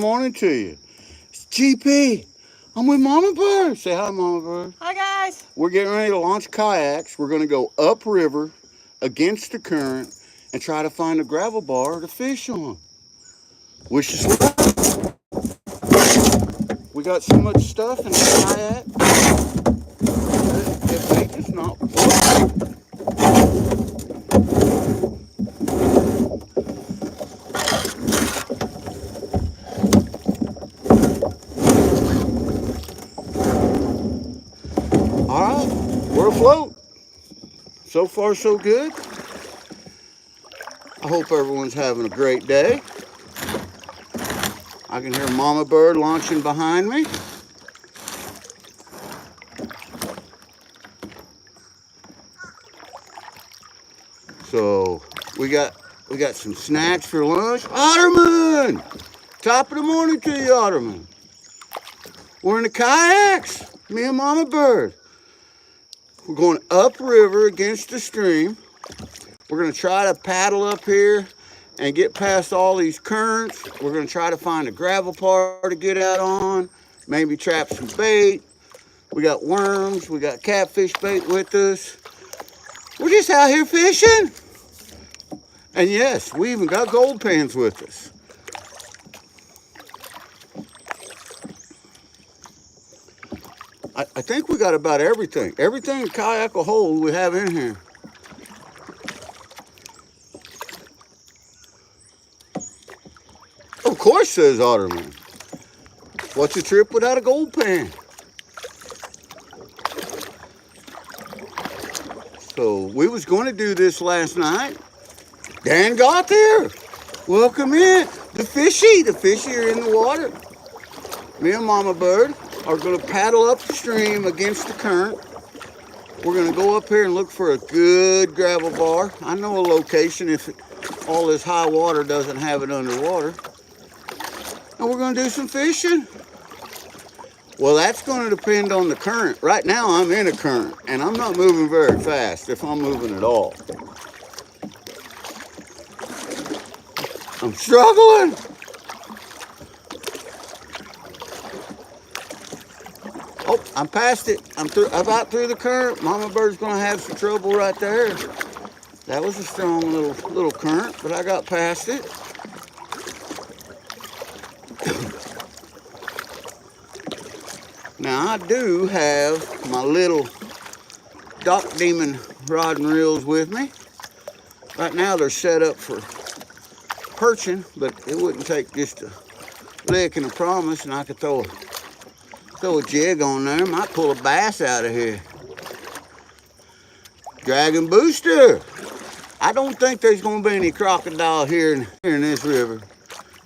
morning to you. It's GP. I'm with Mama Bird. Say hi, Mama Bird. Hi, guys. We're getting ready to launch kayaks. We're going to go upriver against the current and try to find a gravel bar to fish on. Wish us luck. We got so much stuff in the kayak. It may just not work. All right, we're afloat. So far, so good. I hope everyone's having a great day. I can hear Mama Bird launching behind me. So we got some snacks for lunch. Otterman! Top of the morning to you, Otterman. We're in the kayaks, me and Mama Bird. We're going upriver against the stream. We're going to try to paddle up here and get past all these currents. We're going to try to find a gravel part to get out on, maybe trap some bait. We got worms, we got catfish bait with us. We're just out here fishing. And yes, we even got gold pans with us. I think we got about everything. Everything a kayak will hold, we have in here. Of course, says Otterman. What's a trip without a gold pan? So we was going to do this last night. Dan got there. Welcome in. The fishy are in the water. Me and Mama Bird are going to paddle up the stream against the current. We're going to go up here and look for a good gravel bar. I know a location if all this high water doesn't have it underwater. And we're going to do some fishing. Well, that's going to depend on the current. Right now, I'm in a current, and I'm not moving very fast, if I'm moving at all. I'm struggling. Oh, I'm past it. I'm about through the current. Mama Bird's going to have some trouble right there. That was a strong little current, but I got past it. Now I do have my little Doc Demon rod and reels with me. Right now they're set up for perching, but it wouldn't take just a lick and a promise, and I could throw a jig on there. Might pull a bass out of here. Dragon Booster. I don't think there's gonna be any crocodile here in this river.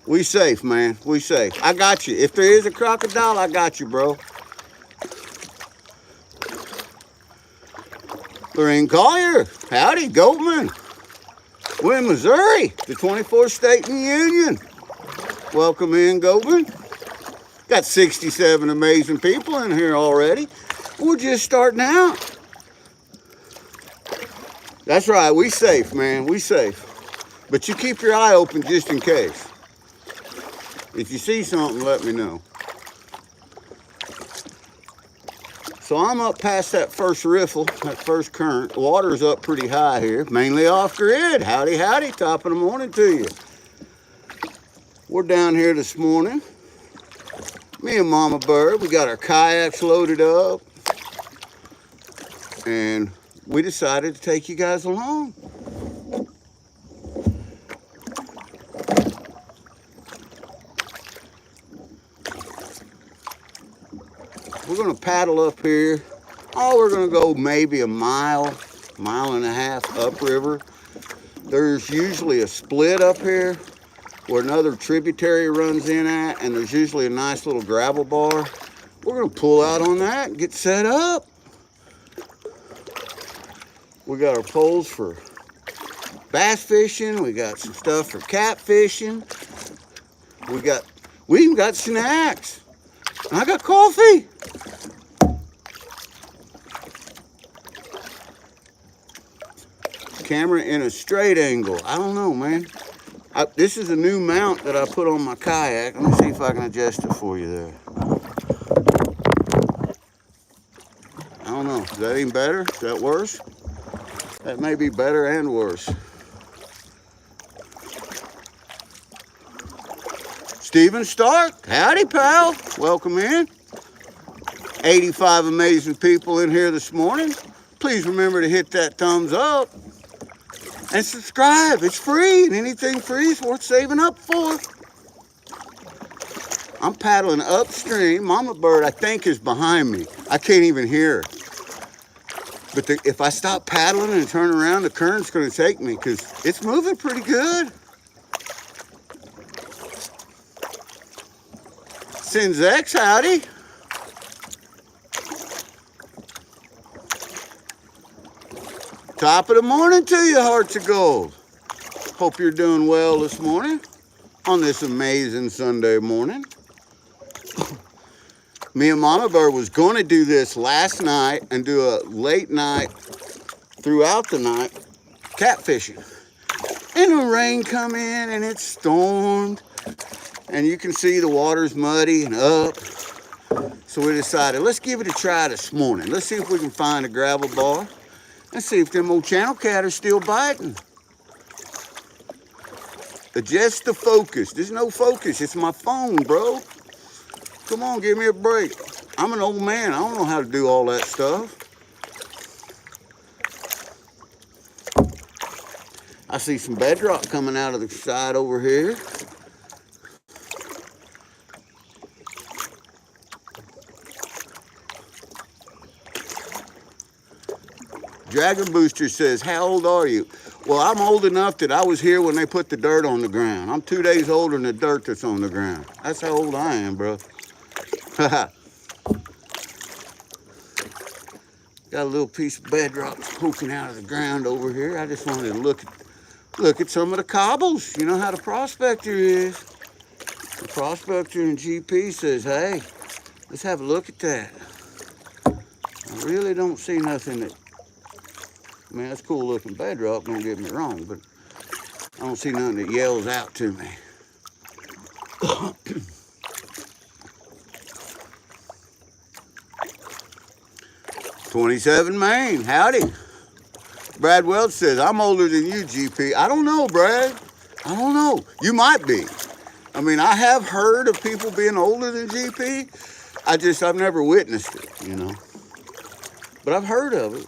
We safe, man. We safe. I got you. If there is a crocodile, I got you, bro. Lorraine Collier, howdy, Goatman. We're in Missouri, the 24th state in the Union. Welcome in, Goatman. Got 67 amazing people in here already. We're just starting out. That's right, we safe, man, we safe. But you keep your eye open just in case. If you see something, let me know. So I'm up past that first riffle, that first current. The water's up pretty high here, mainly off grid. Howdy, howdy, top of the morning to you. We're down here this morning. Me and Mama Bird, we got our kayaks loaded up. And we decided to take you guys along. We're gonna paddle up here. Oh, we're gonna go maybe a mile and a half upriver. There's usually a split up here where another tributary runs in at, and there's usually a nice little gravel bar. We're gonna pull out on that and get set up. We got our poles for bass fishing. We got some stuff for cat fishing. We even got snacks. And I got coffee. Camera in a straight angle. I don't know, man. This is a new mount that I put on my kayak. Let me see if I can adjust it for you there. I don't know. Is that any better? Is that worse? That may be better and worse. Stephen Stark, howdy pal. Welcome in. 85 amazing people in here this morning. Please remember to hit that thumbs up and subscribe. It's free, and anything free is worth saving up for. I'm paddling upstream. Mama bird, I think, is behind me. I can't even hear her. But if I stop paddling and turn around, the current's going to take me because it's moving pretty good. Sinzex, howdy. Top of the morning to you, hearts of gold. Hope you're doing well this morning on this amazing Sunday morning. Me and Mama Bird was going to do this last night and do a late night throughout the night catfishing. And the rain come in and it stormed. And you can see the water's muddy and up. So we decided, let's give it a try this morning. Let's see if we can find a gravel bar. And see if them old channel cat are still biting. Adjust the focus. There's no focus. It's my phone, bro. Come on, give me a break. I'm an old man. I don't know how to do all that stuff. I see some bedrock coming out of the side over here. Dragon Booster says, how old are you? Well, I'm old enough that I was here when they put the dirt on the ground. I'm 2 days older than the dirt that's on the ground. That's how old I am, bro. Got a little piece of bedrock poking out of the ground over here. I just wanted to look at some of the cobbles. You know how the Prospector is. The Prospector in GP says, hey, let's have a look at that. I really don't see nothing that, I mean, that's cool looking bedrock, don't get me wrong, but I don't see nothing that yells out to me. 27 Maine, howdy. Brad Welch says, I'm older than you, GP. I don't know, Brad. I don't know. You might be. I mean, I have heard of people being older than GP. I've never witnessed it, you know. But I've heard of it.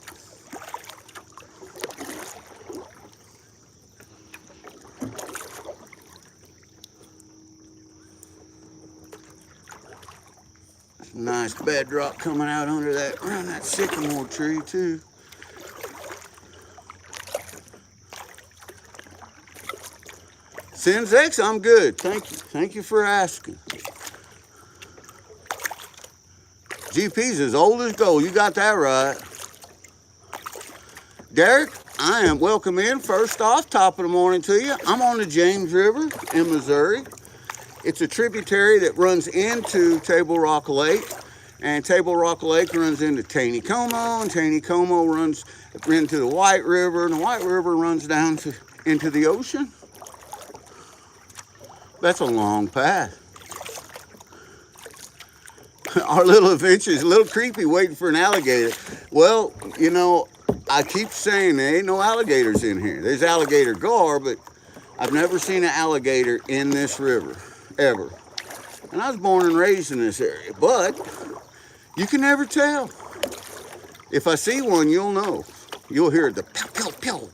Nice bedrock coming out under that, around that sycamore tree too. Sinzex, I'm good. Thank you. Thank you for asking. GP's as old as gold. You got that right. Derek, I am welcome in. First off, top of the morning to you. I'm on the James River in Missouri. It's a tributary that runs into Table Rock Lake, and Table Rock Lake runs into Taneycomo, and Taneycomo runs into the White River, and the White River runs down into the ocean. That's a long path. Our little adventure is a little creepy waiting for an alligator. Well, you know, I keep saying there ain't no alligators in here. There's alligator gar, but I've never seen an alligator in this river. Ever. And I was born and raised in this area, but you can never tell. If I see one, you'll know. You'll hear the pew, pew, pew.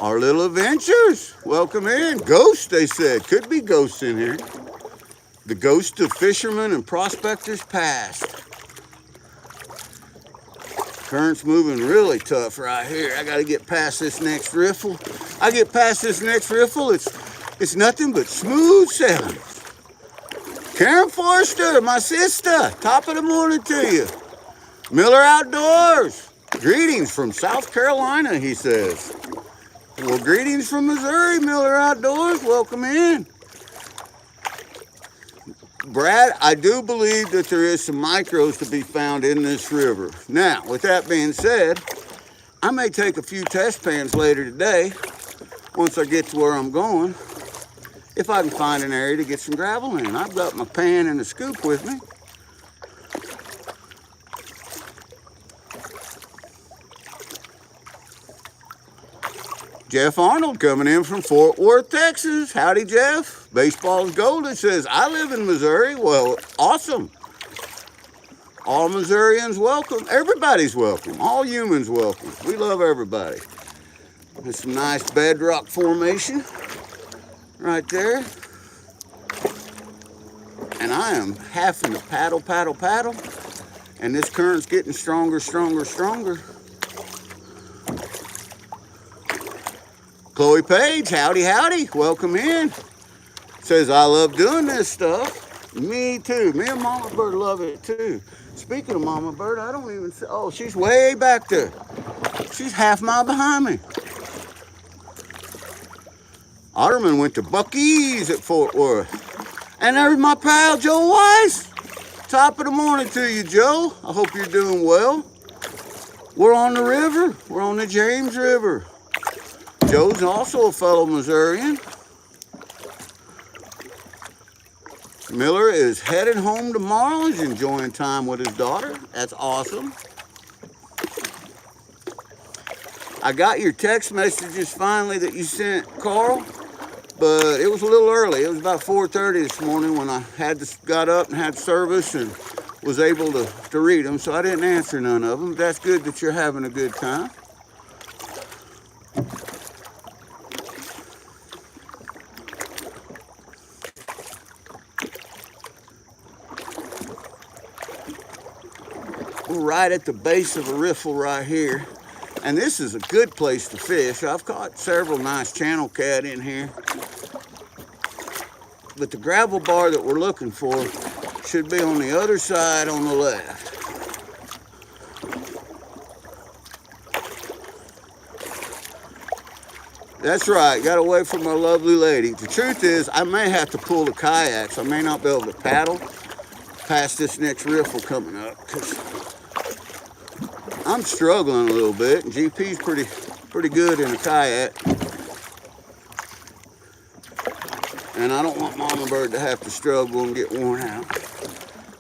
Our little adventures. Welcome in. Ghosts, they said. Could be ghosts in here. The ghost of fishermen and prospectors past. Current's moving really tough right here. I got to get past this next riffle. I get past this next riffle, it's nothing but smooth sailing. Karen Forrester, my sister, top of the morning to you. Miller Outdoors, greetings from South Carolina, he says. Well, greetings from Missouri, Miller Outdoors, welcome in. Brad, I do believe that there is some micros to be found in this river. Now, with that being said, I may take a few test pans later today, once I get to where I'm going, if I can find an area to get some gravel in. I've got my pan and the scoop with me. Jeff Arnold coming in from Fort Worth, Texas. Howdy, Jeff. Baseball's golden says, I live in Missouri. Well, awesome. All Missourians welcome. Everybody's welcome. All humans welcome. We love everybody. There's some nice bedrock formation right there. And I am having to paddle, paddle, paddle. And this current's getting stronger, stronger, stronger. Chloe Page, howdy, howdy. Welcome in. Says, I love doing this stuff. Me too. Me and Mama Bird love it too. Speaking of Mama Bird, I don't even see, oh, she's way back there. She's half mile behind me. Otterman went to Buc-ee's at Fort Worth. And there's my pal, Joe Weiss. Top of the morning to you, Joe. I hope you're doing well. We're on the river. We're on the James River. Joe's also a fellow Missourian. Miller is headed home tomorrow. He's enjoying time with his daughter. That's awesome. I got your text messages finally that you sent, Carl, but it was a little early. It was about 4:30 this morning when I got up and had service and was able to read them, so I didn't answer none of them. That's good that you're having a good time. We're right at the base of a riffle right here. And this is a good place to fish. I've caught several nice channel cat in here. But the gravel bar that we're looking for should be on the other side on the left. That's right, got away from my lovely lady. The truth is, I may have to pull the kayaks. I may not be able to paddle past this next riffle coming up, because I'm struggling a little bit, and GP's pretty good in a kayak. And I don't want Mama Bird to have to struggle and get worn out.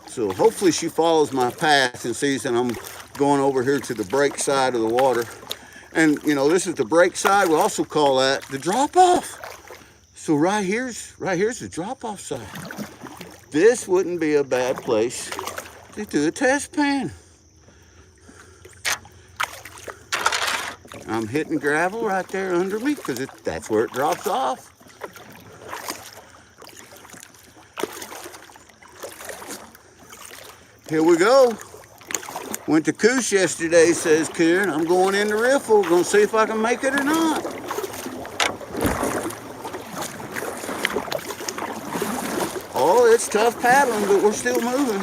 So hopefully she follows my path and sees that I'm going over here to the break side of the water. And you know, this is the break side. We also call that the drop off. So right here's the drop off side. This wouldn't be a bad place to do a test pan. I'm hitting gravel right there under me because that's where it drops off. Here we go. Went to Coosh yesterday, says Karen. I'm going in the riffle. Gonna see if I can make it or not. Oh, it's tough paddling, but we're still moving.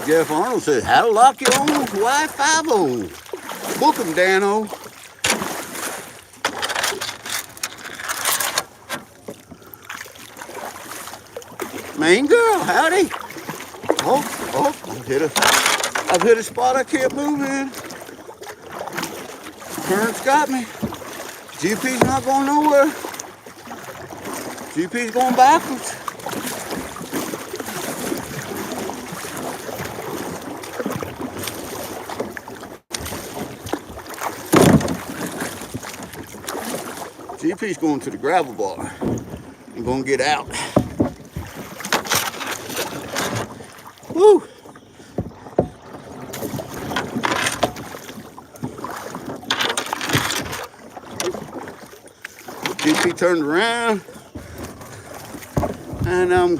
Jeff Arnold says, how to lock your own Y50. Book 'em, Dano. Main girl, howdy. Oh, I've hit a spot I can't move in. Current's got me. GP's not going nowhere. GP's going backwards. GP's going to the gravel bar. I'm going to get out. Woo! GP turned around, and I'm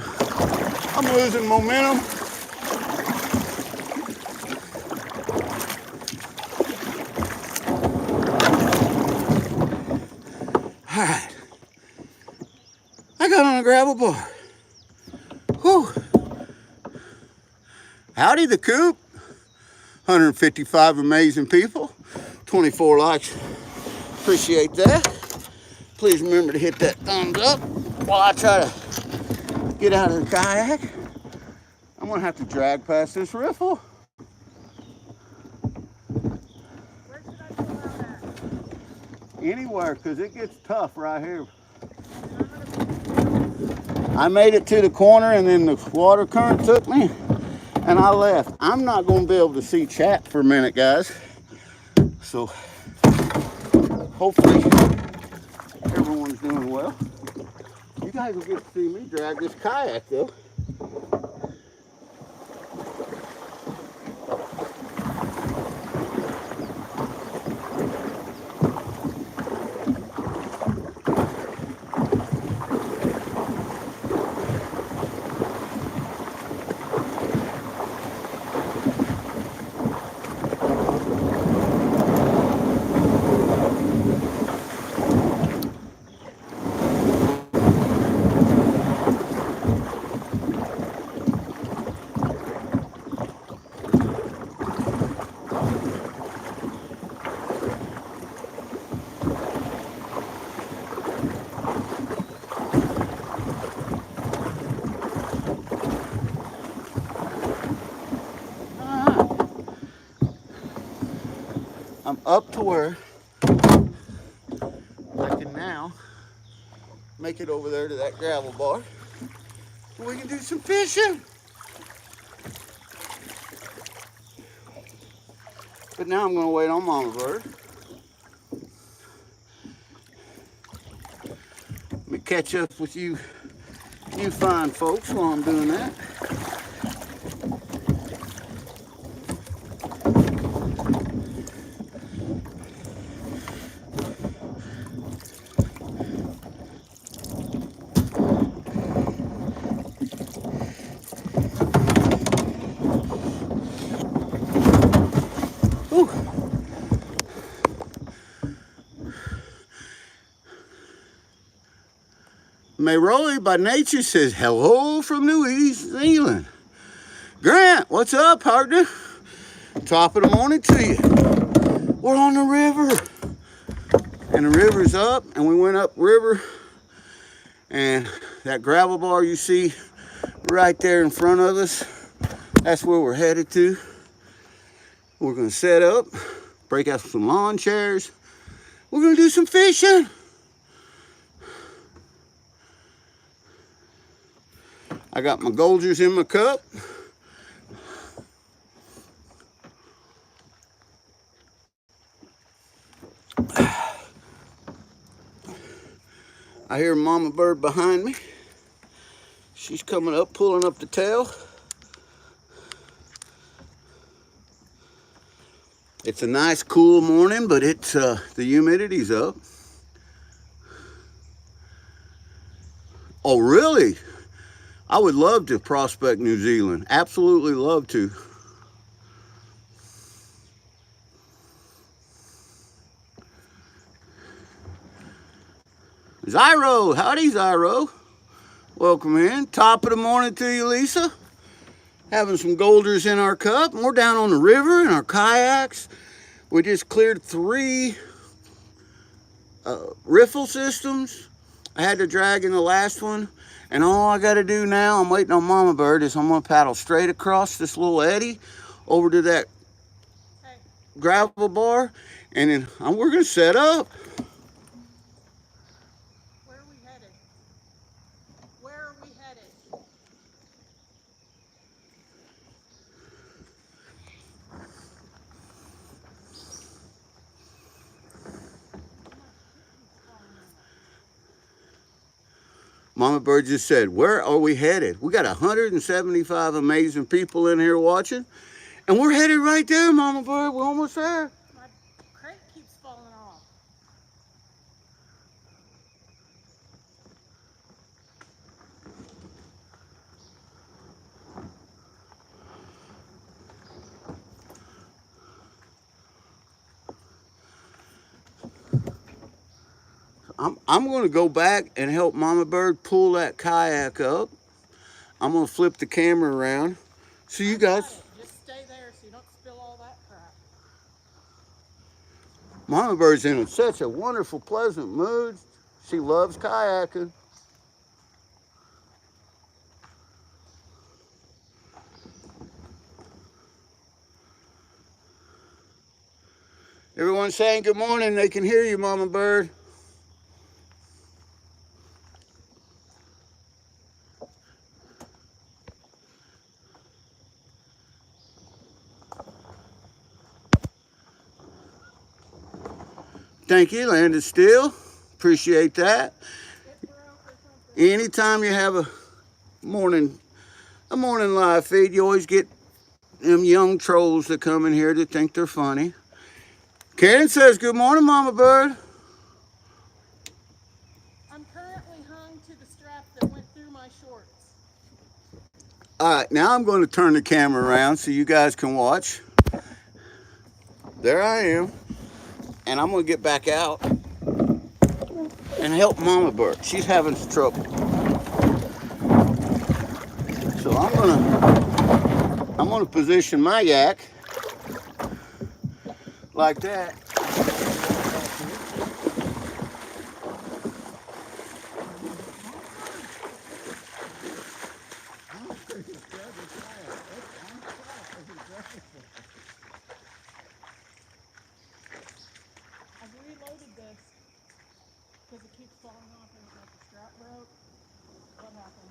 losing momentum. All right, I got on a gravel bar. Whew. Howdy, the coop. 155 amazing people. 24 likes. Appreciate that. Please remember to hit that thumbs up while I try to get out of the kayak. I'm gonna have to drag past this riffle. Where should I pull out at? Anywhere, because it gets tough right here. I made it to the corner and then the water current took me and I left. I'm not gonna be able to see chat for a minute, guys. So hopefully everyone's doing well. You guys will get to see me drag this kayak though. I'm up to where I can now make it over there to that gravel bar. We can do some fishing. But now I'm gonna wait on Mama Bird. Let me catch up with you fine folks while I'm doing that. Whew. Mayroli by nature says hello from New Zealand. Grant, what's up, partner? Top of the morning to you. We're on the river. And the river's up, and we went up river. And that gravel bar you see right there in front of us, that's where we're headed to. We're gonna set up, break out some lawn chairs. We're gonna do some fishing. I got my Golders in my cup. I hear Mama Bird behind me. She's coming up, pulling up the tail. It's a nice cool morning, but it's the humidity's up. Oh, really? I would love to prospect New Zealand. Absolutely love to. Zyro, howdy Zyro. Welcome in. Top of the morning to you, Lisa. Having some Golders in our cup. And we're down on the river in our kayaks. We just cleared 3 riffle systems. I had to drag in the last one. And all I got to do now, I'm waiting on Mama Bird, is I'm going to paddle straight across this little eddy over to that gravel bar. And then we're going to set up. Where are we headed? Where are we headed? Mama Bird just said, where are we headed? We got 175 amazing people in here watching. And we're headed right there, Mama Bird. We're almost there. My crate keeps falling off. I'm going to go back and help Mama Bird pull that kayak up. I'm going to flip the camera around so you guys Mama Bird's in such a wonderful, pleasant mood. She loves kayaking. Everyone's saying good morning. They can hear you, Mama Bird. Thank you, Landon Steele. Appreciate that. Anytime you have a morning live feed, you always get them young trolls that come in here that think they're funny. Karen says, good morning, Mama Bird. I'm currently hung to the strap that went through my shorts. All right, now I'm going to turn the camera around so you guys can watch. There I am. And I'm going to get back out and help Mama Bird. She's having some trouble. So I'm going to position my yak like that. I've reloaded this because it keeps falling off and it's like the strap broke. What happened?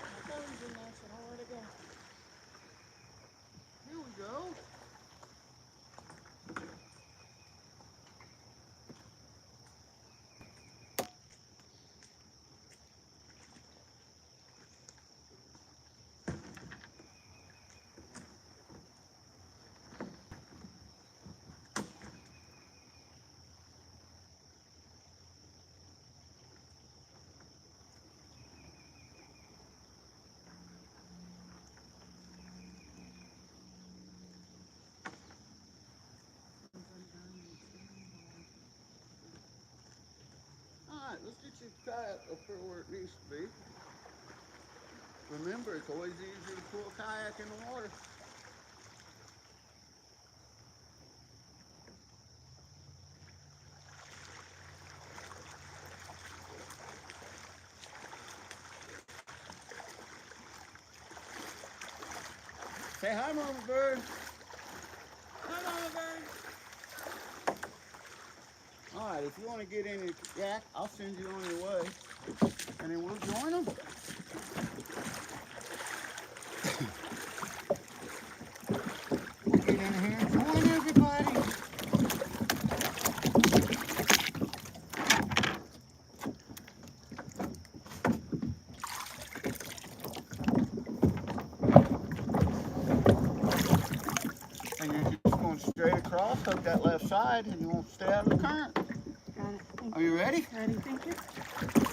My phone's in there, so don't let it go. Here we go. Alright, let's get your kayak up here where it needs to be. Remember, it's always easier to pull a kayak in the water. Say hi, Mama Bird. Hi, Mama Bird. All right, if you want to get in the yak, I'll send you on your way, and then we'll join them. We'll get in here and join everybody. And you're just going straight across, hook that left side, and you won't stay out of the current. Got it. Are you ready? Ready, thank you.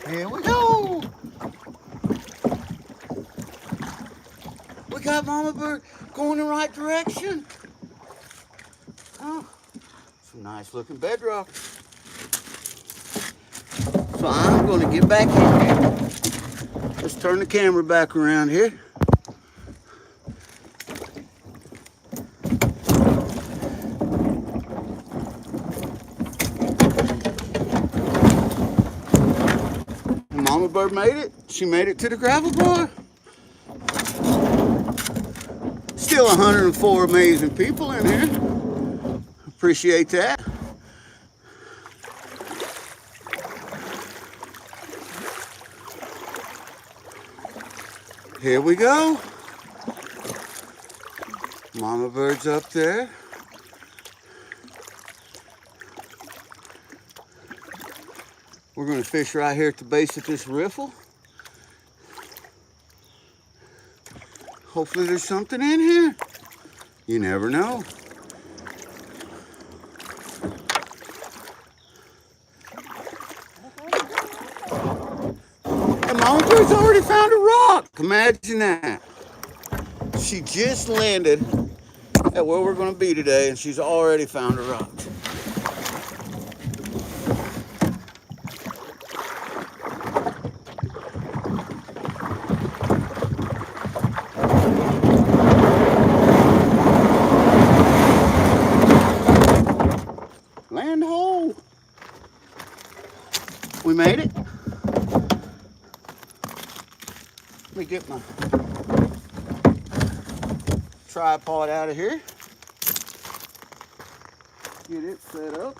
Here we go. We got Mama Bird going the right direction. Oh, some nice looking bedrock. So I'm going to get back in here. Let's turn the camera back around here. Mama Bird made it. She made it to the gravel bar. Still 104 amazing people in here. Appreciate that. Here we go. Mama Bird's up there. We're going to fish right here at the base of this riffle. Hopefully there's something in here. You never know. And Mama Bird's already found a rock. Imagine that. She just landed at where we're going to be today, and she's already found a rock. We made it. Let me get my tripod out of here. Get it set up.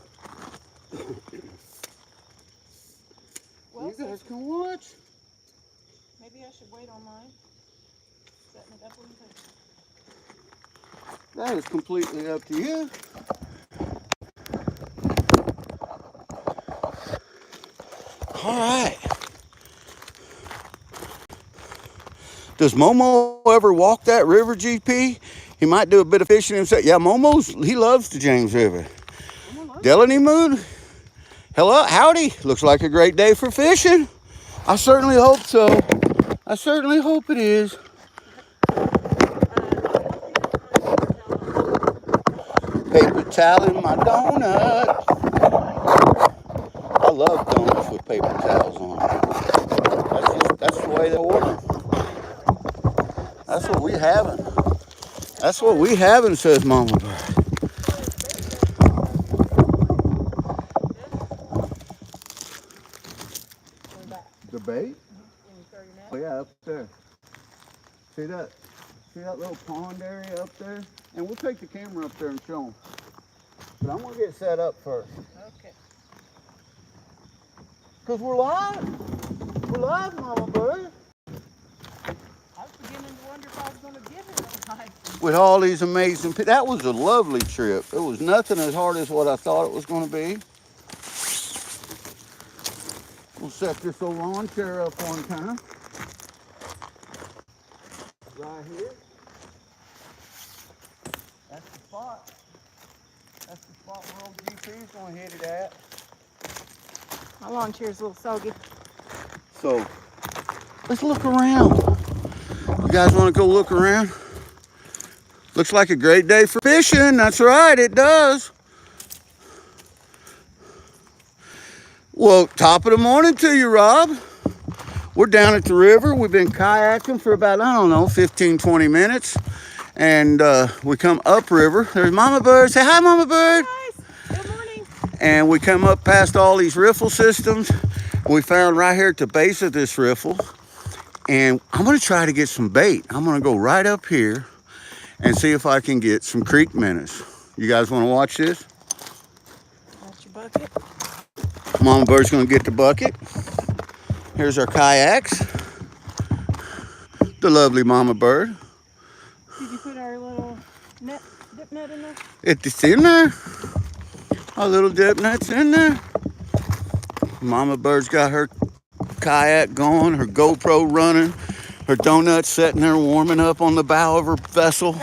Well, You guys can watch. maybe I should wait on mine. Setting it up when you That is completely up to you. All right. Does Momo ever walk that river, GP? He might do a bit of fishing himself. Yeah, he loves the James River. Delaney Moon, hello, howdy. Looks like a great day for fishing. I certainly hope so. I certainly hope it is. Paper towel in my donut. I love donuts with paper towels on them. That's the way they order. That's what we having. That's what we having, says Mama Bird. The bait? Oh yeah, up there. See that little pond area up there? And we'll take the camera up there and show them. But I'm gonna get set up first. Okay. Cause we're live. We're live, Mama Bird. I was beginning to wonder if I was going to give it a life. With all these amazing, that was a lovely trip. It was nothing as hard as what I thought it was going to be. We'll set this old lawn chair up one time. Right here. That's the spot. That's the spot where old GP is going to hit it at. My lawn chair's a little soggy. So, let's look around. You guys want to go look around? Looks like a great day for fishing. That's right, it does. Well, top of the morning to you, Rob. We're down at the river. We've been kayaking for about, I don't know, 15, 20 minutes. And we come upriver. There's Mama Bird. Say hi, Mama Bird. Guys, good morning. And we come up past all these riffle systems. We found right here at the base of this riffle. And I'm going to try to get some bait. I'm going to go right up here and see if I can get some creek minnows. You guys want to watch this? That's your bucket. Mama Bird's going to get the bucket. Here's our kayaks. The lovely Mama Bird. Did you put our little dip net in there? It's in there. Our little dip net's in there. Mama Bird's got her kayak going, her GoPro running, her donuts sitting there warming up on the bow of her vessel.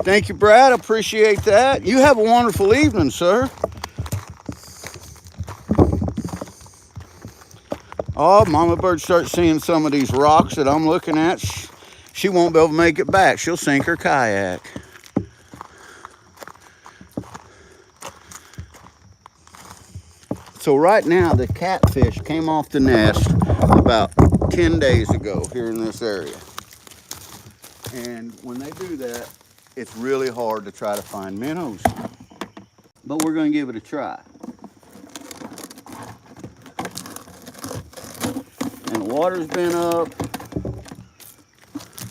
Thank you, Brad. Appreciate that. You have a wonderful evening, sir. Oh, Mama Bird starts seeing some of these rocks that I'm looking at. She won't be able to make it back. She'll sink her kayak. So right now, the catfish came off the nest about 10 days ago here in this area. And when they do that, it's really hard to try to find minnows. But we're going to give it a try. And the water's been up,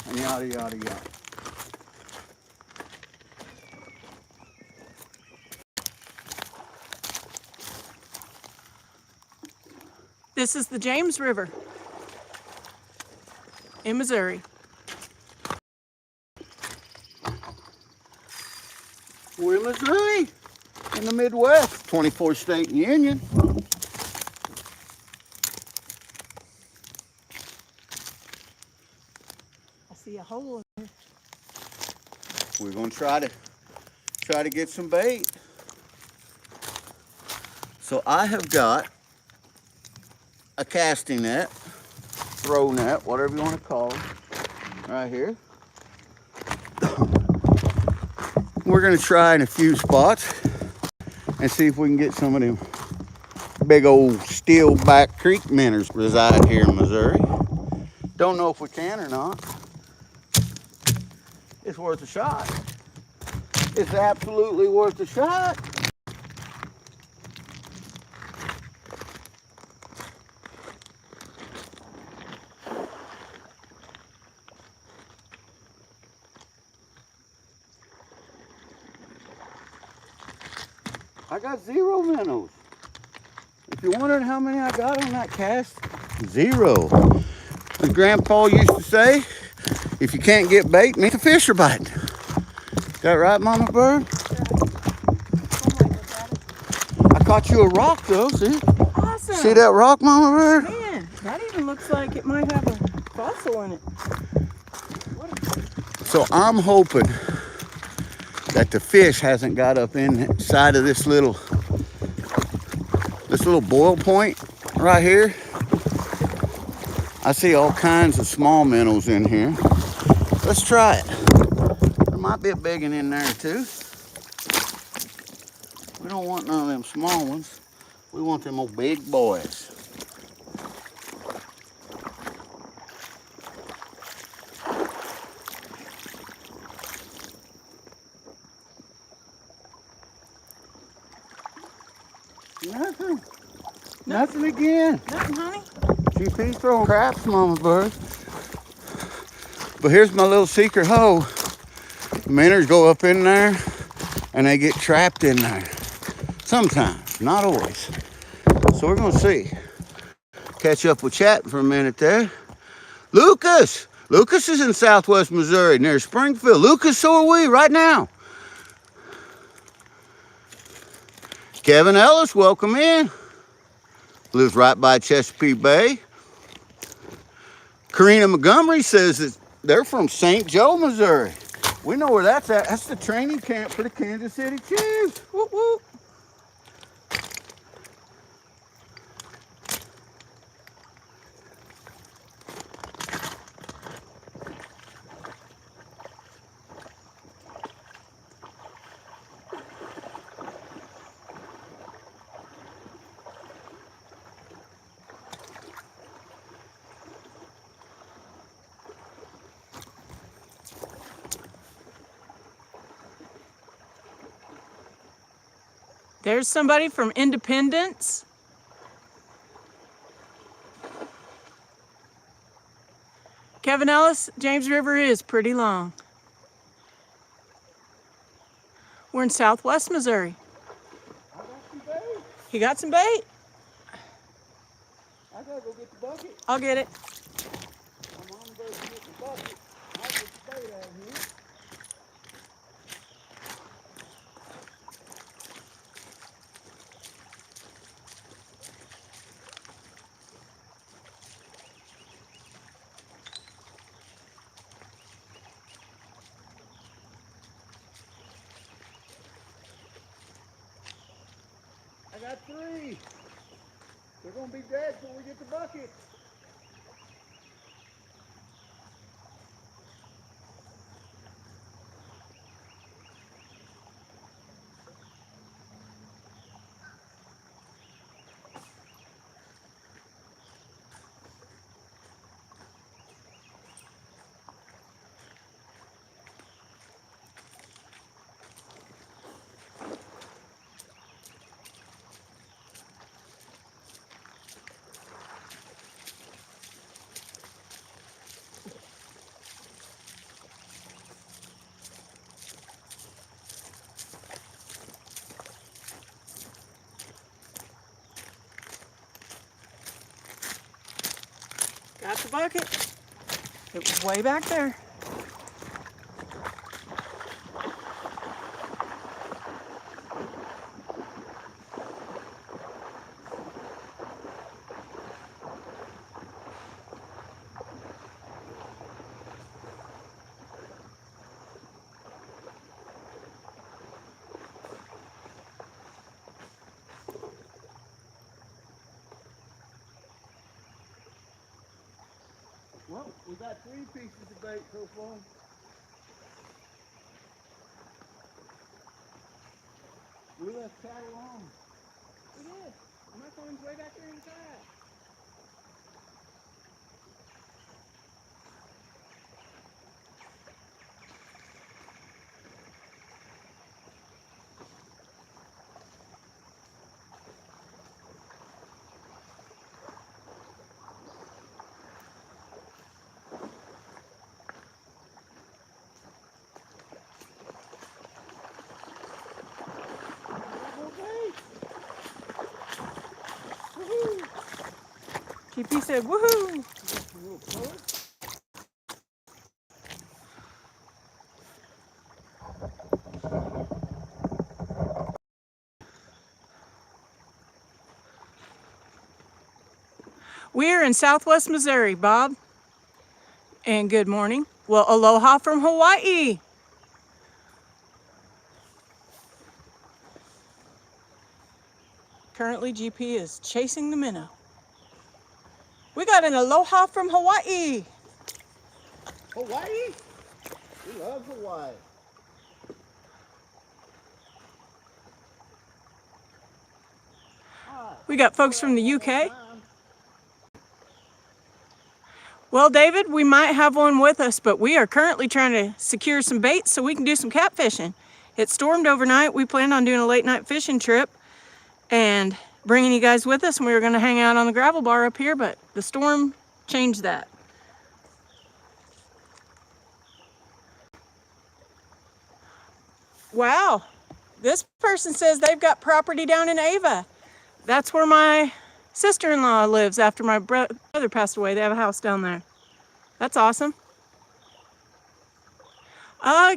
and yada, yada, yada. This is the James River in Missouri. We're in Missouri, in the Midwest, 24th state in the Union. I see a hole in there. We're going to try to get some bait. So I have got a casting net, throw net, whatever you want to call it, right here. We're going to try in a few spots and see if we can get some of them big old steel back creek minnows reside here in Missouri. Don't know if we can or not. It's worth a shot. It's absolutely worth a shot. I got 0 minnows. If you're wondering how many I got on that cast, 0. As Grandpa used to say, if you can't get bait, make the fish are biting. Is that right, Mama Bird? I caught you a rock though, see? Awesome. See that rock, Mama Bird? Man, that even looks like it might have a fossil in it. So I'm hoping that the fish hasn't got up inside of this little boil point right here. I see all kinds of small minnows in here. Let's try it. There might be a big one in there too. We don't want none of them small ones. We want them old big boys. Nothing. Nothing again. Nothing, honey. GP's throwing craps, Mama Bird. But here's my little secret hole. Minnows go up in there and they get trapped in there. Sometimes, not always. So we're gonna see. Catch up with chat for a minute there. Lucas! Lucas is in southwest Missouri near Springfield. Lucas, so are we right now. Kevin Ellis, welcome in. Lives right by Chesapeake Bay. Karina Montgomery says that they're from St. Joe, Missouri. We know where that's at. That's the training camp for the Kansas City Chiefs. Whoop, whoop. There's somebody from Independence. Kevin Ellis, James River is pretty long. We're in southwest Missouri. I got some bait. You got some bait? I gotta go get the bucket. I'll get it. My mom goes to get the bucket. I'll get the bait out of here. I got 3. They're gonna be dead till we get the bucket. Got the bucket. It was way back there. Well, we got 3 pieces of bait so far. We left Chad alone. We did. My phone's way back there inside. GP said, woohoo! We're in Southwest Missouri, Bob. And good morning. Well, aloha from Hawaii. Currently, GP is chasing the minnow. We got an aloha from Hawaii. Hawaii? We love Hawaii. We got folks from the UK. Well, David, we might have one with us, but we are currently trying to secure some baits so we can do some catfishing. It stormed overnight. We planned on doing a late night fishing trip and bringing you guys with us, and we were going to hang out on the gravel bar up here, but the storm changed that. Wow, this person says they've got property down in Ava. That's where my sister-in-law lives after my brother passed away. They have a house down there. That's awesome.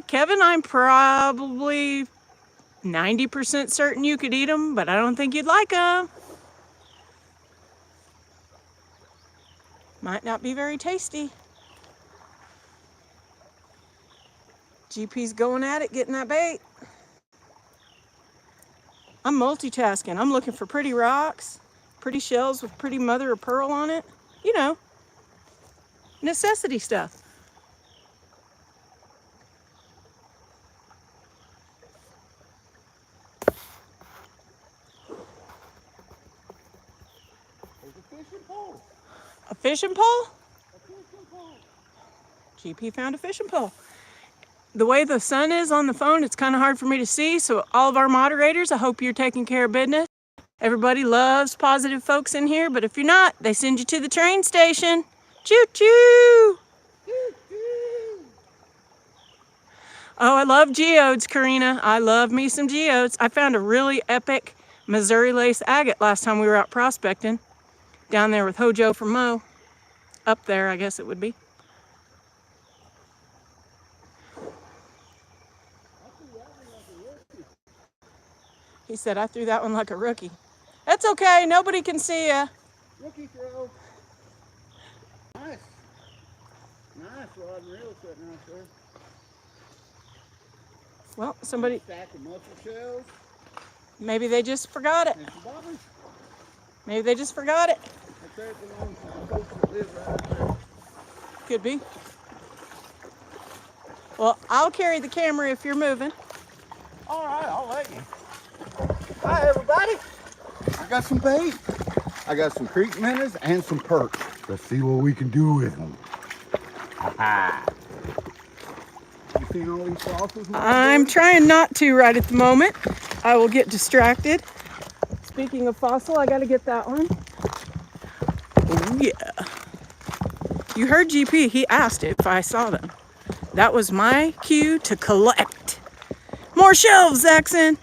Kevin, I'm probably 90% certain you could eat them, but I don't think you'd like them. Might not be very tasty. GP's going at it, getting that bait. I'm multitasking. I'm looking for pretty rocks, pretty shells with pretty mother of pearl on it. You know, necessity stuff. There's a fishing pole. A fishing pole? A fishing pole. GP found a fishing pole. The way the sun is on the phone, it's kind of hard for me to see. So all of our moderators, I hope you're taking care of business. Everybody loves positive folks in here, but if you're not, they send you to the train station. Choo-choo! Choo-choo. Oh, I love geodes, Karina. I love me some geodes. I found a really epic Missouri lace agate last time we were out prospecting. Down there with Hojo from Mo. Up there, I guess it would be. He said, I threw that one like a rookie. That's okay, nobody can see ya. Rookie throw. Nice. Nice rod and reel sitting out there. Well, somebody, Stack of mussel shells maybe they just forgot it. and some bobbers. Maybe they just forgot it. That's there belongs to the folks that live right up there. Could be. Well, I'll carry the camera if you're moving. All right, I'll let you. Hi, everybody. I got some bait. I got some creek minnows and some perch. Let's see what we can do with them. Ha-ha. You seen all these fossils? I'm trying not to right at the moment. I will get distracted. Speaking of fossil, I gotta get that one. Oh yeah. You heard GP, he asked if I saw them. That was my cue to collect. More shelves, Zaxon.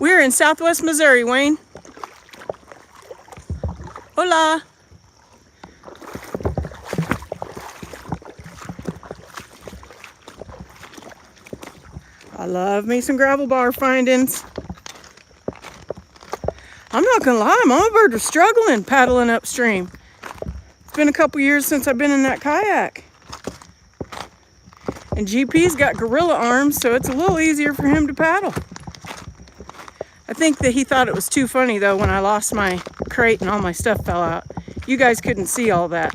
We're in Southwest Missouri, Wayne. Hola. I love me some gravel bar findings. I'm not gonna lie, Mama Bird was struggling paddling upstream. It's been a couple years since I've been in that kayak. And GP's got gorilla arms, so it's a little easier for him to paddle. I think that he thought it was too funny though when I lost my crate and all my stuff fell out. You guys couldn't see all that.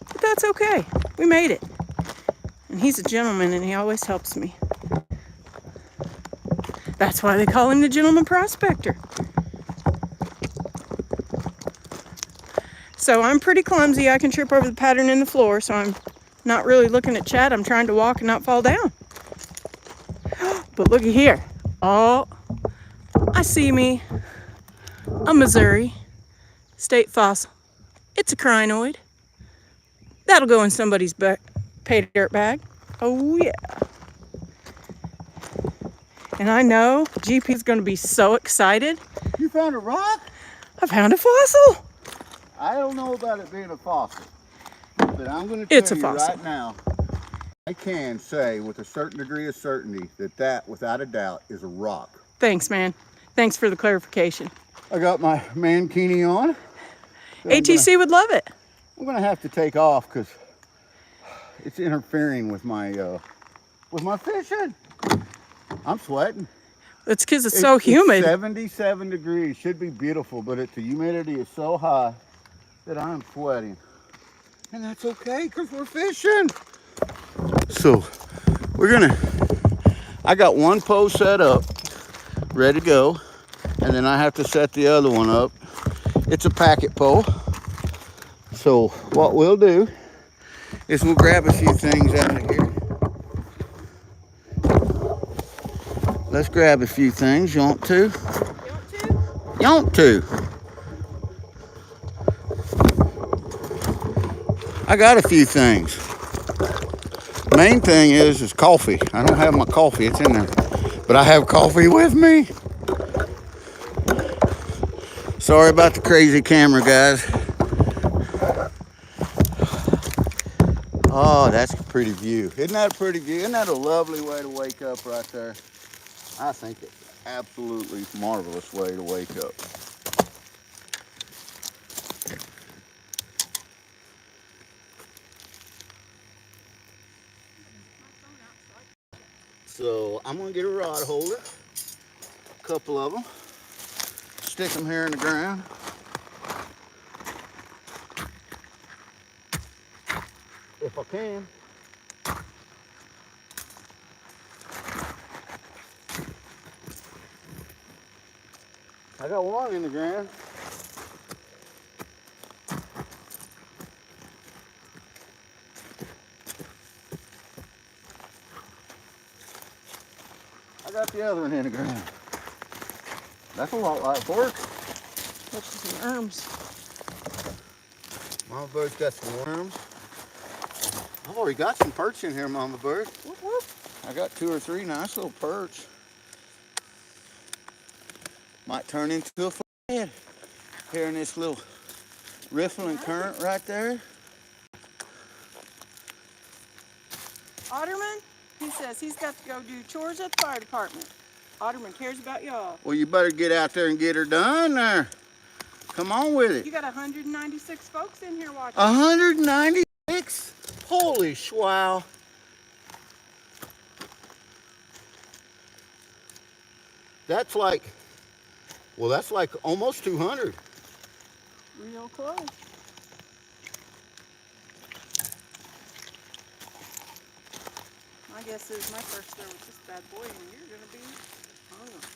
But that's okay. We made it. And he's a gentleman and he always helps me. That's why they call him the Gentleman Prospector. So I'm pretty clumsy. I can trip over the pattern in the floor, so I'm not really looking at Chad. I'm trying to walk and not fall down. But looky here. Oh, I see me. A Missouri state fossil. It's a crinoid. That'll go in somebody's pay dirt bag. Oh yeah. And I know GP's gonna be so excited. You found a rock? I found a fossil. I don't know about it being a fossil, but I'm going to It's tell a you fossil. right now, I can say with a certain degree of certainty that without a doubt, is a rock. Thanks, man. Thanks for the clarification. I got my mankini on. So ATC would love it. I'm gonna have to take off because it's interfering with my fishing. I'm sweating. It's because it's so humid. It's 77 degrees. Should be beautiful, but the humidity is so high that I'm sweating. And that's okay because we're fishing. So I got one pole set up, ready to go, and then I have to set the other one up. It's a packet pole. So what we'll do is we'll grab a few things out of here. Let's grab a few things. You want to? You want to? I got a few things. Main thing is coffee. I don't have my coffee. It's in there. But I have coffee with me. Sorry about the crazy camera, guys. Oh, that's a pretty view. Isn't that a pretty view? Isn't that a lovely way to wake up right there? I think it's absolutely marvelous way to wake up. So I'm gonna get a rod holder, a couple of them, stick them here in the ground. If I can. I got one in the ground. I got the other one in the ground. That's a lot like work. That's some worms. Mama Bird's got some worms. I've already got some perch in here, Mama Bird. Whoop, whoop. I got 2 or 3 nice little perch. Might turn into a flathead here in this little riffling current right there. Otterman, he says he's got to go do chores at the fire department. Otterman cares about y'all. Well, you better get out there and get her done there. Come on with it. You got 196 folks in here watching. 196? Holy schwow. That's like, well, that's like almost 200. Real close. My guess is my first stir with this bad boy, and you're going to be hungry.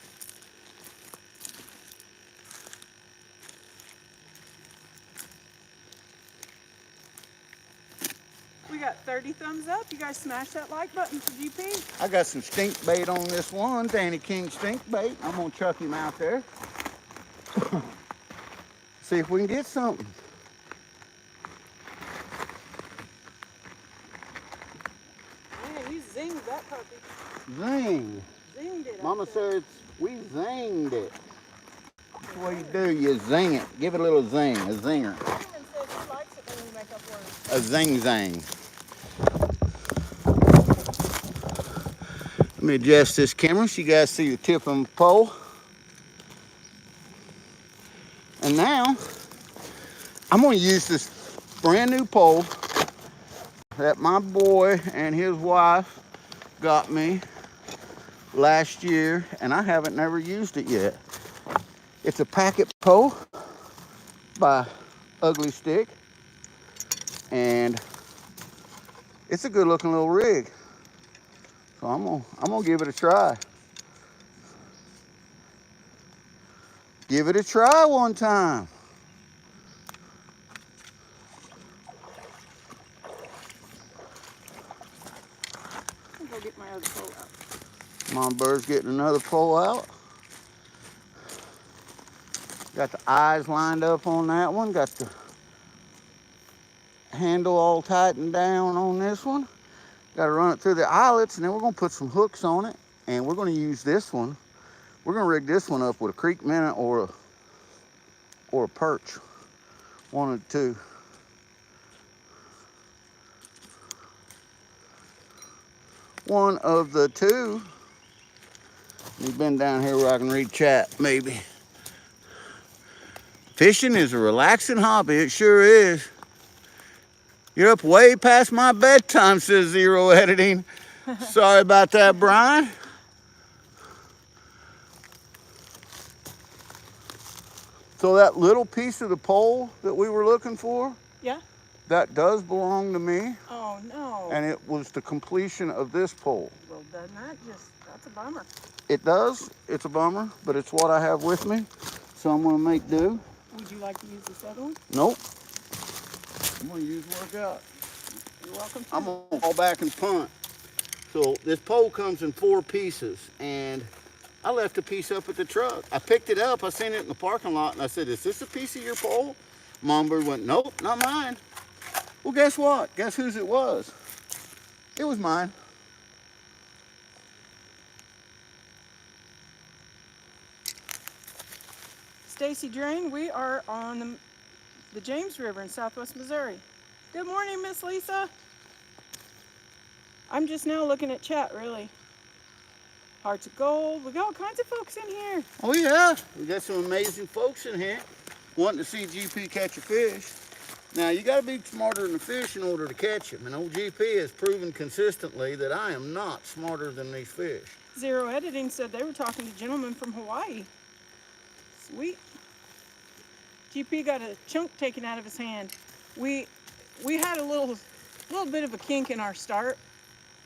We got 30 thumbs up. You guys smash that like button for GP. I got some stink bait on this one, Danny King stink bait. I'm gonna chuck him out there. See if we can get something. Man, you zinged that puppy. Zing. Zinged it. Mama says we zinged it. That's what you do, you zing it. Give it a little zing, a zinger. Otterman says he likes it when we make up words. A zing zang. Let me adjust this camera so you guys see the tip of the pole. And now, I'm going to use this brand new pole that my boy and his wife got me last year, and I haven't never used it yet. It's a packet pole by Ugly Stick, and it's a good looking little rig. So I'm gonna give it a try. Give it a try one time. I'll go get my other pole out. Mom Bird's getting another pole out. Got the eyes lined up on that one. Got the handle all tightened down on this one. Got to run it through the eyelets, and then we're going to put some hooks on it And we're going to use this one. We're going to rig this one up with a creek minnow or a perch. One of the two. One of the two. Let me bend down here where I can read chat, maybe. Fishing is a relaxing hobby. It sure is. You're up way past my bedtime, says Zero Editing. Sorry about that, Brian. So that little piece of the pole that we were looking for, Yeah? that does belong to me. Oh, no. And it was the completion of this pole. Well, doesn't that just, that's a bummer. It does. It's a bummer, but it's what I have with me. So I'm going to make do. Would you like to use this other one? Nope. I'm going to use what I got. You're welcome to. I'm going to fall back and punt. So this pole comes in 4 pieces, and I left a piece up at the truck. I picked it up, I seen it in the parking lot, and I said, is this a piece of your pole? Mom bird went, nope, not mine. Well, guess what? Guess whose it was? It was mine. Stacy Drain, we are on the James River in southwest Missouri. Good morning, Miss Lisa. I'm just now looking at chat, really. Hearts of Gold. We got all kinds of folks in here. Oh yeah, we got some amazing folks in here wanting to see GP catch a fish. Now you got to be smarter than the fish in order to catch them, and old GP has proven consistently that I am not smarter than these fish. Zero Editing said they were talking to gentlemen from Hawaii. Sweet. GP got a chunk taken out of his hand. We had a little bit of a kink in our start.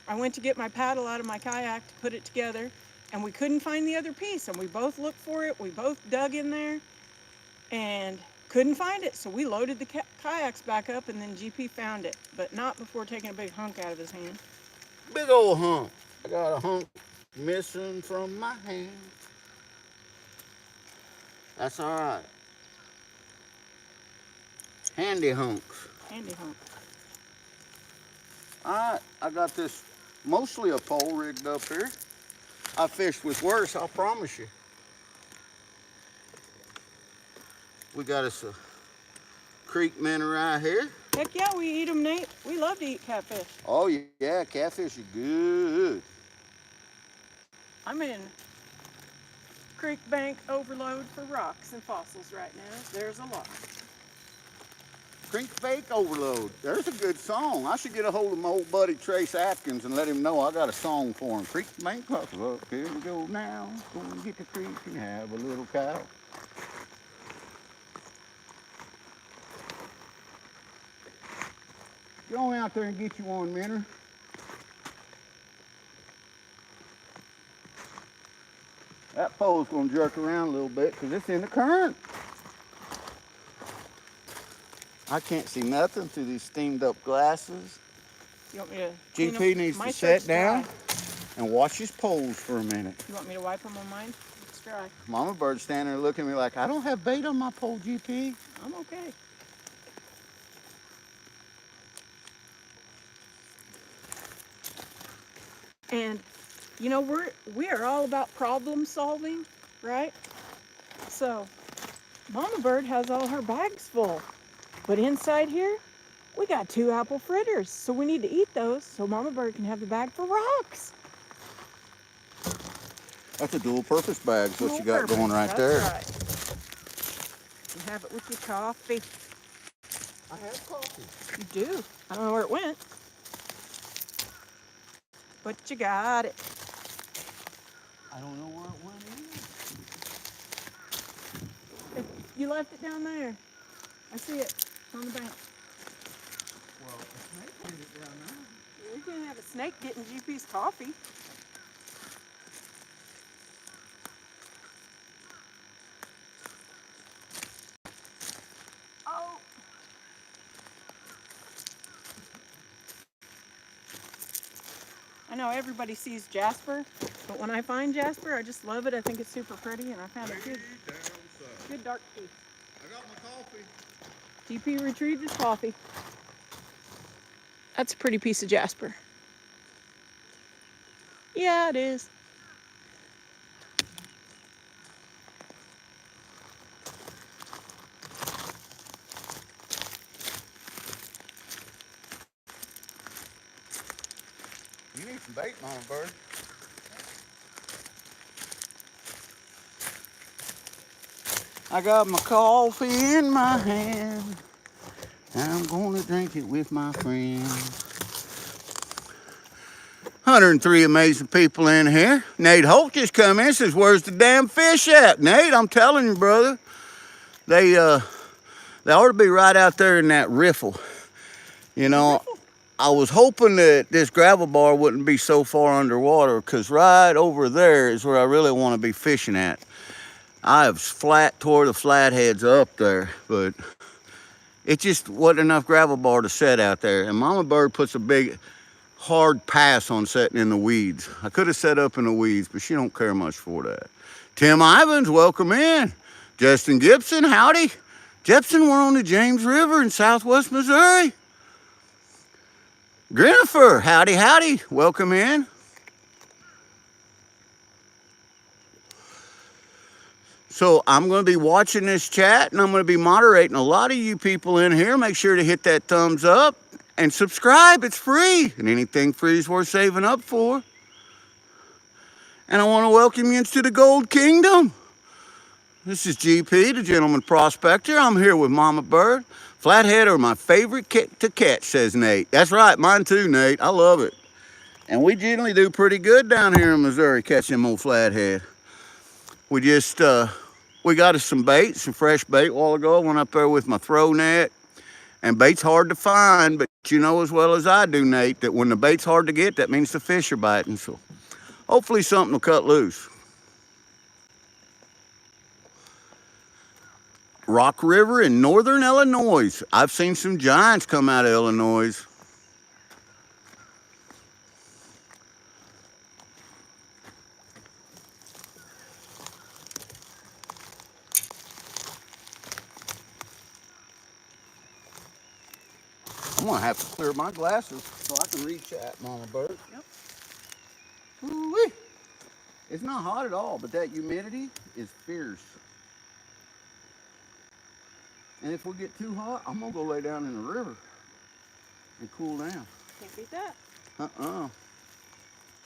I went to get my paddle out of my kayak to put it together, and we couldn't find the other piece, and we both looked for it. We both dug in there and couldn't find it, so we loaded the kayaks back up, and then GP found it, but not before taking a big hunk out of his hand. Big old hunk. I got a hunk missing from my hand. That's all right. Handy hunks. Handy hunk. All right, I got this mostly a pole rigged up here. I fished with worse, I'll promise you. We got us a creek minnow right here. Heck yeah, we eat them, Nate. We love to eat catfish. Oh yeah, catfish are good. I'm in creek bank overload for rocks and fossils right now. There's a lot. Creek fake overload. There's a good song. I should get a hold of my old buddy Trace Atkins and let him know I got a song for him. Creek bank buffalo. Here we go now. Go and get the creek and have a little cow. Go on out there and get you one, Minner. That pole's gonna jerk around a little bit because it's in the current. I can't see nothing through these steamed up glasses. You want me to GP needs to sit down and watch his poles for a minute. You want me to wipe them on mine? It's dry. Mama bird's standing there looking at me like, I don't have bait on my pole, GP. I'm okay. And you know, we are all about problem solving, right? So Mama Bird has all her bags full, but inside here we got 2 apple fritters, so we need to eat those so Mama Bird can have the bag for rocks. That's a dual purpose bag, is what Dual you got purpose, going right that's there. Right. You have it with your coffee. I have coffee. You do. I don't know where it went, but you got it. I don't know where it went either. You left it down there. I see it. It's on the bank. Well, the snake made it down there. You're going to have a snake getting GP's coffee. Oh. I know everybody sees Jasper, but when I find Jasper, I just love it. I think it's super pretty, and I found a good dark piece. I got my coffee. GP retrieved his coffee. That's a pretty piece of Jasper. Yeah, it is. need some bait, Mama Bird. I got my coffee in my hand. I'm gonna drink it with my friends. 103 amazing people in here. Nate Holt just come in and says, where's the damn fish at? Nate, I'm telling you, brother. They ought to be right out there in that riffle. You know, I was hoping that this gravel bar wouldn't be so far underwater, because right over there is where I really want to be fishing at. I have tore the flatheads up there, but it just wasn't enough gravel bar to set out there. And Mama Bird puts a big, hard pass on setting in the weeds. I could have set up in the weeds, but she don't care much for that. Tim Ivins, welcome in. Justin Gibson, howdy. Jepson, we're on the James River in southwest Missouri. Grenifer, howdy, howdy. Welcome in. So I'm going to be watching this chat, and I'm going to be moderating a lot of you people in here. Make sure to hit that thumbs up and subscribe. It's free, and anything free is worth saving up for. And I want to welcome you into the Gold Kingdom. This is GP, the Gentleman Prospector. I'm here with Mama Bird. Flathead are my favorite to catch, says Nate. That's right, mine too, Nate. I love it. And we generally do pretty good down here in Missouri catching them old flathead. We just, we got us some bait, some fresh bait a while ago. I went up there with my throw net. And bait's hard to find, but you know as well as I do, Nate, that when the bait's hard to get, that means the fish are biting. So hopefully something will cut loose. Rock River in northern Illinois. I've seen some giants come out of Illinois. I'm gonna have to clear my glasses so I can read chat, Mama Bird. Yep. Ooh-wee. It's not hot at all, but that humidity is fierce. And if we get too hot, I'm gonna go lay down in the river and cool down. Can't beat that.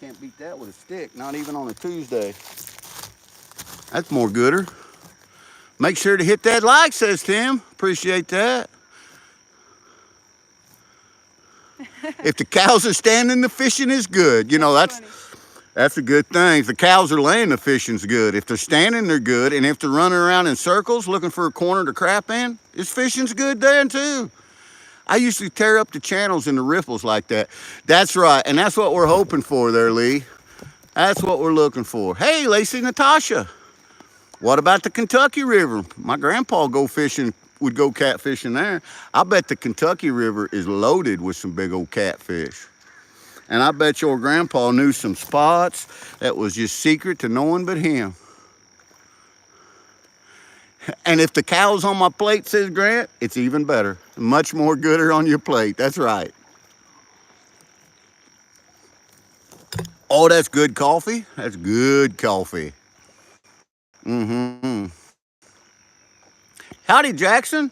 Can't beat that with a stick, not even on a Tuesday. That's more gooder. Make sure to hit that like, says Tim. Appreciate that. If the cows are standing, the fishing is good. You know, that's a good thing. If the cows are laying, the fishing's good. If they're standing, they're good. And if they're running around in circles looking for a corner to crap in, this fishing's good then too. I usually tear up the channels and the riffles like that. That's right, and that's what we're hoping for there, Lee. That's what we're looking for. Hey, Lacey Natasha, what about the Kentucky River? My grandpa would go catfishing there. I bet the Kentucky River is loaded with some big old catfish. And I bet your grandpa knew some spots that was just secret to no one but him. And if the cow's on my plate, says Grant, it's even better. Much more gooder on your plate. That's right. Oh, that's good coffee. That's good coffee. Mm-hmm. Howdy, Jackson.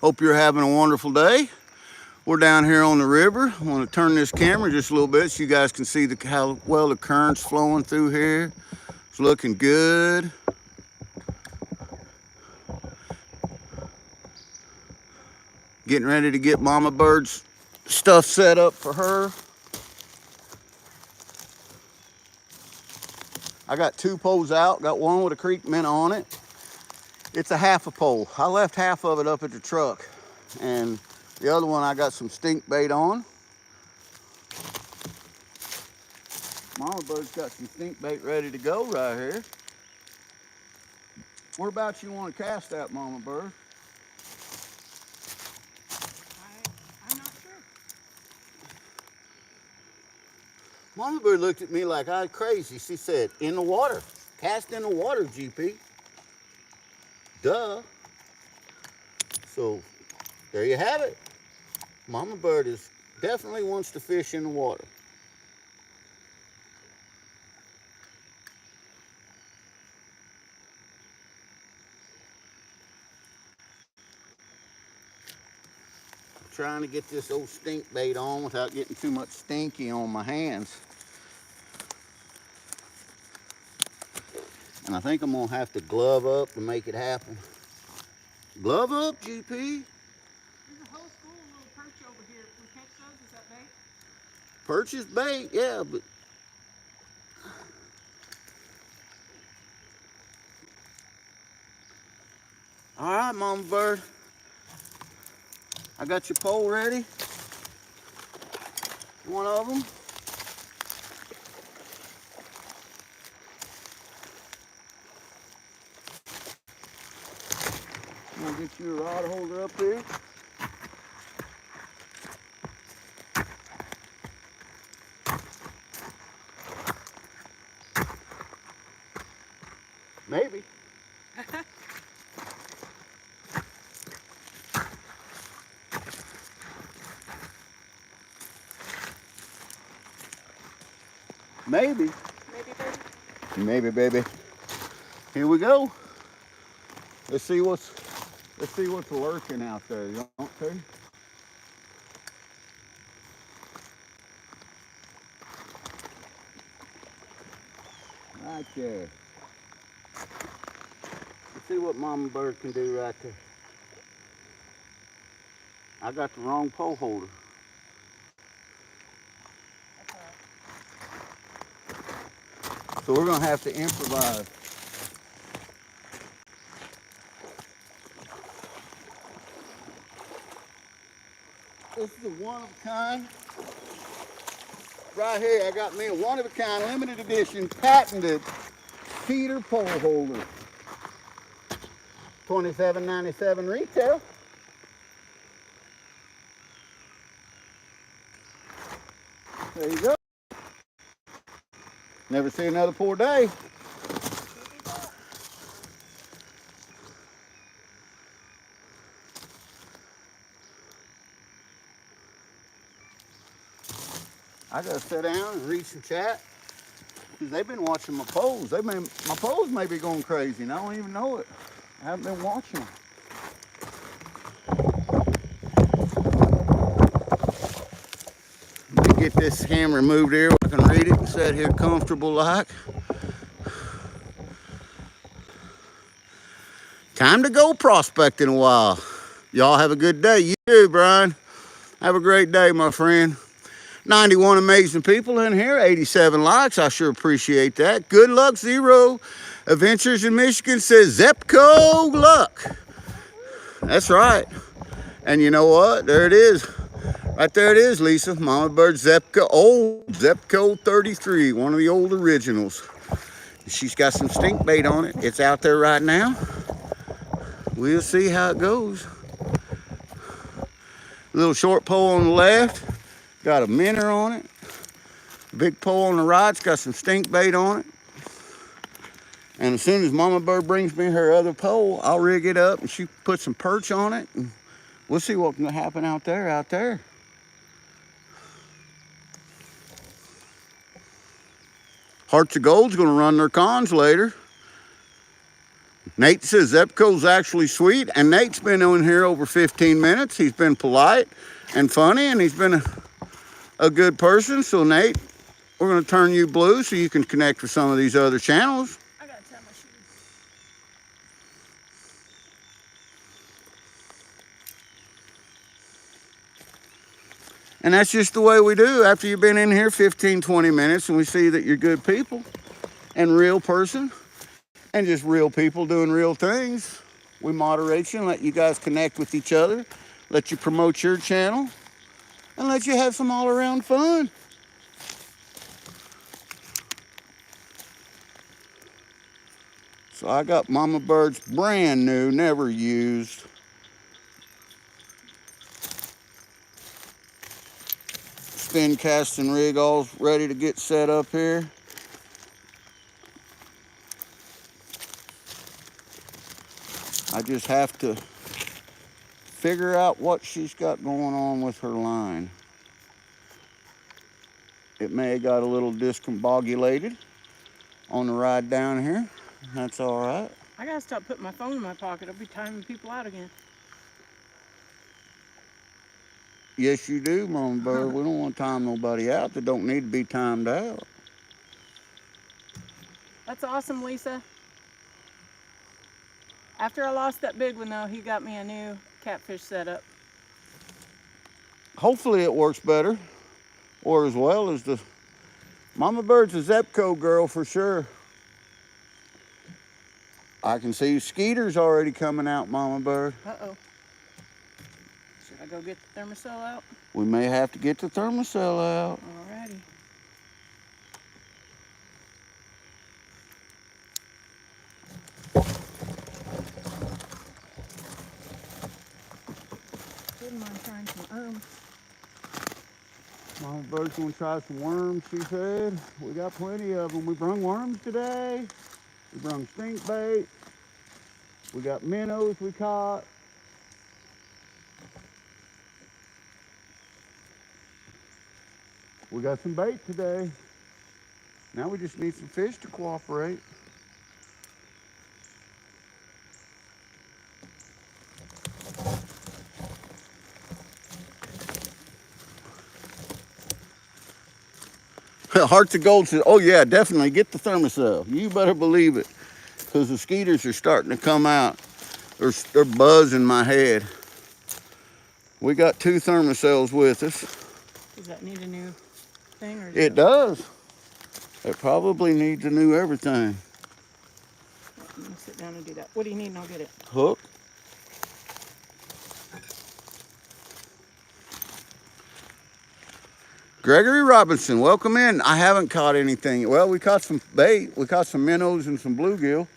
Hope you're having a wonderful day. We're down here on the river. I want to turn this camera just a little bit so you guys can see how well the current's flowing through here. It's looking good. Getting ready to get Mama Bird's stuff set up for her. I got 2 poles out. Got one with a creek minnow on it. It's a half a pole. I left half of it up at the truck. And the other one I got some stink bait on. Mama Bird's got some stink bait ready to go right here. Whereabouts you want to cast that, Mama Bird? I'm not sure. Mama Bird looked at me like I was crazy. She said, in the water. Cast in the water, GP. Duh. So, there you have it. Mama Bird definitely wants to fish in the water. trying to get this old stink bait on without getting too much stinky on my hands. And I think I'm gonna have to glove up to make it happen. Glove up, GP. There's a whole school of little perch over here. If we catch those, is that bait? Perch is bait, yeah, but all right, Mama Bird. I got your pole ready. One of them. I'm gonna get you a rod holder up here. Maybe. Maybe. Maybe, baby. Maybe, baby. Here we go. Let's see what's lurking out there, you don't see? Right there. Let's see what Mama Bird can do right there. I got the wrong pole holder. So we're gonna have to improvise. This is a one-of-a-kind. Right here, I got me a one-of-a-kind limited edition patented Peter pole holder. $27.97 retail. There you go. Never see another poor day. I gotta sit down and read some chat because they've been watching my poles. My poles may be going crazy and I don't even know it. I haven't been watching them. Let me get this camera moved here where I can read it and sit here comfortable like. Time to go prospecting a while. Y'all have a good day. You too, Brian. Have a great day, my friend. 91 amazing people in here, 87 likes. I sure appreciate that. Good luck, Zero. Adventures in Michigan says Zepco luck. That's right. And you know what? There it is. Right there it is, Lisa. Mama Bird Zepco, old Zepco 33, one of the old originals. She's got some stink bait on it. It's out there right now. We'll see how it goes. Little short pole on the left. Got a minnow on it. Big pole on the right's got some stink bait on it. And as soon as Mama Bird brings me her other pole, I'll rig it up and she puts some perch on it. And we'll see what can happen out there. Hearts of Gold's gonna run their cons later. Nate says Zepco's actually sweet, and Nate's been on here over 15 minutes. He's been polite and funny, and he's been a good person. So Nate, we're gonna turn you blue so you can connect with some of these other channels. I gotta tie my shoes. And that's just the way we do after you've been in here 15, 20 minutes and we see that you're good people and real person and just real people doing real things. We moderate you and let you guys connect with each other, let you promote your channel, and let you have some all-around fun. So I got Mama Bird's brand new, never used spin casting rig all ready to get set up here. I just have to figure out what she's got going on with her line. It may have got a little discombobulated on the ride down here. That's all right. I gotta stop putting my phone in my pocket. I'll be timing people out again. Yes, you do, Mama Bird. We don't want to time nobody out that don't need to be timed out. That's awesome, Lisa. After I lost that big one, though, he got me a new catfish setup. Hopefully it works better, or as well as the Mama Bird's a Zepco girl for sure. I can see Skeeter's already coming out, Mama Bird. Uh-oh. Should I go get the thermocell out? We may have to get the thermocell out. Alrighty. Wouldn't mind trying some worms. Mama Bird's gonna try some worms, she said. We got plenty of them. We brung worms today. We brung stink bait. We got minnows we caught. We got some bait today. Now we just need some fish to cooperate. Hearts of Gold says, oh yeah, definitely get the thermocell. You better believe it. Because the skeeters are starting to come out. They're buzzing my head. We got 2 thermocells with us. Does that need a new thing? Or It does. It probably needs a new everything. Let me sit down and do that. What do you need and I'll get it? Hook. Gregory Robinson, welcome in. I haven't caught anything. Well, we caught some bait. We caught some minnows and some bluegill.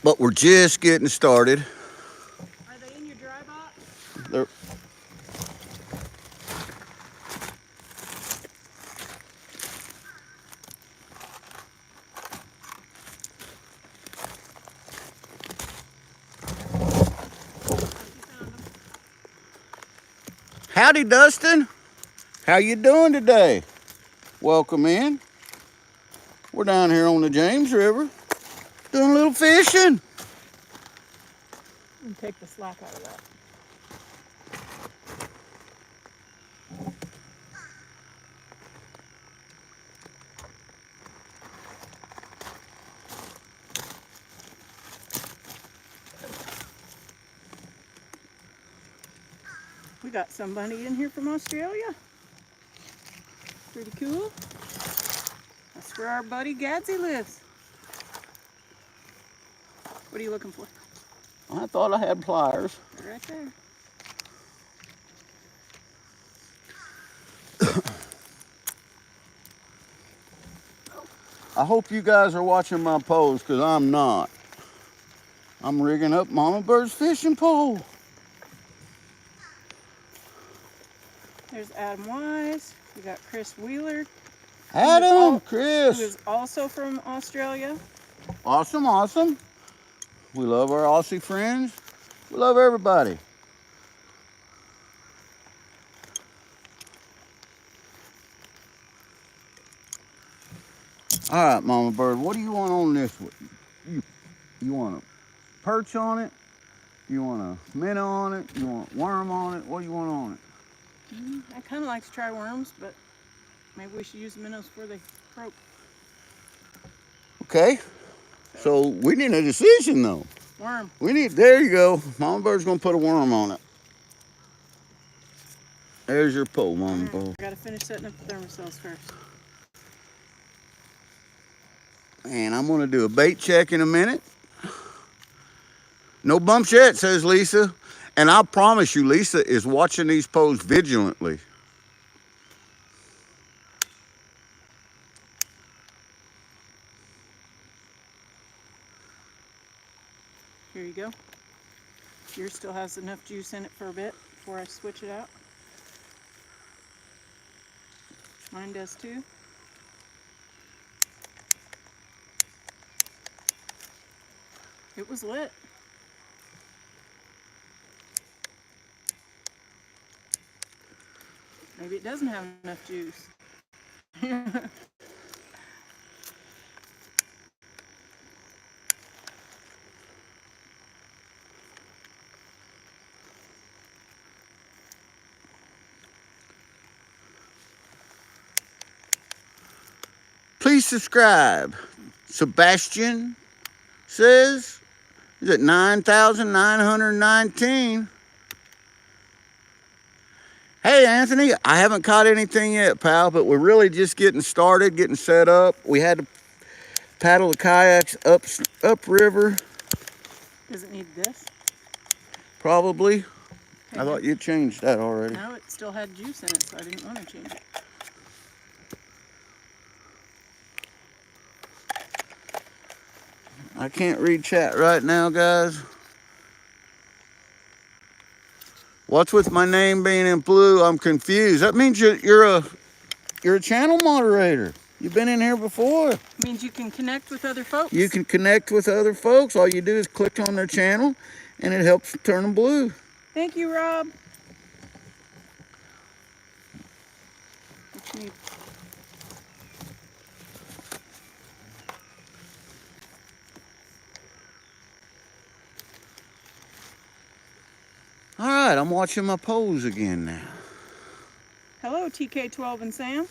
But we're just getting started. Are they in your dry box? They're Howdy, Dustin. How you doing today? Welcome in. We're down here on the James River doing a little fishing. And take the slack out of that. We got somebody in here from Australia. Pretty cool. That's where our buddy Gadsy lives. What are you looking for? I thought I had pliers. They're right there. I hope you guys are watching my pose, because I'm not. I'm rigging up Mama Bird's fishing pole. There's Adam Wise. We got Chris Wheeler. Adam, Who Chris. is also from Australia. Awesome, awesome. We love our Aussie friends. We love everybody. All right, Mama Bird, what do you want on this one? You want a perch on it? You want a minnow on it? You want worm on it? What do you want on it? I kind of like to try worms, but maybe we should use minnows before they croak. Okay. So we need a decision though. Worm. There you go. Mama Bird's gonna put a worm on it. There's your pole, Mama Bird. I gotta finish setting up the thermocells first. And I'm gonna do a bait check in a minute. No bumps yet, says Lisa. And I promise you, Lisa is watching these posts vigilantly. Here you go. Yours still has enough juice in it for a bit before I switch it out. Mine does too. It was lit. Maybe it doesn't have enough juice. Please subscribe. Sebastian says, is it 9,919? Hey, Anthony, I haven't caught anything yet, pal, but we're really just getting started, getting set up. We had to paddle the kayaks upriver. Does it need this? Probably. Okay, I thought you changed that already. no, it still had juice in it, so I didn't want to change it. I can't read chat right now, guys. What's with my name being in blue? I'm confused. That means you're a channel moderator. You've been in here before. It means you can connect with other folks. You can connect with other folks. All you do is click on their channel, and it helps turn them blue. Thank you, Rob. What you need? All right, I'm watching my pose again now. Hello, TK12 and Sam.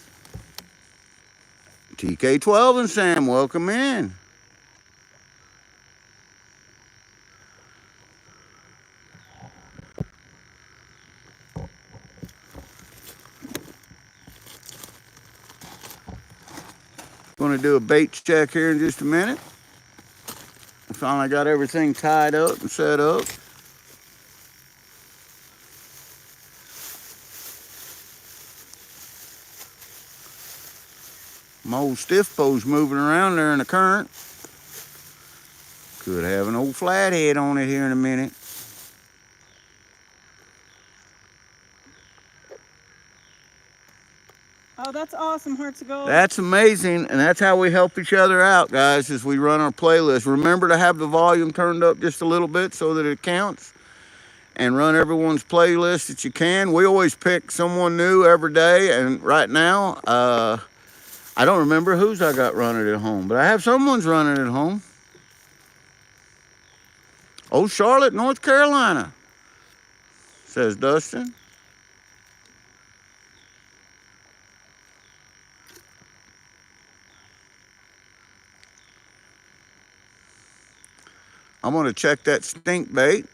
TK12 and Sam, welcome in. Going to do a bait check here in just a minute. I finally got everything tied up and set up. My old stiff pose moving around there in the current. Could have an old flathead on it here in a minute. Oh, that's awesome, Hearts of Gold. That's amazing, and that's how we help each other out, guys, as we run our playlist. Remember to have the volume turned up just a little bit so that it counts, and run everyone's playlist that you can. We always pick someone new every day, and right now, I don't remember whose I got running at home, but I have someone's running at home. Oh, Charlotte, North Carolina, says Dustin. I'm going to check that stink bait.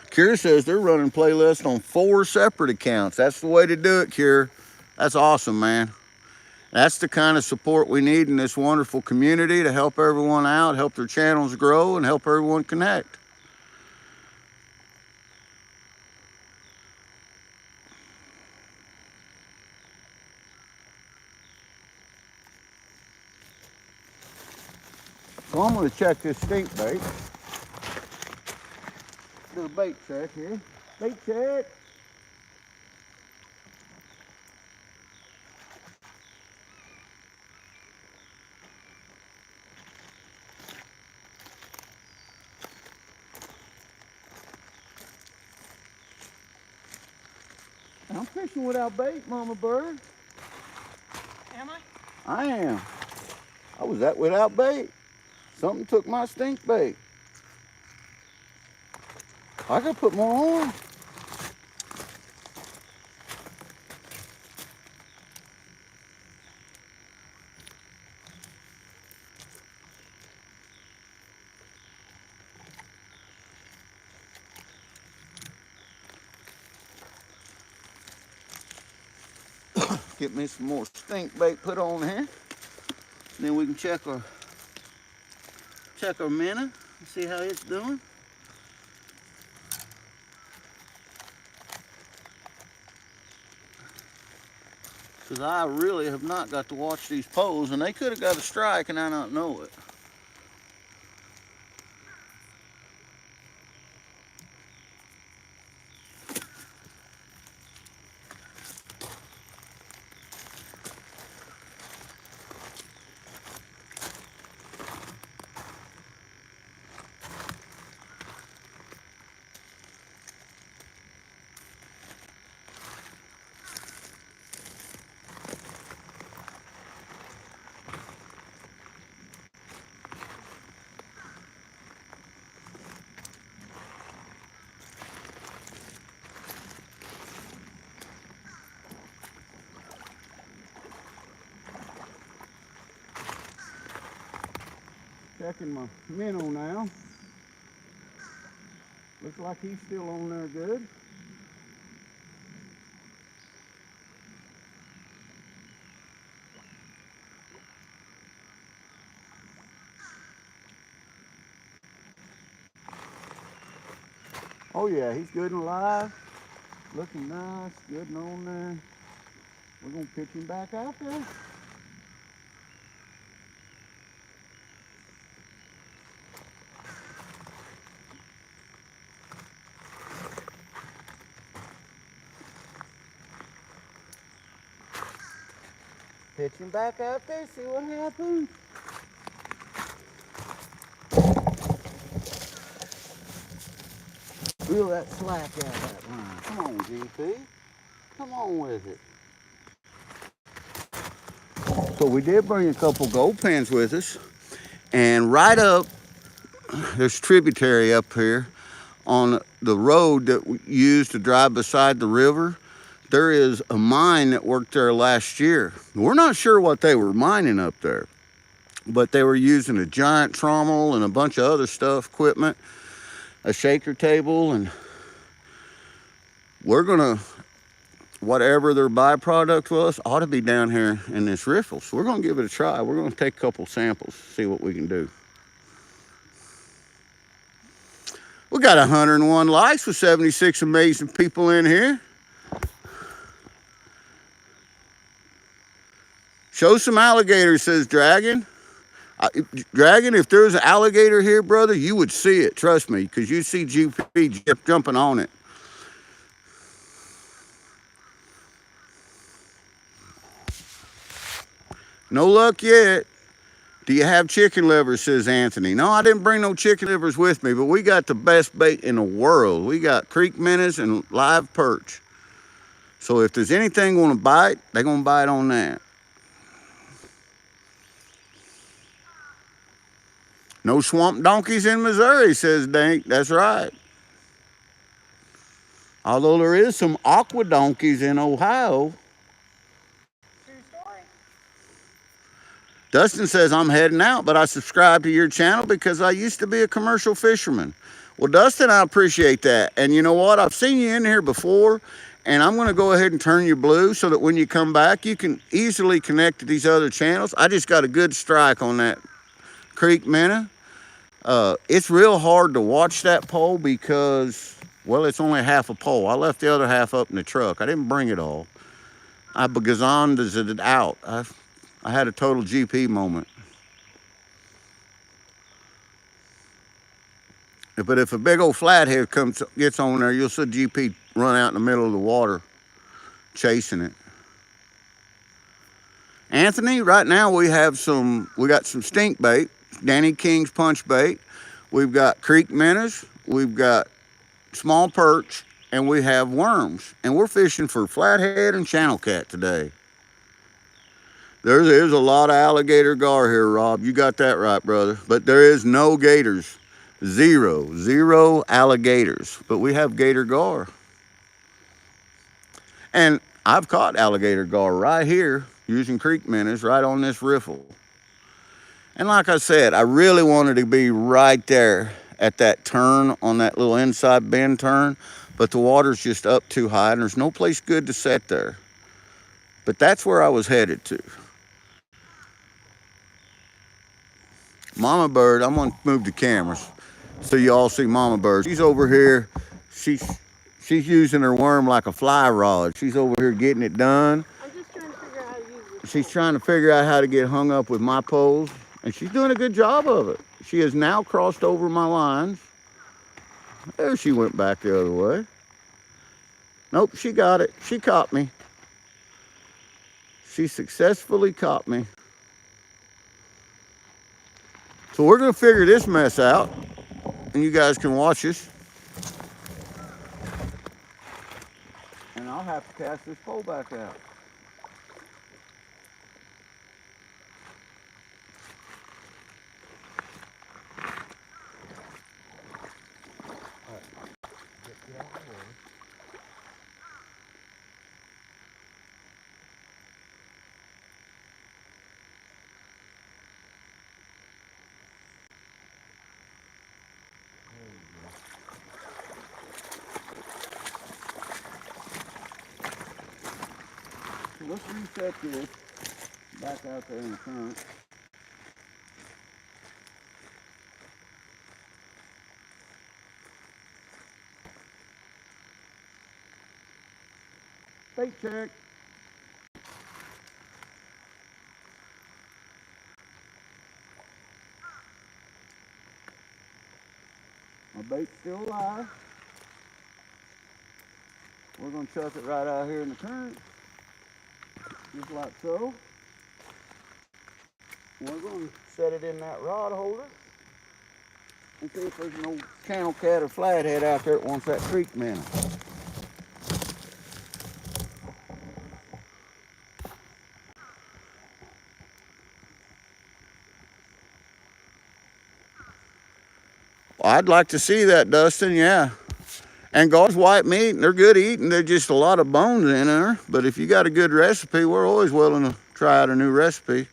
Kira says they're running playlists on 4 separate accounts. That's the way to do it, Kira. That's awesome, man. That's the kind of support we need in this wonderful community to help everyone out, help their channels grow, and help everyone connect. So I'm going to check this stink bait. Do a bait check here. Bait check. I'm fishing without bait, Mama Bird. Am I? I am. I was without bait. Something took my stink bait. I gotta put more on. Get me some more stink bait put on here. Then we can check our minnow and see how it's doing. Because I really have not got to watch these poles, and they could have got a strike and I not know it. Checking my minnow now. Looks like he's still on there good. Oh yeah, he's good and alive. Looking nice, good and on there. We're gonna pitch him back out there. Pitch him back out there, see what happens. Reel that slack out of that line. Come on, GP. Come on with it. So we did bring a couple gold pins with us. And right up, there's tributary up here on the road that we used to drive beside the river. There is a mine that worked there last year. We're not sure what they were mining up there, but they were using a giant trommel and a bunch of other stuff, equipment, a shaker table, and we're gonna, whatever their byproduct was, ought to be down here in this riffle. So we're gonna give it a try. We're gonna take a couple samples, see what we can do. We got 101 likes with 76 amazing people in here. Show some alligators, says Dragon. Dragon, if there's an alligator here, brother, you would see it. Trust me, because you see GP jumping on it. No luck yet. Do you have chicken livers, says Anthony. No, I didn't bring no chicken livers with me, but we got the best bait in the world. We got creek minnows and live perch. So if there's anything going to bite, they're going to bite on that. No swamp donkeys in Missouri, says Dink. That's right. Although there is some aqua donkeys in Ohio. True story. Dustin says, I'm heading out, but I subscribe to your channel because I used to be a commercial fisherman. Well, Dustin, I appreciate that. And you know what? I've seen you in here before, and I'm going to go ahead and turn you blue so that when you come back, you can easily connect to these other channels. I just got a good strike on that creek minnow. It's real hard to watch that pole because, well, it's only half a pole. I left the other half up in the truck. I didn't bring it all. I gazoned it out. I had a total GP moment. But if a big old flathead gets on there, you'll see GP run out in the middle of the water chasing it. Anthony, right now we got some stink bait, Danny King's punch bait. We've got creek minnows, we've got small perch, and we have worms. And we're fishing for flathead and channel cat today. There's a lot of alligator gar here, Rob. You got that right, brother. But there is no gators. Zero alligators. But we have gator gar. And I've caught alligator gar right here using creek minnows right on this riffle. And like I said, I really wanted to be right there at that turn on that little inside bend turn, but the water's just up too high and there's no place good to set there. But that's where I was headed to. Mama bird, I'm gonna move the cameras so you all see mama bird. She's over here, she's using her worm like a fly rod. She's over here getting it done. I'm just trying to figure out how to use it. She's trying to figure out how to get hung up with my poles, and she's doing a good job of it. She has now crossed over my lines. There she went back the other way. Nope, she got it. She caught me. She successfully caught me. So we're gonna figure this mess out, and you guys can watch us. And I'll have to cast this pole back out. let's reset this back out there in the current. Bait check. My bait's still alive. We're going to chuck it right out here in the current, just like so. We're going to set it in that rod holder and see if there's an old channel cat or flathead out there that wants that creek minnow. I'd like to see that, Dustin, yeah. And God's white meat, they're good eating. There's just a lot of bones in there. But if you got a good recipe, we're always willing to try out a new recipe.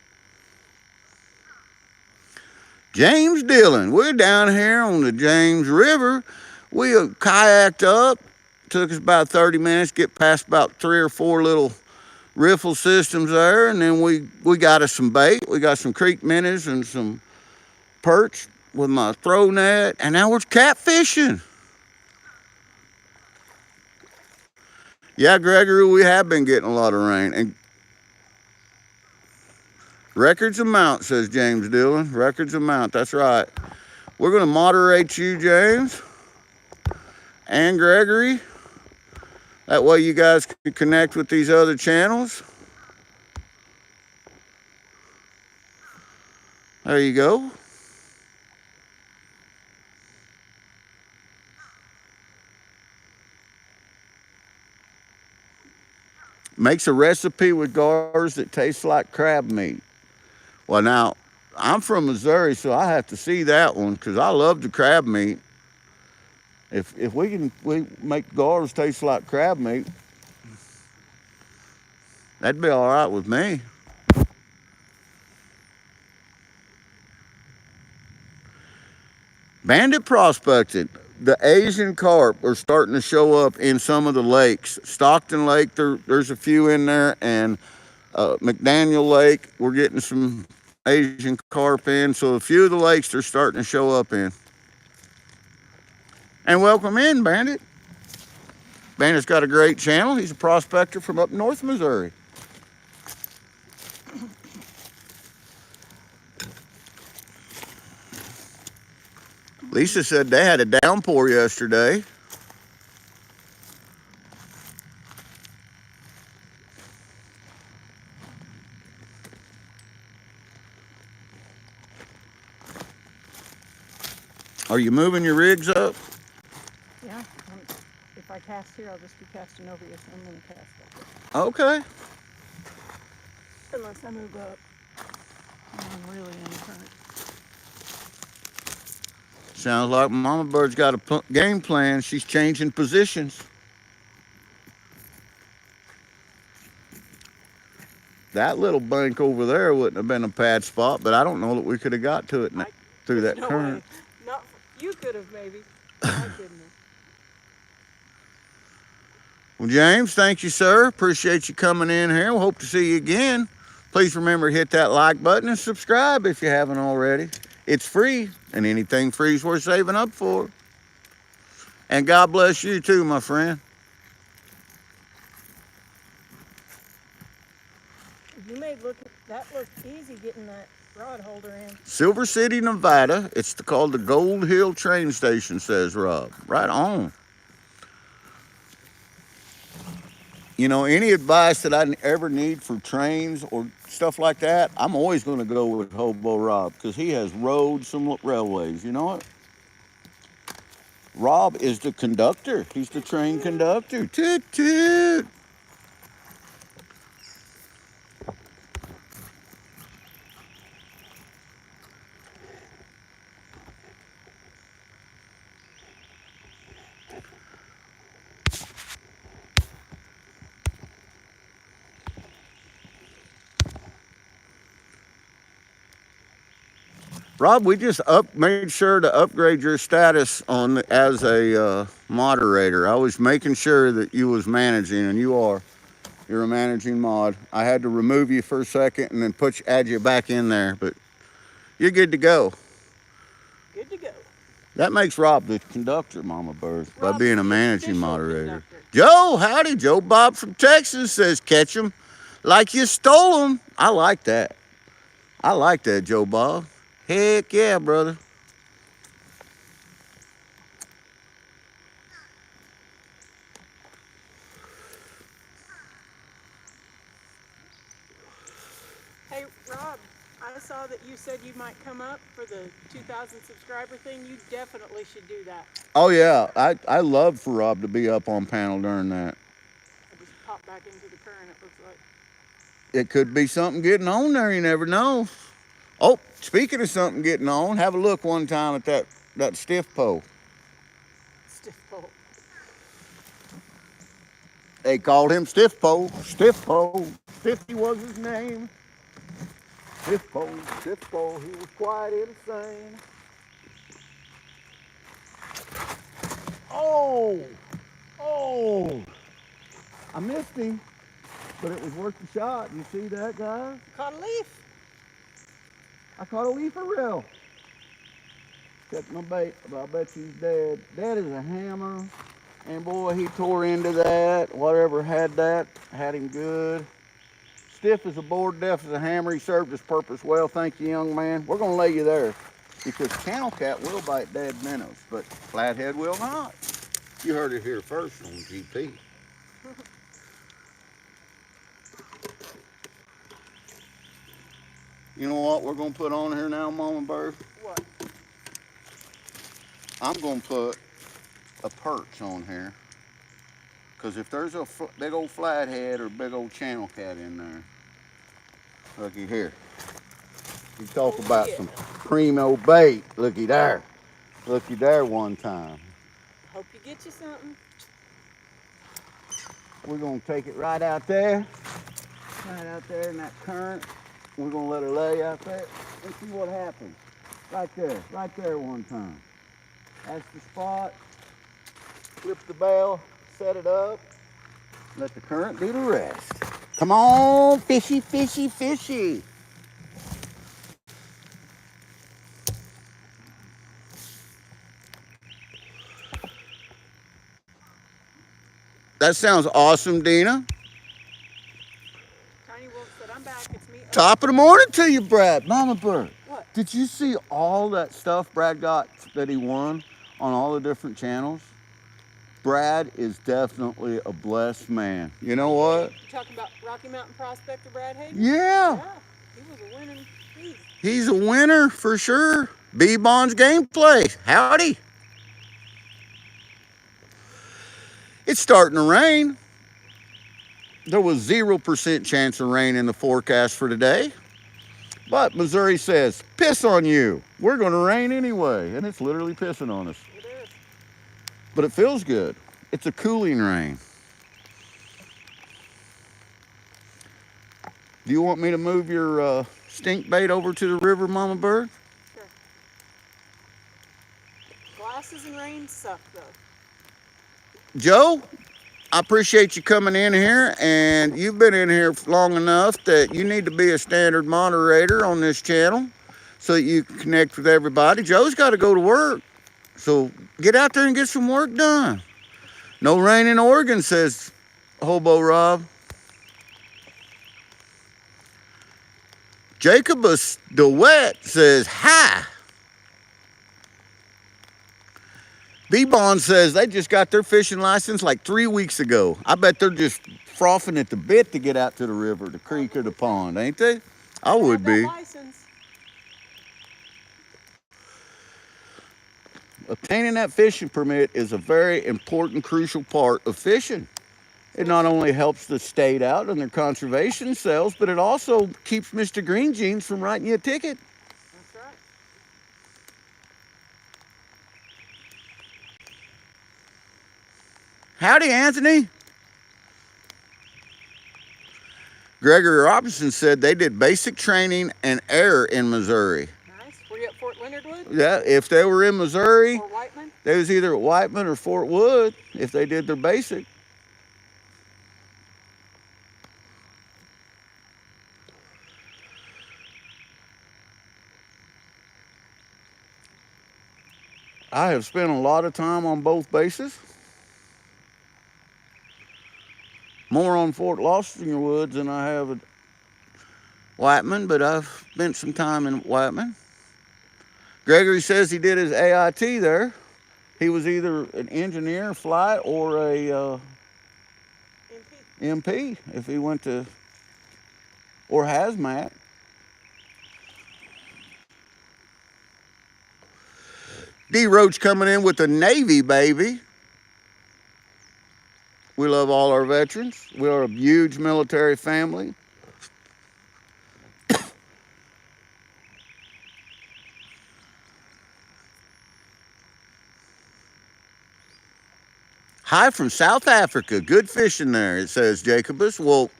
James Dillon, we're down here on the James River. We kayaked up. Took us about 30 minutes, get past about 3 or 4 little riffle systems there. And then we got us some bait. We got some creek minnows and some perch with my throw net. And now we're catfishing. Yeah, Gregory, we have been getting a lot of rain. And records amount, says James Dillon. Records amount, that's right. We're going to moderate you, James and Gregory. That way you guys can connect with these other channels. There you go. Makes a recipe with gars that tastes like crab meat. Well, now, I'm from Missouri, so I have to see that one because I love the crab meat. If we make gars taste like crab meat, that'd be all right with me. Bandit prospected. The Asian carp are starting to show up in some of the lakes. Stockton Lake, there's a few in there, and McDaniel Lake, we're getting some Asian carp in. So a few of the lakes they're starting to show up in. And welcome in, Bandit. Bandit's got a great channel. He's a prospector from up north Missouri. Lisa said they had a downpour yesterday. Are you moving your rigs up? Yeah. If I cast here, I'll just be casting over you, so I'm going to cast up. Okay. Unless I move up. I'm really in the current. Sounds like Mama Bird's got a game plan. She's changing positions. That little bank over there wouldn't have been a bad spot, but I don't know that we could have got to it through that current. Way. Not, you could have, maybe. I couldn't have. Well, James, thank you, sir. Appreciate you coming in here. We'll hope to see you again. Please remember to hit that like button and subscribe if you haven't already. It's free, and anything free is worth saving up for. And God bless you too, my friend. You made that look easy getting that rod holder in. Silver City, Nevada. It's called the Gold Hill Train Station, says Rob. Right on. You know, any advice that I ever need for trains or stuff like that, I'm always going to go with Hobo Rob because he has rode some railways. You know what? Rob is the conductor. He's the train conductor. Toot, toot. Rob, we just made sure to upgrade your status on as a moderator. I was making sure that you was managing, and you are. You're a managing mod. I had to remove you for a second and then add you back in there, but you're good to go. Good to go. That makes Rob the conductor, Mama Bird, by Rob's being a the managing official moderator. conductor. Joe, howdy. Joe Bob from Texas says, catch 'em like you stole 'em. I like that. I like that, Joe Bob. Heck yeah, brother. Hey, Rob, I saw that you said you might come up for the 2,000 subscriber thing. You definitely should do that. Oh, yeah. I love for Rob to be up on panel during that. I just popped back into the current, it looks like. It could be something getting on there. You never know. Oh, speaking of something getting on, have a look one time at that stiff pole. Stiff pole. They called him Stiff Pole. Stiff Pole. Stiffy was his name. Stiff Pole, Stiff Pole. He was quite insane. Oh! Oh! I missed him, but it was worth the shot. You see that, guys? Caught a leaf. I caught a leafer reel. Check my bait, but I bet you he's dead. That is a hammer. And boy, he tore into that. Whatever had that, had him good. Stiff as a board, deaf as a hammer. He served his purpose well. Thank you, young man. We're gonna lay you there because channel cat will bite dead minnows, but flathead will not. You heard it here first on GP. You know what we're gonna put on here now, Mama Bird? What? I'm gonna put a perch on here. Because if there's a big old flathead or big old channel cat in there, looky here. You talk about some primo bait. Looky there. Looky there one time. Hope you get you something. We're going to take it right out there. Right out there in that current. We're going to let her lay out there and see what happens. Right there one time. That's the spot. Flip the bail. Set it up, let the current do the rest. Come on, fishy, fishy, fishy. That sounds awesome, Dina. Tiny Wolf said, I'm back, it's me. Top of the morning to you, Brad. Mama Bird. What? Did you see all that stuff Brad got that he won on all the different channels? Brad is definitely a blessed man. You know what? You talking about Rocky Mountain Prospector Brad Hayden? Yeah. He was a winning piece. He's a winner for sure. B-Bon's gameplay. Howdy. It's starting to rain. There was 0% chance of rain in the forecast for today. But Missouri says, piss on you. We're going to rain anyway. And it's literally pissing on us. It is. But it feels good. It's a cooling rain. Do you want me to move your stink bait over to the river, Mama Bird? Sure. Glasses and rain suck, though. Joe, I appreciate you coming in here, and you've been in here long enough that you need to be a standard moderator on this channel so that you can connect with everybody. Joe's got to go to work, so get out there and get some work done. No rain in Oregon, says Hobo Rob. Jacobus DeWet says, hi. B-Bond says they just got their fishing license like 3 weeks ago. I bet they're just frothing at the bit to get out to the river, the creek, or the pond, ain't they? I would be. Obtaining that fishing permit is a very important, crucial part of fishing. It not only helps the state out in their conservation sales, but it also keeps Mr. Green Jeans from writing you a ticket. That's right. Howdy, Anthony. Gregory Robinson said they did basic training and air in Missouri. Nice. Were you at Fort Leonard Wood? Yeah, if they were in Missouri, Or Whiteman? they was either at Whiteman or Fort Wood if they did their basic. I have spent a lot of time on both bases. More on Fort Lossinger Woods than I have at Whiteman, but I've spent some time in Whiteman. Gregory says he did his AIT there. He was either an engineer, flight, or a MP if he went to, or hazmat. D Roach coming in with the Navy, baby. We love all our veterans. We are a huge military family. Hi from South Africa. Good fishing there, it says Jacobus. Well,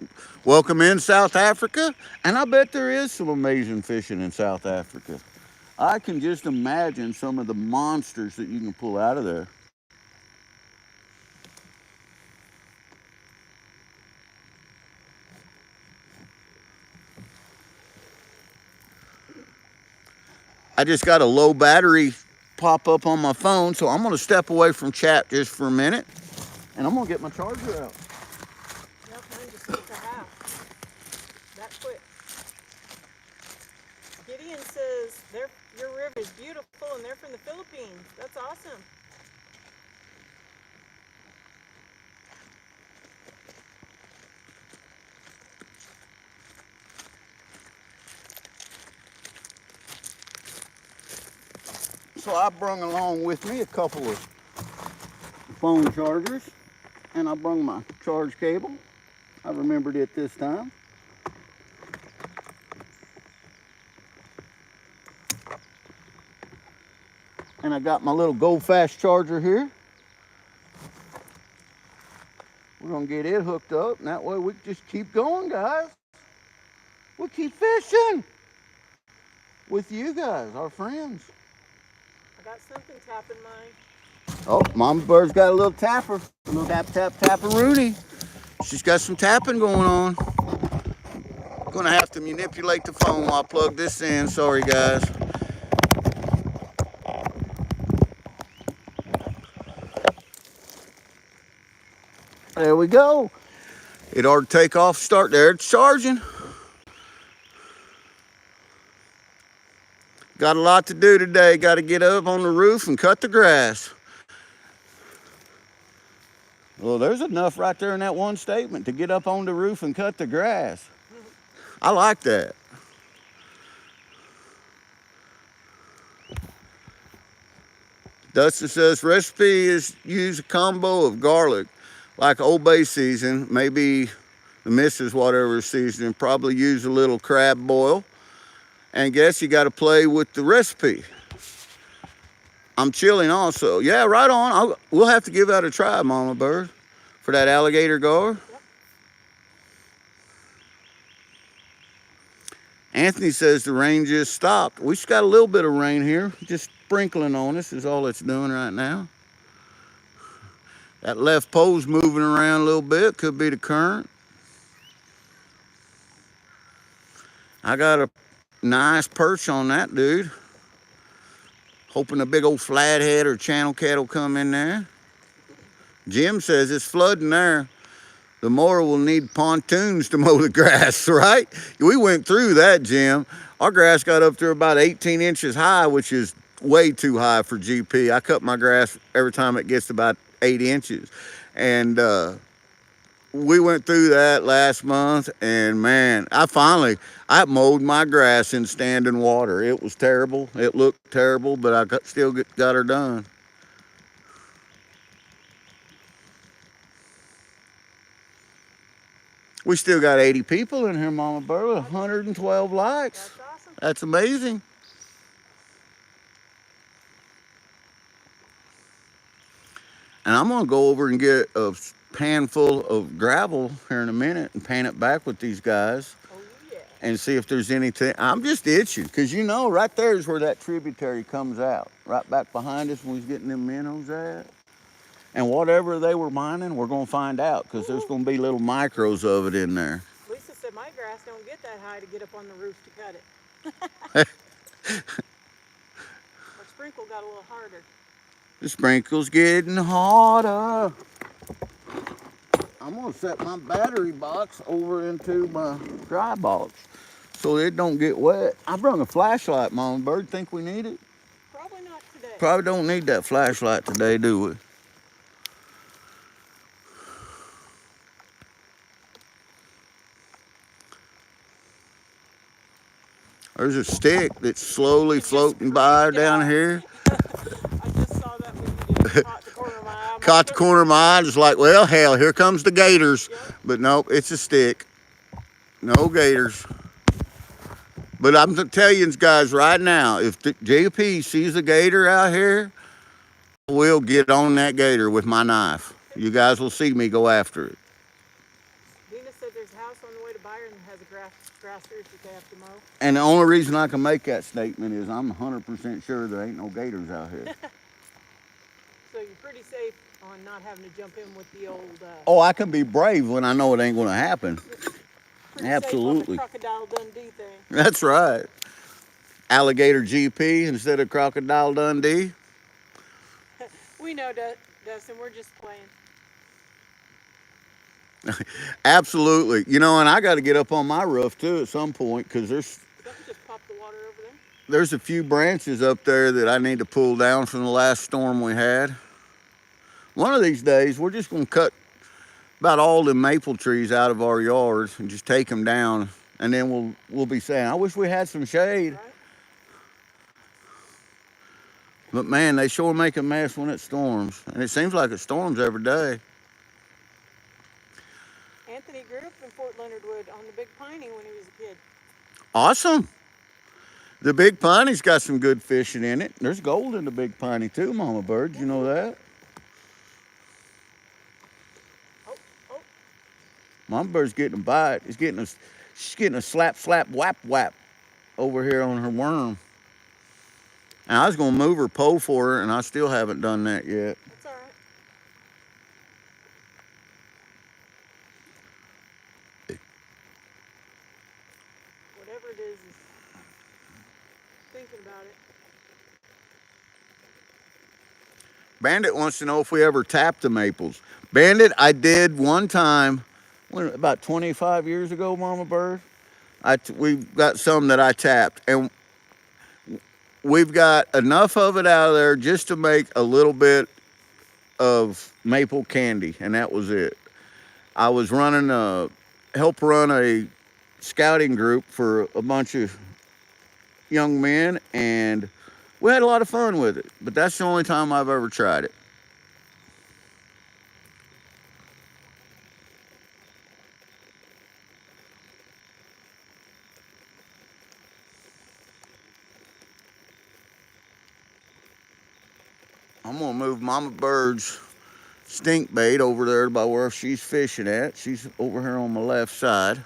welcome in South Africa. And I bet there is some amazing fishing in South Africa. I can just imagine some of the monsters that you can pull out of there. I just got a low battery pop up on my phone, so I'm going to step away from chat just for a minute. And I'm going to get my charger out. Yep, mine just took a half. That quick. Gideon says your river is beautiful and they're from the Philippines. That's awesome. So I brung along with me a couple of phone chargers, and I brung my charge cable. I remembered it this time. And I got my little Go Fast charger here. We're gonna get it hooked up, and that way we can just keep going, guys. We'll keep fishing with you guys, our friends. I got something tapping mine. Oh, Mama Bird's got a little tapper. A little tap, tap, tapper-rooney. She's got some tapping going on. Gonna have to manipulate the phone while I plug this in. Sorry, guys. There we go. It ought to take off, start there. It's charging. Got a lot to do today. Got to get up on the roof and cut the grass. Well, there's enough right there in that one statement to get up on the roof and cut the grass. I like that. Dustin says recipe is use a combo of garlic, like Old Bay season, maybe the missus whatever seasoning. Probably use a little crab boil. And guess you got to play with the recipe. I'm chilling also. Yeah, right on. We'll have to give that a try, Mama Bird, for that alligator gar. Yep. Anthony says the rain just stopped. We just got a little bit of rain here, just sprinkling on us is all it's doing right now. That left pole's moving around a little bit. Could be the current. I got a nice perch on that dude. Hoping a big old flathead or channel cat will come in there. Jim says it's flooding there. The mower will need pontoons to mow the grass, right? We went through that, Jim. Our grass got up to about 18 inches high, which is way too high for GP. I cut my grass every time it gets about 8 inches. And we went through that last month, and man, I mowed my grass in standing water. It was terrible. It looked terrible, but I still got her done. We still got 80 people in here, Mama Bird, 112 likes. That's awesome. That's amazing. And I'm gonna go over and get a pan full of gravel here in a minute and pan it back with these guys. Oh, yeah. And see if there's anything. I'm just itching, because you know, right there is where that tributary comes out. Right back behind us when we was getting them minnows at. And whatever they were mining, we're gonna find out, because there's gonna be little micros of it in there. Lisa said my grass don't get that high to get up on the roof to cut it. Our sprinkle got a little harder. The sprinkle's getting hotter. I'm gonna set my battery box over into my dry box so it don't get wet. I brought a flashlight, Mama Bird. Think we need it? Probably not today. Probably don't need that flashlight today, do we? There's a stick that's slowly floating by down here. I just saw that when you did. Caught the corner of my eye. Caught the corner of my eye, just like, well, hell, here comes the gators. Yep. But nope, it's a stick. No gators. But I'm telling you guys right now, if the JP sees a gator out here, I will get on that gator with my knife. You guys will see me go after it. Dina said there's a house on the way to Byron that has a grass roof that they have to mow. And the only reason I can make that statement is I'm 100% sure there ain't no gators out here. So you're pretty safe on not having to jump in with the old... Oh, I can be brave when I know it ain't going to happen. pretty Absolutely. Safe on the Crocodile Dundee thing. That's right. Alligator GP instead of Crocodile Dundee. We know, Dustin. We're just playing. Absolutely. You know, and I got to get up on my roof too at some point because Something just popped the water over there. there's a few branches up there that I need to pull down from the last storm we had. One of these days, we're just going to cut about all the maple trees out of our yards and just take them down, and then we'll be saying, I wish we had some shade. Right? But man, they sure make a mess when it storms, and it seems like it storms every day. Anthony grew up in Fort Leonard Wood on the Big Piney when he was a kid. Awesome. The Big Piney's got some good fishing in it. There's gold in the Big Piney too, Mama Bird. You know that? Oh. Mama Bird's getting a bite. She's getting a slap, whap, whap over here on her worm. And I was going to move her pole for her, and I still haven't done that yet. That's all right. Whatever it is thinking about it. Bandit wants to know if we ever tapped the maples. Bandit, I did one time, about 25 years ago, Mama Bird. We've got some that I tapped, and we've got enough of it out of there just to make a little bit of maple candy, and that was it. I was help run a scouting group for a bunch of young men, and we had a lot of fun with it, but that's the only time I've ever tried it. I'm gonna move Mama Bird's stink bait over there by where she's fishing at. She's over here on my left side.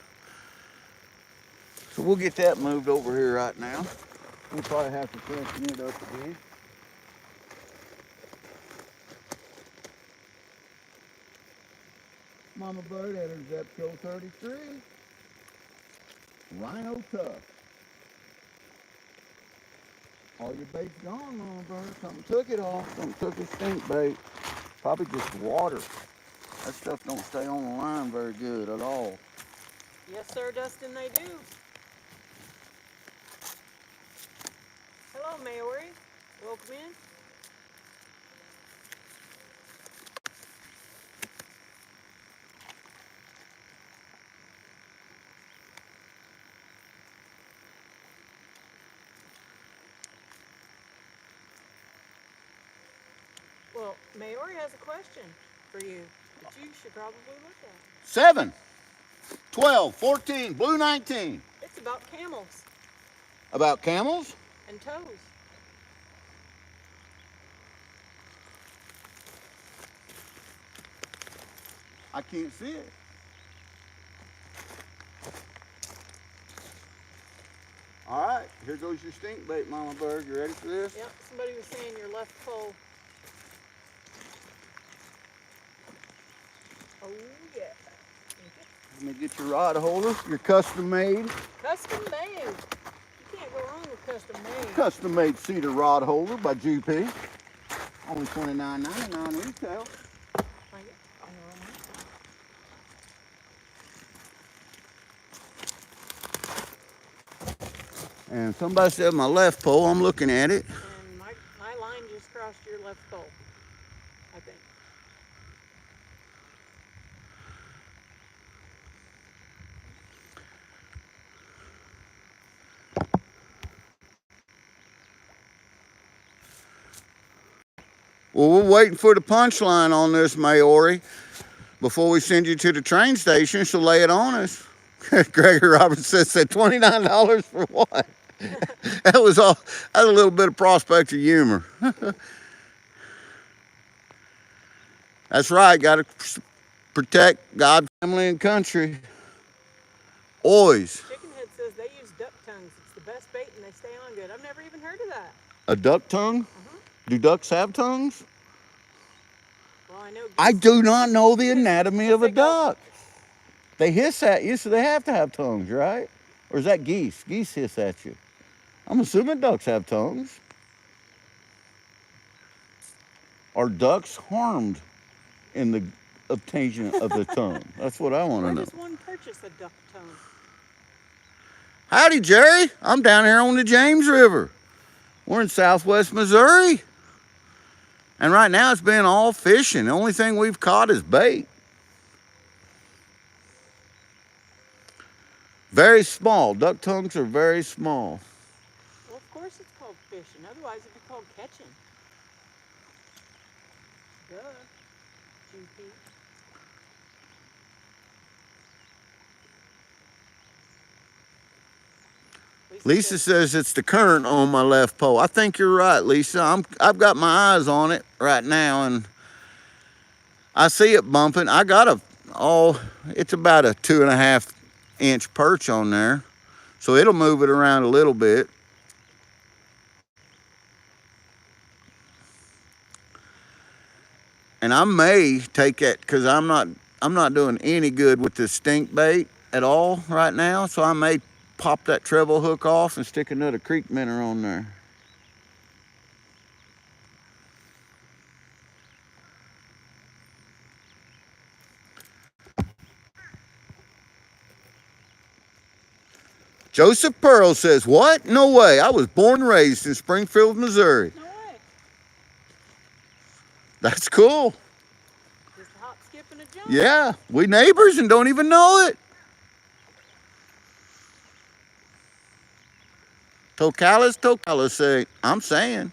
So we'll get that moved over here right now. We'll probably have to freshen it up again. Mama Bird enters episode 33. Rhino Tough. All your bait's gone, Mama Bird. Something took it off. Something took his stink bait. Probably just water. That stuff don't stay on the line very good at all. Yes, sir, Dustin, they do. Hello, Maori. Welcome in. Well, Maori has a question for you that you should probably look at. 7, 12, 14, blue 19. It's about camels About camels? and toes. I can't see it. All right, here goes your stink bait, Mama Bird. You ready for this? Yep, somebody was saying your left pole. Oh, yeah. Let me get your rod holder, your custom made. Custom made. You can't go wrong with custom made. Custom made cedar rod holder by GP. Only $29.99 retail. And somebody said my left pole, I'm looking at it. And my line just crossed your left pole, I think. Well, we're waiting for the punchline on this, Maori. Before we send you to the train station, so lay it on us. Gregory Robertson said $29 for what? That was a little bit of Prospector humor. That's right, got to protect God, family, and country. Always. Chickenhead says they use duck tongues. It's the best bait and they stay on good. I've never even heard of that. A duck tongue? Do ducks have tongues? Well, I know. I do not know the anatomy of a they go- duck. They hiss at you, so they have to have tongues, right? Or is that geese? Geese hiss at you. I'm assuming ducks have tongues. Are ducks harmed in the obtainment of the tongue? That's what I want to Where know. does one purchase a duck tongue? Howdy, Jerry. I'm down here on the James River. We're in southwest Missouri. And right now it's been all fishing. The only thing we've caught is bait. Very small. Duck tongues are very small. Well, of course it's called fishing. Otherwise it'd be called catching. Duh. GP. Lisa says it's the current on my left pole. I think you're right, Lisa. I've got my eyes on it right now, and I see it bumping. I got it's about a 2.5 inch perch on there, so it'll move it around a little bit. And I may take that because I'm not doing any good with this stink bait at all right now, so I may pop that treble hook off and stick another creek minnow on there. Joseph Pearl says, what? No way. I was born and raised in Springfield, Missouri. No way. That's cool. Just a hop, skip, and a jump. Yeah, we neighbors and don't even know it. Tocalas say, I'm saying.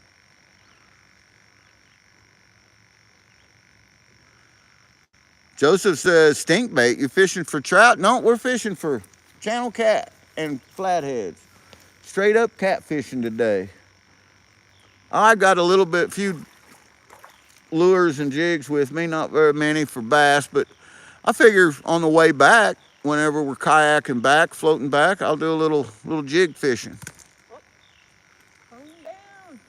Joseph says, stink bait, you fishing for trout? No, we're fishing for channel cat and flatheads. Straight up catfishing today. I got a few lures and jigs with me, not very many for bass, but I figure on the way back, whenever we're kayaking back, floating back, I'll do a little jig fishing. Oh, down.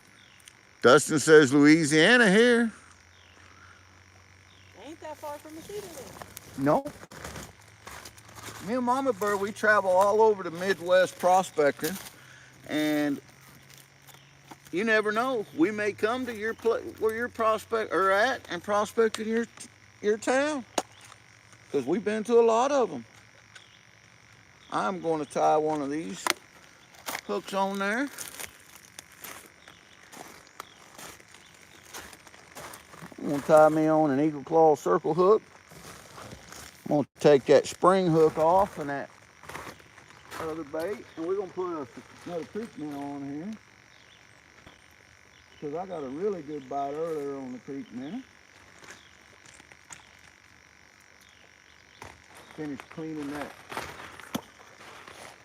Dustin says Louisiana here. Ain't that far from us either then. Nope. Me and Mama Bird, we travel all over the Midwest prospecting, and you never know. We may come to where your prospect are at and prospect in your town, because we've been to a lot of them. I'm going to tie one of these hooks on there. I'm going to tie me on an Eagle Claw circle hook. I'm going to take that spring hook off and that other bait, and we're going to put another creek minnow on here, because I got a really good bite earlier on the creek minnow. Finish cleaning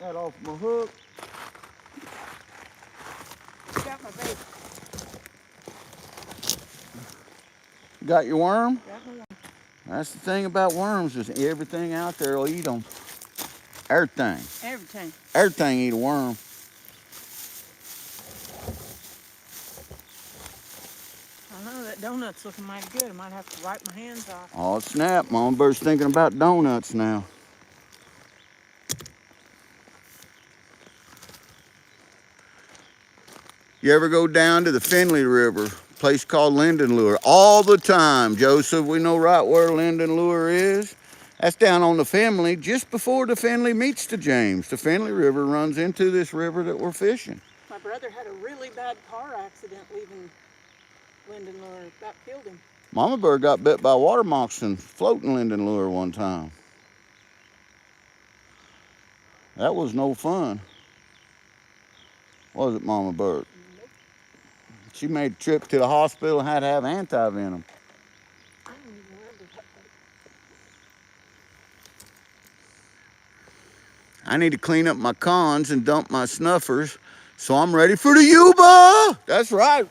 that off my hook. Got my bait. Got your worm? Got my worm. That's the thing about worms, is everything out there will eat them. Everything. Everything. Everything eat a worm. I know that donut's looking mighty good. I might have to wipe my hands off. Oh, snap. Mama Bird's thinking about donuts now. You ever go down to the Finley River place called Linden Lure all the time. Joseph, we know right where Linden Lure is. That's down on the Finley, just before the Finley meets the James. The Finley River runs into this river that we're fishing. My brother had a really bad car accident leaving Linden Lure. That killed him. Mama bird got bit by a water moccasin floating Linden Lure one time. That was no fun. Was it, Mama bird? Nope. She made a trip to the hospital and had to have anti-venom. I don't even remember that part. I need to clean up my cons and dump my snuffers, so I'm ready for the Yuba. That's right.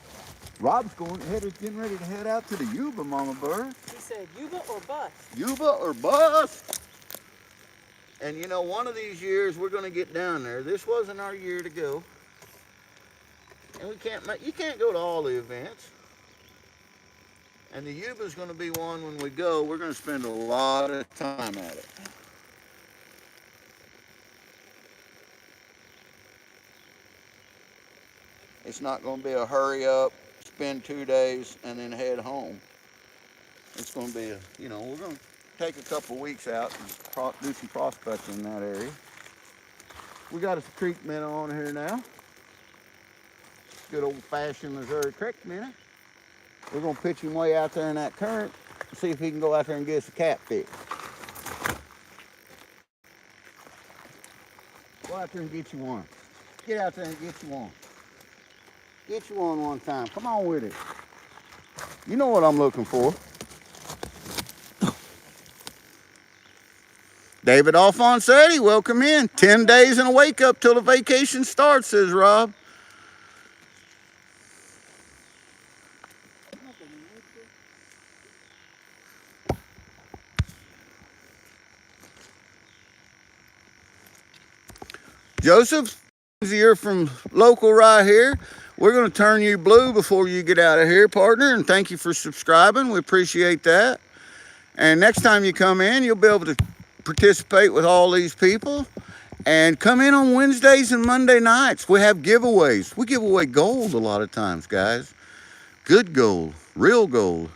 Rob's getting ready to head out to the Yuba, Mama bird. He said, Yuba or bust? Yuba or bust. And you know, one of these years we're going to get down there. This wasn't our year to go. And you can't go to all the events. And the Yuba is going to be one when we go. We're going to spend a lot of time at it. It's not going to be a hurry up, spend 2 days, and then head home. It's going to be we're going to take a couple weeks out and do some prospecting in that area. We got a creek minnow on here now. Good old-fashioned Missouri creek minnow. We're going to pitch him way out there in that current and see if he can go out there and get us a catfish. Go out there and get you one. Get out there and get you one. Get you one time. Come on with it. You know what I'm looking for. David Alfonsetti, welcome in. 10 days and a wake up till the vacation starts, says Rob. Joseph, you're from local right here. We're going to turn you blue before you get out of here, partner, and thank you for subscribing. We appreciate that. And next time you come in, you'll be able to participate with all these people. And come in on Wednesdays and Monday nights. We have giveaways. We give away gold a lot of times, guys. Good gold, real gold.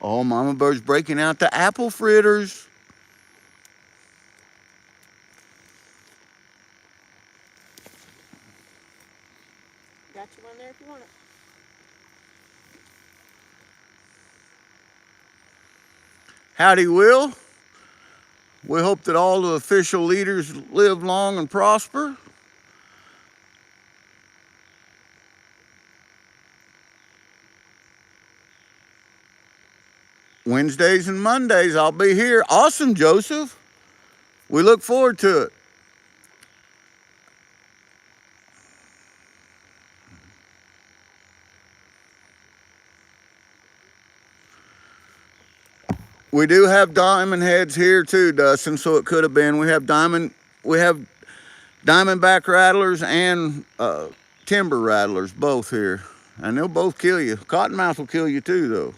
Oh, Mama bird's breaking out the apple fritters. Got you one there if you want it. Howdy, Will. We hope that all the official leaders live long and prosper. Wednesdays and Mondays, I'll be here. Awesome, Joseph. We look forward to it. We do have diamond heads here too, Dustin, so it could have been. We have diamondback rattlers and timber rattlers both here. And they'll both kill you. Cottonmouth will kill you too, though.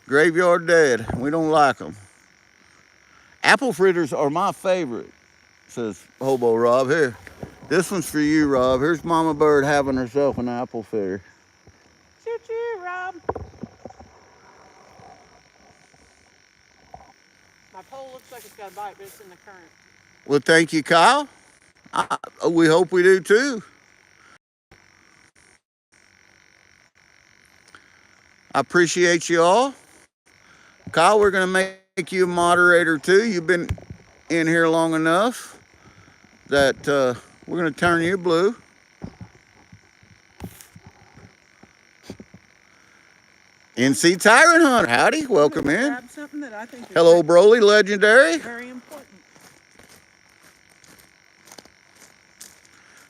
Graveyard dead. We don't like them. Apple fritters are my favorite, says Hobo Rob. Here, this one's for you, Rob. Here's Mama Bird having herself an apple fritter. Choo-choo, Rob. My pole looks like it's got a bite, but it's in the current. Well, thank you, Kyle. We hope we do too. I appreciate you all. Kyle, we're going to make you a moderator too. You've been in here long enough that we're going to turn you blue. NC Tyrant Hunter, howdy, welcome in. Grab something that I think is Hello, Broly, legendary. very important.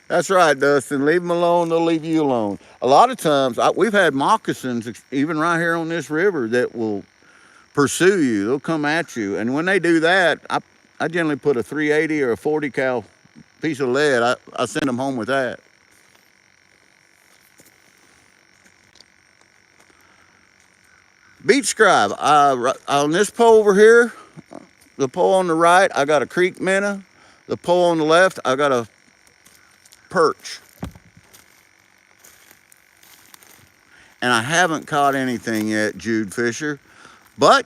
That's right, Dustin. Leave them alone, they'll leave you alone. A lot of times, we've had moccasins, even right here on this river, that will pursue you. They'll come at you. And when they do that, I generally put a 380 or a 40 cal piece of lead. I send them home with that. Beach Scribe, on this pole over here, the pole on the right, I got a creek minnow. The pole on the left, I got a perch. And I haven't caught anything yet, Jude Fisher. But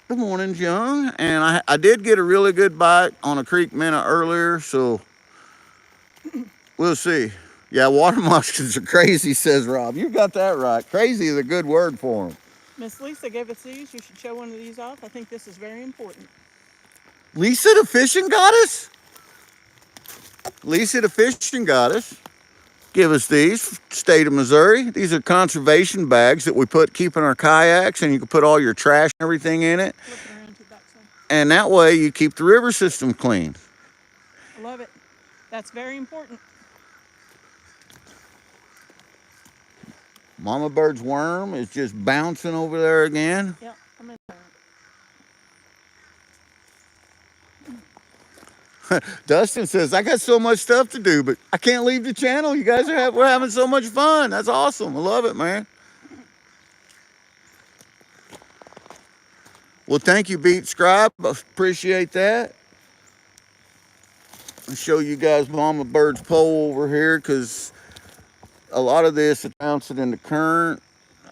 the morning's young, and I did get a really good bite on a creek minnow earlier, so we'll see. Yeah, water muskets are crazy, says Rob. You got that right. Crazy is a good word for them. Miss Lisa gave us these. You should show one of these off. I think this is very important. Lisa the fishing goddess? Lisa the fishing goddess give us these, state of Missouri. These are conservation bags that we keep in our kayaks, and you can put all your trash and everything in it. Flip it around to the backside. And that way you keep the river system clean. I love it. That's very important. Mama Bird's worm is just bouncing over there again. Yeah, I'm in there. Dustin says, I got so much stuff to do, but I can't leave the channel. You guys we're having so much fun. That's awesome. I love it, man. Well, thank you, Beat Scribe. I appreciate that. I'll show you guys Mama Bird's pole over here, because a lot of this is bouncing in the current.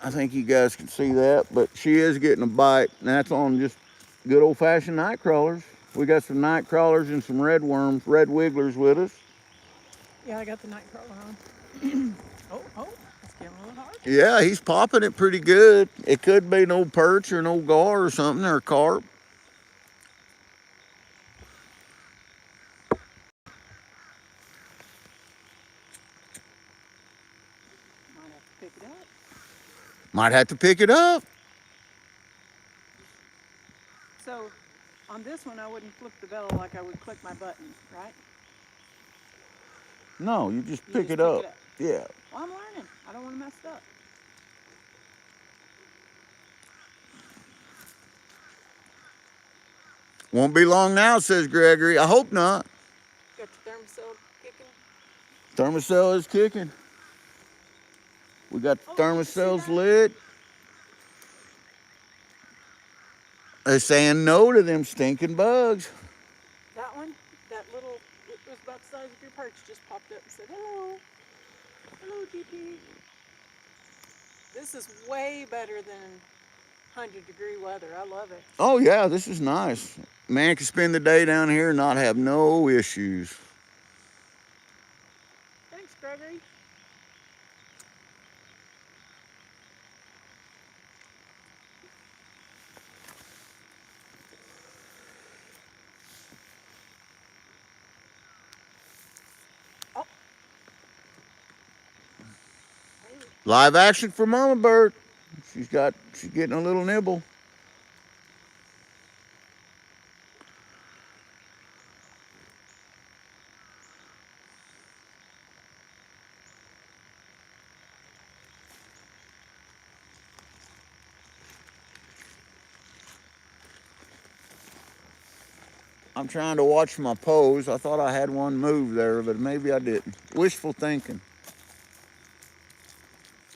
I think you guys can see that, but she is getting a bite, and that's on just good old-fashioned night crawlers. We got some night crawlers and some red worms, red wigglers with us. Yeah, I got the night crawler on. Oh, it's getting a little hard. Yeah, he's popping it pretty good. It could be an old perch or an old gar or something, or a carp. Might have to pick it up. Might have to pick it up. So, on this one, I wouldn't flip the bellow like I would click my buttons, right? No, you just pick just it up. Yeah. Well, I'm learning. I don't want to mess it up. Won't be long now, says Gregory. I hope not. Got your thermocell kicking? Thermocell is kicking. We got the thermocells lit. They're saying no to them stinking bugs. That one, that little, it was about the size of your perch, just popped up and said, hello. Hello, GP. This is way better than 100-degree weather. I love it. Oh, yeah, this is nice. Man can spend the day down here and not have no issues. Thanks, Gregory. Oh. Live action for Mama Bird. She's getting a little nibble. I'm trying to watch my pose. I thought I had one move there, but maybe I didn't. Wishful thinking.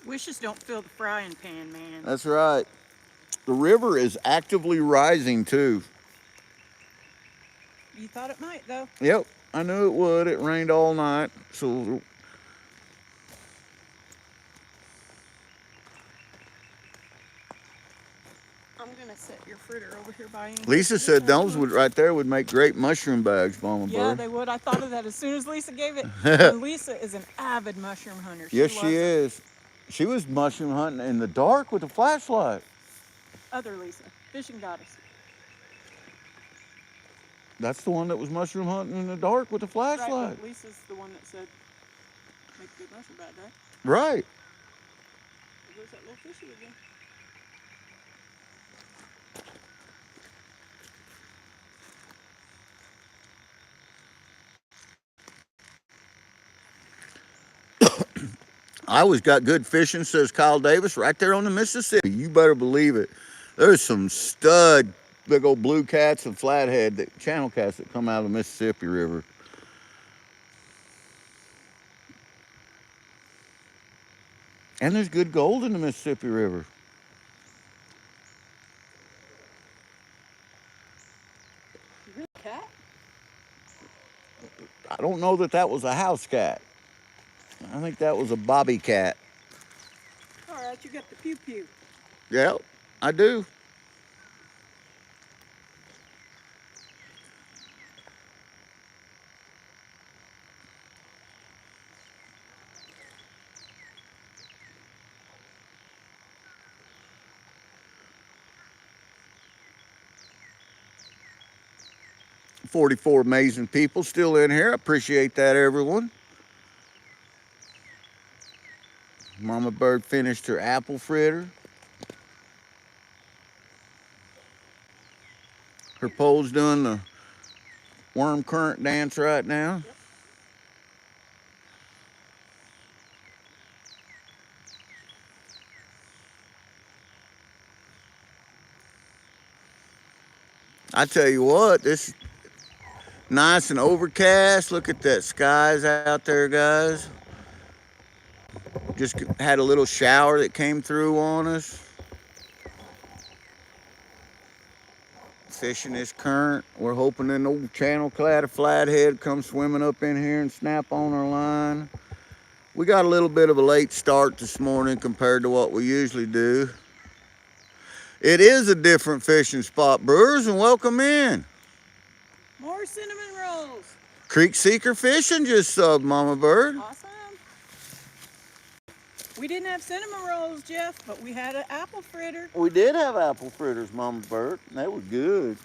Wishes don't fill the frying pan, man. That's right. The river is actively rising too. You thought it might, though. Yep, I knew it would. It rained all night, so. I'm gonna set your fritter over here by you. Lisa said those right there would make great mushroom bags, Mama Bird. Yeah, they would. I thought of that as soon as Lisa gave it. And Lisa is an avid mushroom hunter. Yes, she is. She was mushroom hunting in the dark with a flashlight. Other Lisa, fishing goddess. That's the one that was mushroom hunting in the dark with a flashlight. Right, but Lisa's the one that said, make a good mushroom bag, right? Right. There goes that little fishy again. I always got good fishing, says Kyle Davis, right there on the Mississippi. You better believe it. There's some stud big old blue cats and flathead channel cats that come out of the Mississippi River. And there's good gold in the Mississippi River. cat? I don't know that that was a house cat. I think that was a bobby cat. All right, you got the pew pew. Yep, I do. $44 amazing people still in here. Appreciate that, everyone. Mama Bird finished her apple fritter. Her pole's doing the worm current dance right now. Yep. I tell you what, this nice and overcast. Look at that skies out there, guys. Just had a little shower that came through on us. Fishing this current. We're hoping an old channel clad flathead comes swimming up in here and snap on our line. We got a little bit of a late start this morning compared to what we usually do. It is a different fishing spot, brewers, and welcome in. More cinnamon rolls. Creek Seeker Fishing just subbed, Mama Bird. Awesome. We didn't have cinnamon rolls, Jeff, but we had an apple fritter. We did have apple fritters, Mama Bird. They were good.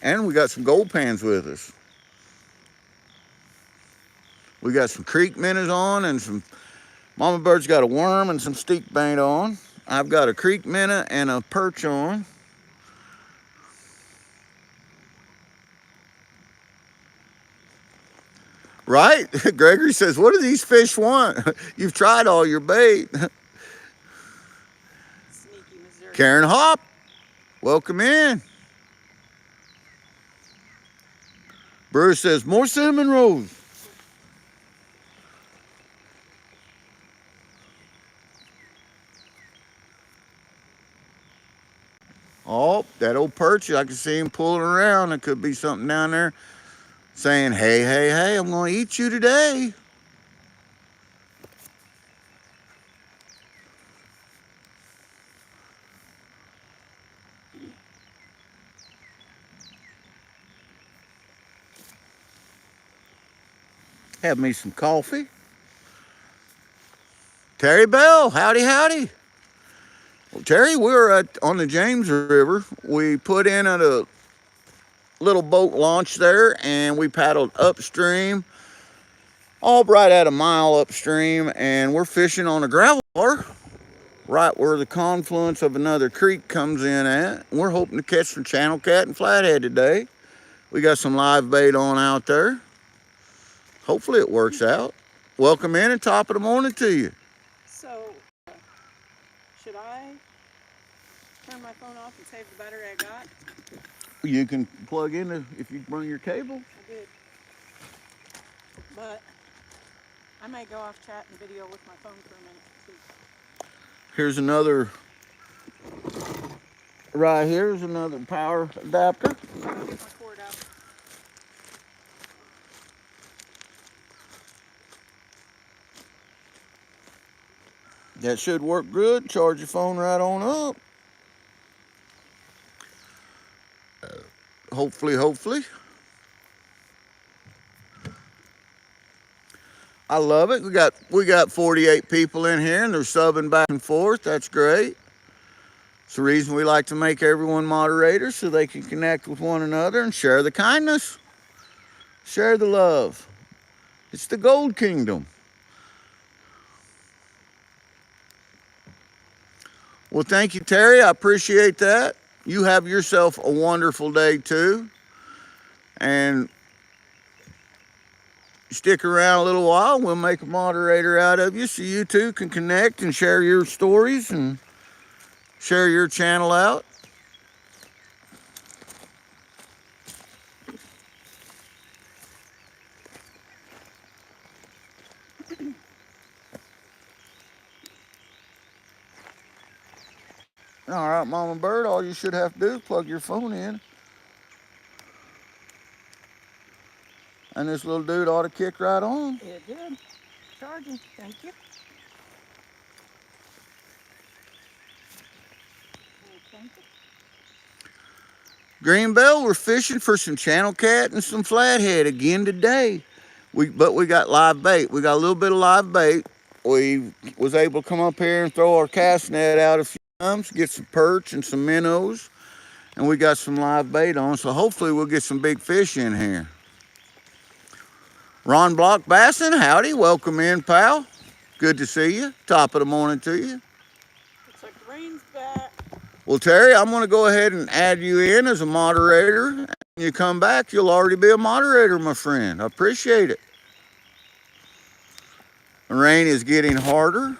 And we got some gold pans with us. We got some creek minnows on and some, Mama Bird's got a worm and some steak bait on. I've got a creek minnow and a perch on. Right? Gregory says, what do these fish want? You've tried all your bait. Sneaky Missouri. Karen Hop, welcome in. Bruce says, more cinnamon rolls. Oh, that old perch, I can see him pulling around. There could be something down there saying, hey, hey, hey, I'm going to eat you today. Have me some coffee. Terry Bell, howdy, howdy. Well, Terry, we're on the James River. We put in at a little boat launch there, and we paddled upstream, all right at a mile upstream, and we're fishing on a gravel bar, right where the confluence of another creek comes in at. We're hoping to catch some channel cat and flathead today. We got some live bait on out there. Hopefully it works out. Welcome in and top of the morning to you. So, should I turn my phone off and save the battery I got? You can plug in if you bring your cable. I did. But I may go off chat and video with my phone for a minute too. Here's another, right here's another power adapter. Get my cord out. That should work good. Charge your phone right on up. Hopefully. I love it. We got 48 people in here and they're subbing back and forth. That's great. It's the reason we like to make everyone moderators so they can connect with one another and share the kindness. Share the love. It's the Gold Kingdom. Well, thank you, Terry. I appreciate that. You have yourself a wonderful day, too. And stick around a little while. We'll make a moderator out of you so you two can connect and share your stories and share your channel out. All right, Mama Bird, all you should have to do is plug your phone in. And this little dude ought to kick right on. It did. Charging. Thank you. Thank you. Greenbelt, we're fishing for some channel cat and some flathead again today. But we got live bait. We got a little bit of live bait. We was able to come up here and throw our cast net out a few times, get some perch and some minnows, and we got some live bait on. So hopefully we'll get some big fish in here. Ron Block Bassin, howdy, welcome in, pal. Good to see you. Top of the morning to you. Looks like the rain's back. Well, Terry, I'm going to go ahead and add you in as a moderator. When you come back, you'll already be a moderator, my friend. I appreciate it. The rain is getting harder.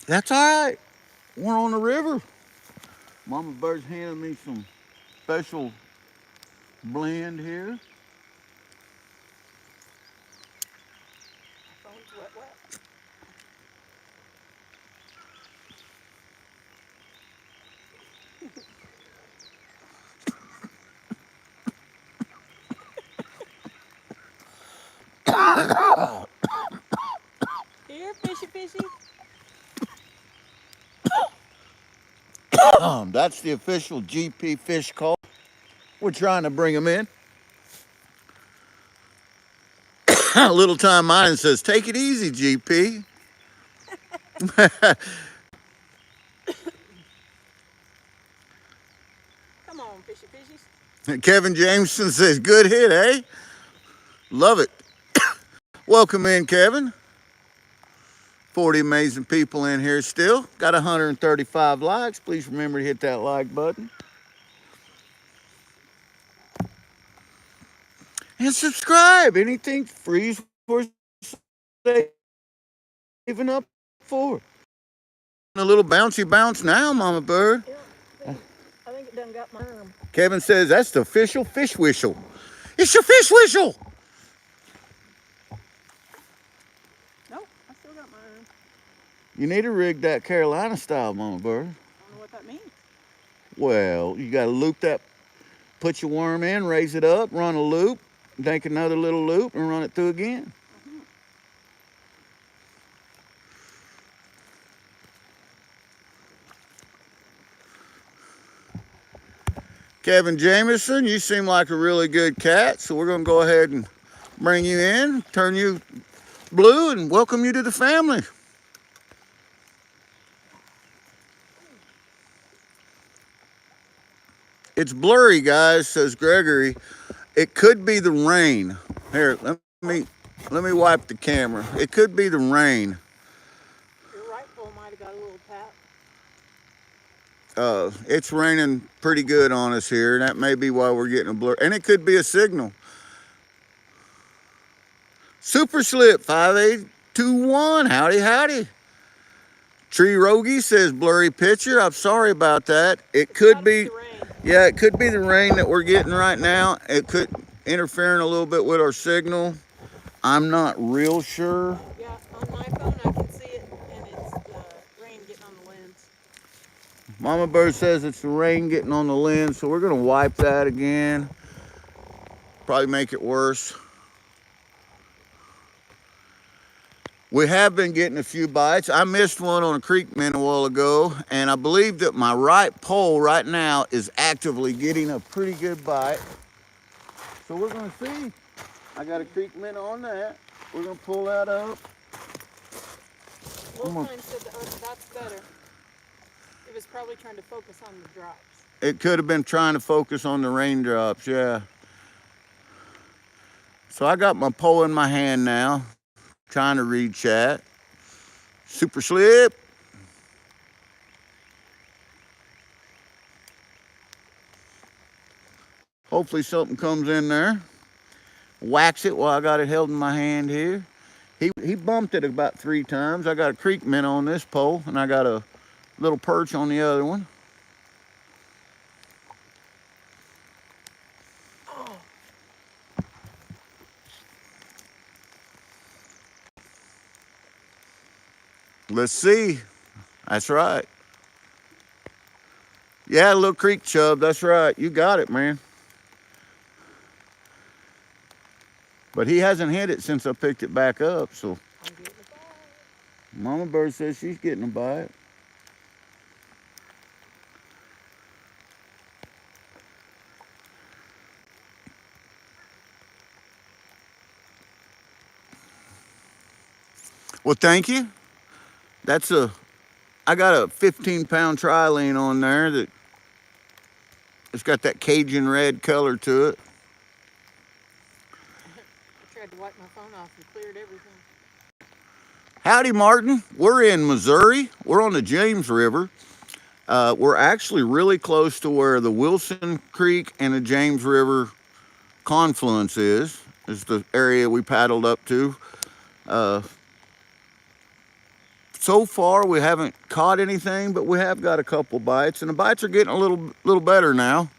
That's all right. We're on the river. Mama Bird's handing me some special blend here. Phone's wet, wet. Here, fishy, fishy. That's the official GP fish call. We're trying to bring them in. Little Time Mine says, take it easy, GP. Come on, fishy, fishies. Kevin Jameson says, good hit, eh? Love it. Welcome in, Kevin. 40 amazing people in here still. Got 135 likes. Please remember to hit that like button. And subscribe. Anything free for saving up for. A little bouncy bounce now, Mama Bird. Yeah, I think it done got my arm. Kevin says that's the official fish whistle. It's your fish whistle. Nope, I still got my arm. You need to rig that Carolina style, Mama Bird. I don't know what that means. Well, you got to loop that, put your worm in, raise it up, run a loop, take another little loop, and run it through again. Kevin Jameson, you seem like a really good cat, so we're going to go ahead and bring you in, turn you blue, and welcome you to the family. It's blurry, guys, says Gregory. It could be the rain. Here, let me wipe the camera. It could be the rain. Your right pole might have got a little tap. It's raining pretty good on us here. That may be why we're getting a blur. And it could be a signal. Super Slip 5821. Howdy, howdy. Tree Rogie says blurry picture. I'm sorry about that. It could be, yeah, it could be the rain that we're getting right now. It could interfering a little bit with our signal. I'm not real sure. Yeah, on my phone I can see it, and it's the rain getting on the lens. Mama Bird says it's the rain getting on the lens, so we're gonna wipe that again. Probably make it worse. We have been getting a few bites. I missed one on a creek man a while ago, and I believe that my right pole right now is actively getting a pretty good bite. So we're gonna see. I got a creek minnow on that. We're gonna pull that up. Wolfman said that's better. It was probably trying to focus on the drops. It could have been trying to focus on the raindrops, yeah. So I got my pole in my hand now, trying to read chat. Super Slip. Hopefully something comes in there. Wax it while I got it held in my hand here. He bumped it about 3 times. I got a creek minnow on this pole, and I got a little perch on the other one. Oh. Let's see. That's right. Yeah, a little creek chub. That's right. You got it, man. But he hasn't hit it since I picked it back up, so. I'm getting a bite. Mama bird says she's getting a bite. Well, thank you. I got a 15-pound trilene on there that it's got that Cajun red color to it. I tried to wipe my phone off and cleared everything. Howdy, Martin. We're in Missouri. We're on the James River. We're actually really close to where the Wilson Creek and the James River confluence is the area we paddled up to. So far, we haven't caught anything, but we have got a couple bites, and the bites are getting a little better now.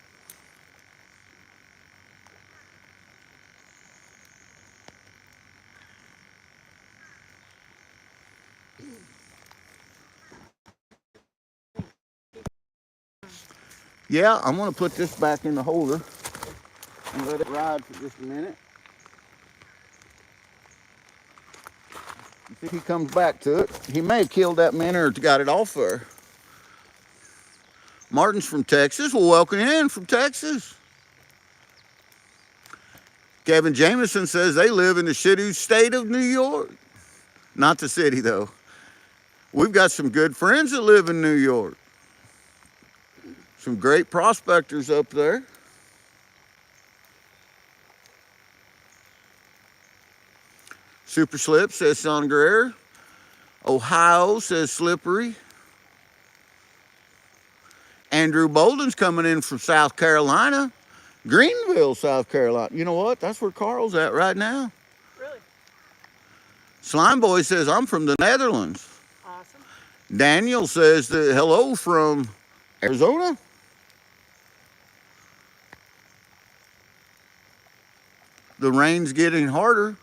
Yeah, I'm gonna put this back in the holder and let it ride for just a minute. See if he comes back to it. He may have killed that minnow or got it off there. Martin's from Texas. Well, welcome in from Texas. Kevin Jameson says they live in the shitty state of New York. Not the city, though. We've got some good friends that live in New York. Some great prospectors up there. Super Slip says Sean Greer. Ohio says Slippery. Andrew Bolden's coming in from South Carolina. Greenville, South Carolina. You know what? That's where Carl's at right now. Really? Slime Boy says, I'm from the Netherlands. Awesome. Daniel says, hello from Arizona. The rain's getting harder.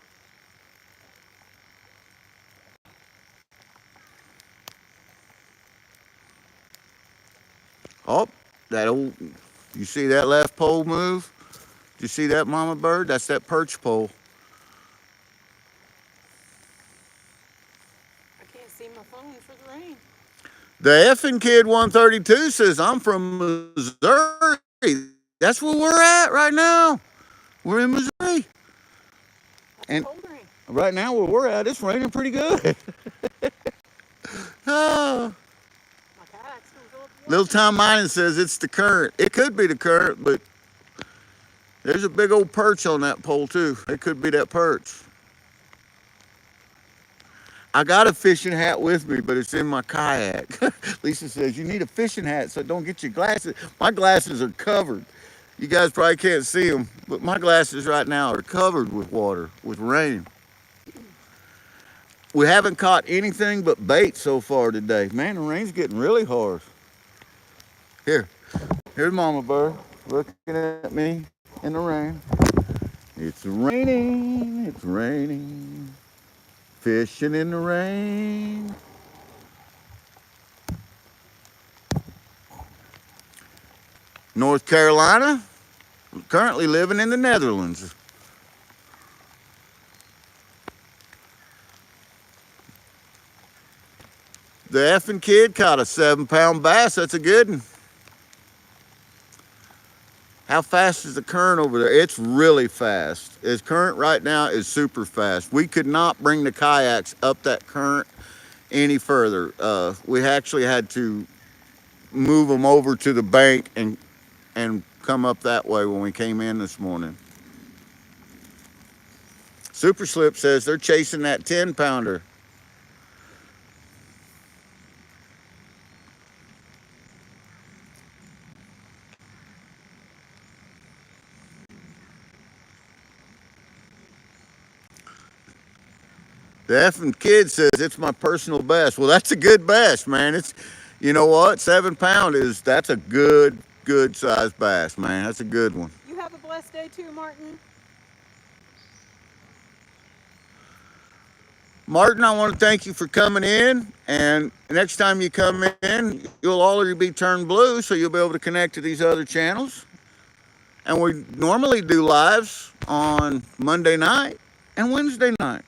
Oh, you see that left pole move? You see that, mama bird? That's that perch pole. I can't see my phone for the rain. The effing kid 132 says, I'm from Missouri. That's where we're at right now. We're in Missouri. That's And cold rain. right now where we're at, it's raining pretty good. Oh. My kayak's gonna go up the Little Tom Mining says it's the current. It could be the current, but there's a big old perch on that pole too. It could be that perch. I got a fishing hat with me, but it's in my kayak. Lisa says, you need a fishing hat so don't get your glasses. My glasses are covered. You guys probably can't see them, but my glasses right now are covered with water, with rain. We haven't caught anything but bait so far today. Man, the rain's getting really hard. Here's Mama Bird looking at me in the rain. It's raining, it's raining. Fishing in the rain. North Carolina, currently living in the Netherlands. The effing kid caught a 7-pound bass. That's a good one. How fast is the current over there? It's really fast. Its current right now is super fast. We could not bring the kayaks up that current any further. We actually had to move them over to the bank and come up that way when we came in this morning. Super Slip says they're chasing that 10-pounder. The effing kid says it's my personal best. Well, that's a good best, man. It's, you know what? 7-pound that's a good sized bass, man. That's a good one. You have a blessed day too, Martin. Martin, I want to thank you for coming in. And next time you come in, you'll already be turned blue, so you'll be able to connect to these other channels. And we normally do lives on Monday night and Wednesday night.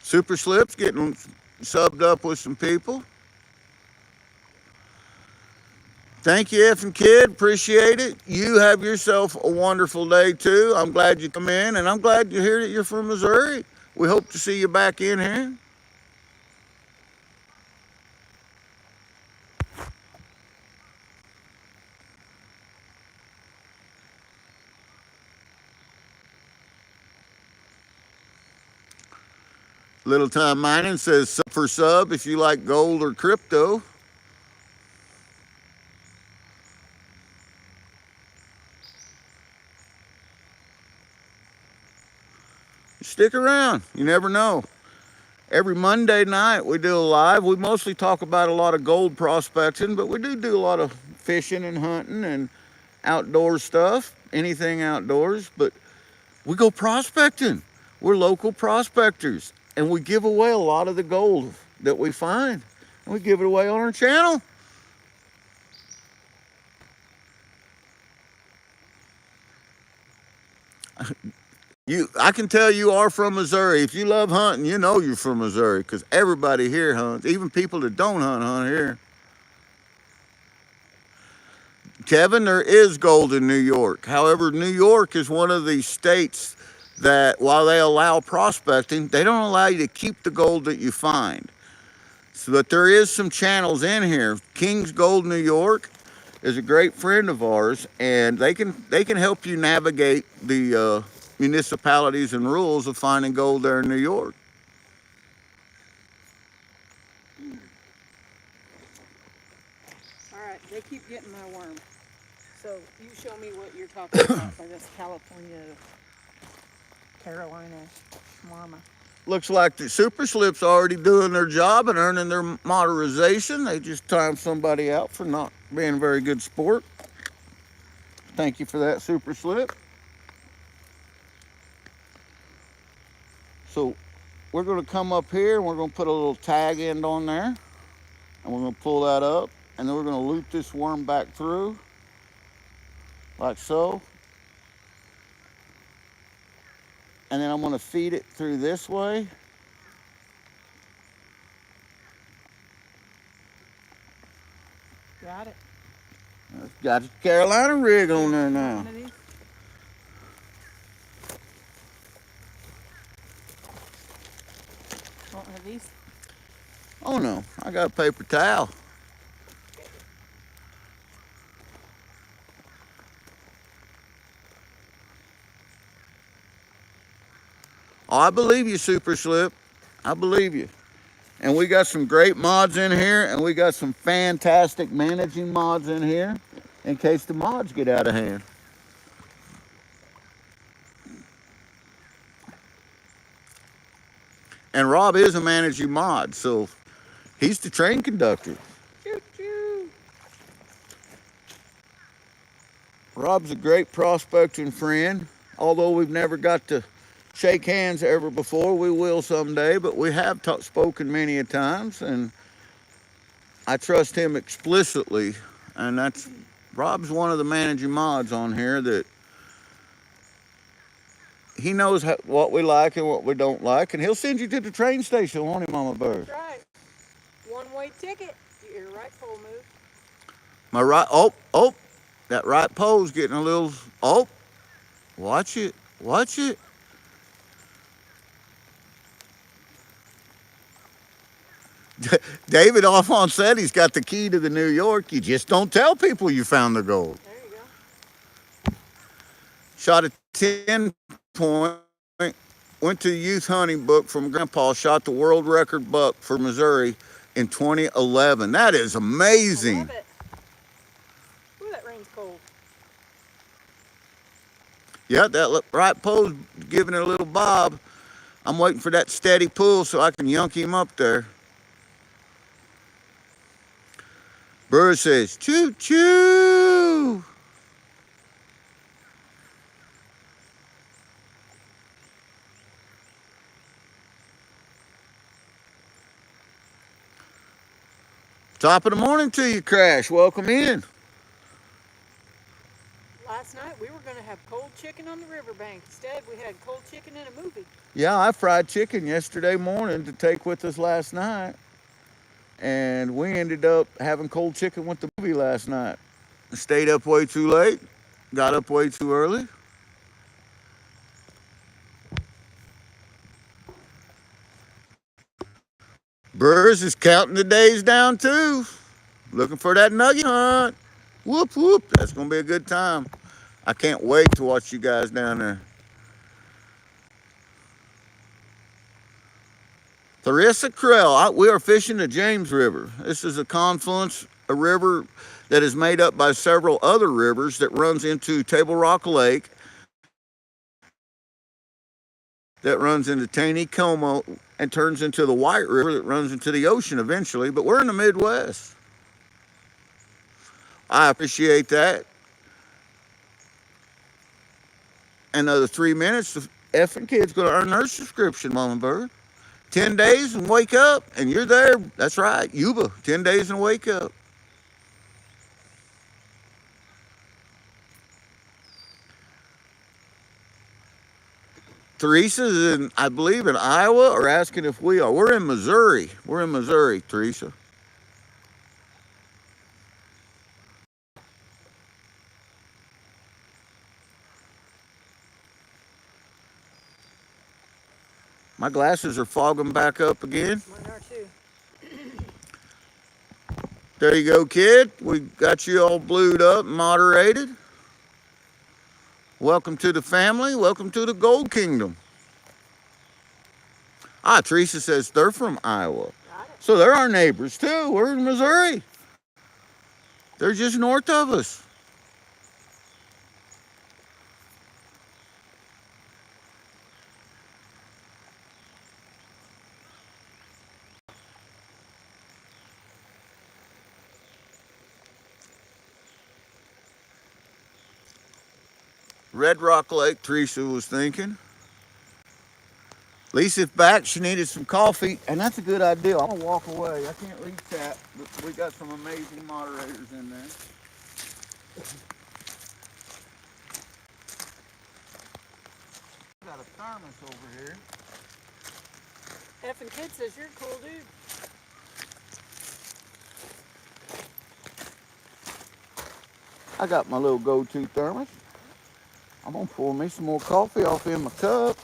Super Slips getting subbed up with some people. Thank you, F and Kid. Appreciate it. You have yourself a wonderful day too. I'm glad you come in, and I'm glad to hear that you're from Missouri. We hope to see you back in here. Little Time Mining says sub for sub if you like gold or crypto. Stick around. You never know. Every Monday night we do a live. We mostly talk about a lot of gold prospecting, but we do a lot of fishing and hunting and outdoor stuff, anything outdoors. But we go prospecting. We're local prospectors, and we give away a lot of the gold that we find. And we give it away on our channel. I can tell you are from Missouri. If you love hunting, you know you're from Missouri because everybody here hunts. Even people that don't hunt here. Kevin, there is gold in New York. However, New York is one of these states that while they allow prospecting, they don't allow you to keep the gold that you find. So, but there is some channels in here. King's Gold New York is a great friend of ours, and they can help you navigate the municipalities and rules of finding gold there in New York. All right, they keep getting my worm. So you show me what you're talking about for this California, Carolina schmarma. Looks like the Super Slip's already doing their job and earning their moderation. They just timed somebody out for not being a very good sport. Thank you for that, Super Slip. So we're going to come up here and we're going to put a little tag end on there. And we're going to pull that up. And then we're going to loop this worm back through. Like so. And then I'm going to feed it through this way. Got it. It's got a Carolina rig on there now. Want one of these? Oh no, I got a paper towel. Oh, I believe you, Super Slip. I believe you. And we got some great mods in here, and we got some fantastic managing mods in here in case the mods get out of hand. And Rob is a managing mod, so he's the train conductor. Choo choo. Rob's a great prospecting friend, although we've never got to shake hands ever before. We will someday, but we have spoken many a times, and I trust him explicitly. And that's Rob's one of the managing mods on here that he knows what we like and what we don't like, and he'll send you to the train station, won't he, Mama Bird? That's right. One-way ticket. Your right pole move. My right, that right pole's getting a little, watch it, watch it. David Alphonse said he's got the key to the New York. You just don't tell people you found the gold. There you go. Shot a 10 point, went to the youth hunting book from Grandpa, shot the world record buck for Missouri in 2011. That is amazing. I love it. Ooh, that rain's cold. Yeah, that right pole's giving it a little bob. I'm waiting for that steady pull so I can yunk him up there. Burr says, choo choo. Woo! Top of the morning to you, Crash. Welcome in. Last night we were going to have cold chicken on the riverbank. Instead, we had cold chicken in a movie. Yeah, I fried chicken yesterday morning to take with us last night. And we ended up having cold chicken with the movie last night. Stayed up way too late, got up way too early. Burrs is counting the days down too. Looking for that nugget hunt. Whoop, whoop. That's going to be a good time. I can't wait to watch you guys down there. Theresa Krell, we are fishing the James River. This is a confluence, a river that is made up by several other rivers that runs into Table Rock Lake, that runs into Taney Como, and turns into the White River that runs into the ocean eventually. But we're in the Midwest. I appreciate that. Another 3 minutes, the effing kid's going to earn their subscription, Mama Bird. 10 days and wake up, and you're there. That's right, Yuba. 10 days and wake up. Teresa's in, I believe, in Iowa, or asking if we are. We're in Missouri. We're in Missouri, Teresa. My glasses are fogging back up again. Mine are too. There you go, kid. We got you all blued up, moderated. Welcome to the family. Welcome to the Gold Kingdom. Teresa says they're from Iowa. So they're our neighbors too. We're in Missouri. They're just north of us. Red Rock Lake, Teresa was thinking. Lisa's back. She needed some coffee, and that's a good idea. I'm going to walk away. I can't read chat, but we got some amazing moderators in there. Got a thermos over here. Effing kid says you're a cool dude. I got my little go-to thermos. I'm going to pour me some more coffee off in my cup.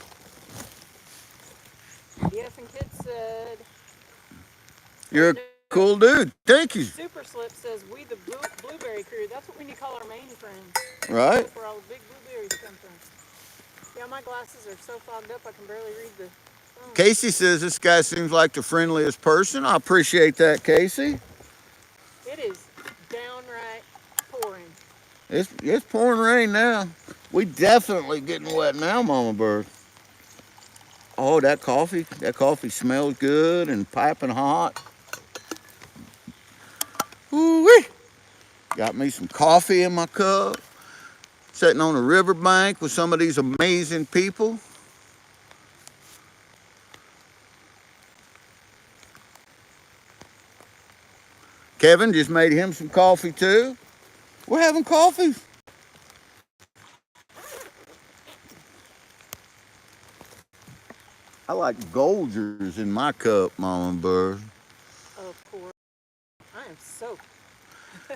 The effing kid said... You're a cool dude. Thank you. Super Slip says, we the blueberry crew. That's what we need to call our main friends. Right? That's where all the big blueberries come from. Yeah, my glasses are so fogged up I can barely read the phone. Casey says this guy seems like the friendliest person. I appreciate that, Casey. It is downright pouring. It's pouring rain now. We definitely getting wet now, Mama Bird. Oh, that coffee smells good and piping hot. Ooh-wee. Got me some coffee in my cup. Sitting on a riverbank with some of these amazing people. Kevin just made him some coffee too. We're having coffee. I like Golders in my cup, Mama Bird. Of course. I am soaked.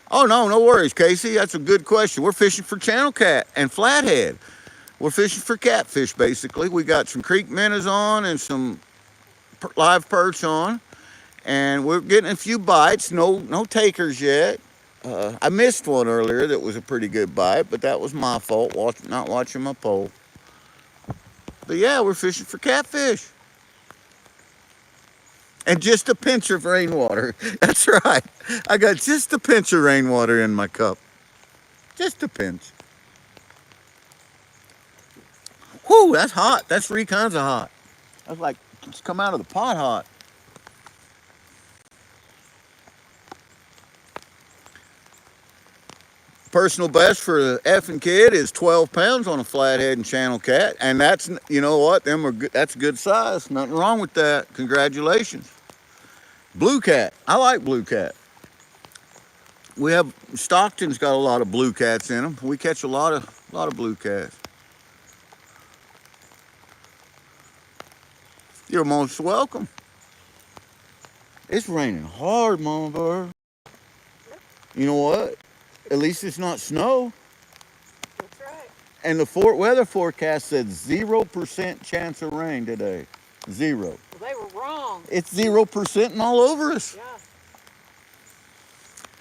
Oh, no worries, Casey. That's a good question. We're fishing for channel cat and flathead. We're fishing for catfish, basically. We got some creek minnows on and some live perch on. And we're getting a few bites. No takers yet. I missed one earlier that was a pretty good bite, but that was my fault, not watching my pole. But yeah, we're fishing for catfish. And just a pinch of rainwater. That's right. I got just a pinch of rainwater in my cup. Just a pinch. Whew, that's hot. That's 3 kinds of hot. That's like, it's come out of the pot hot. Personal best for the effing kid is 12 pounds on a flathead and channel cat. And that's, you know what, them are good, that's a good size. Nothing wrong with that. Congratulations. Blue cat. I like blue cat. We have, Stockton's got a lot of blue cats in them. We catch a lot of blue cats. You're most welcome. It's raining hard, Mama Bird. You know what? At least it's not snow. That's right. And the weather forecast said 0% chance of rain today. 0. Well, they were wrong. It's 0% and all over us. Yeah.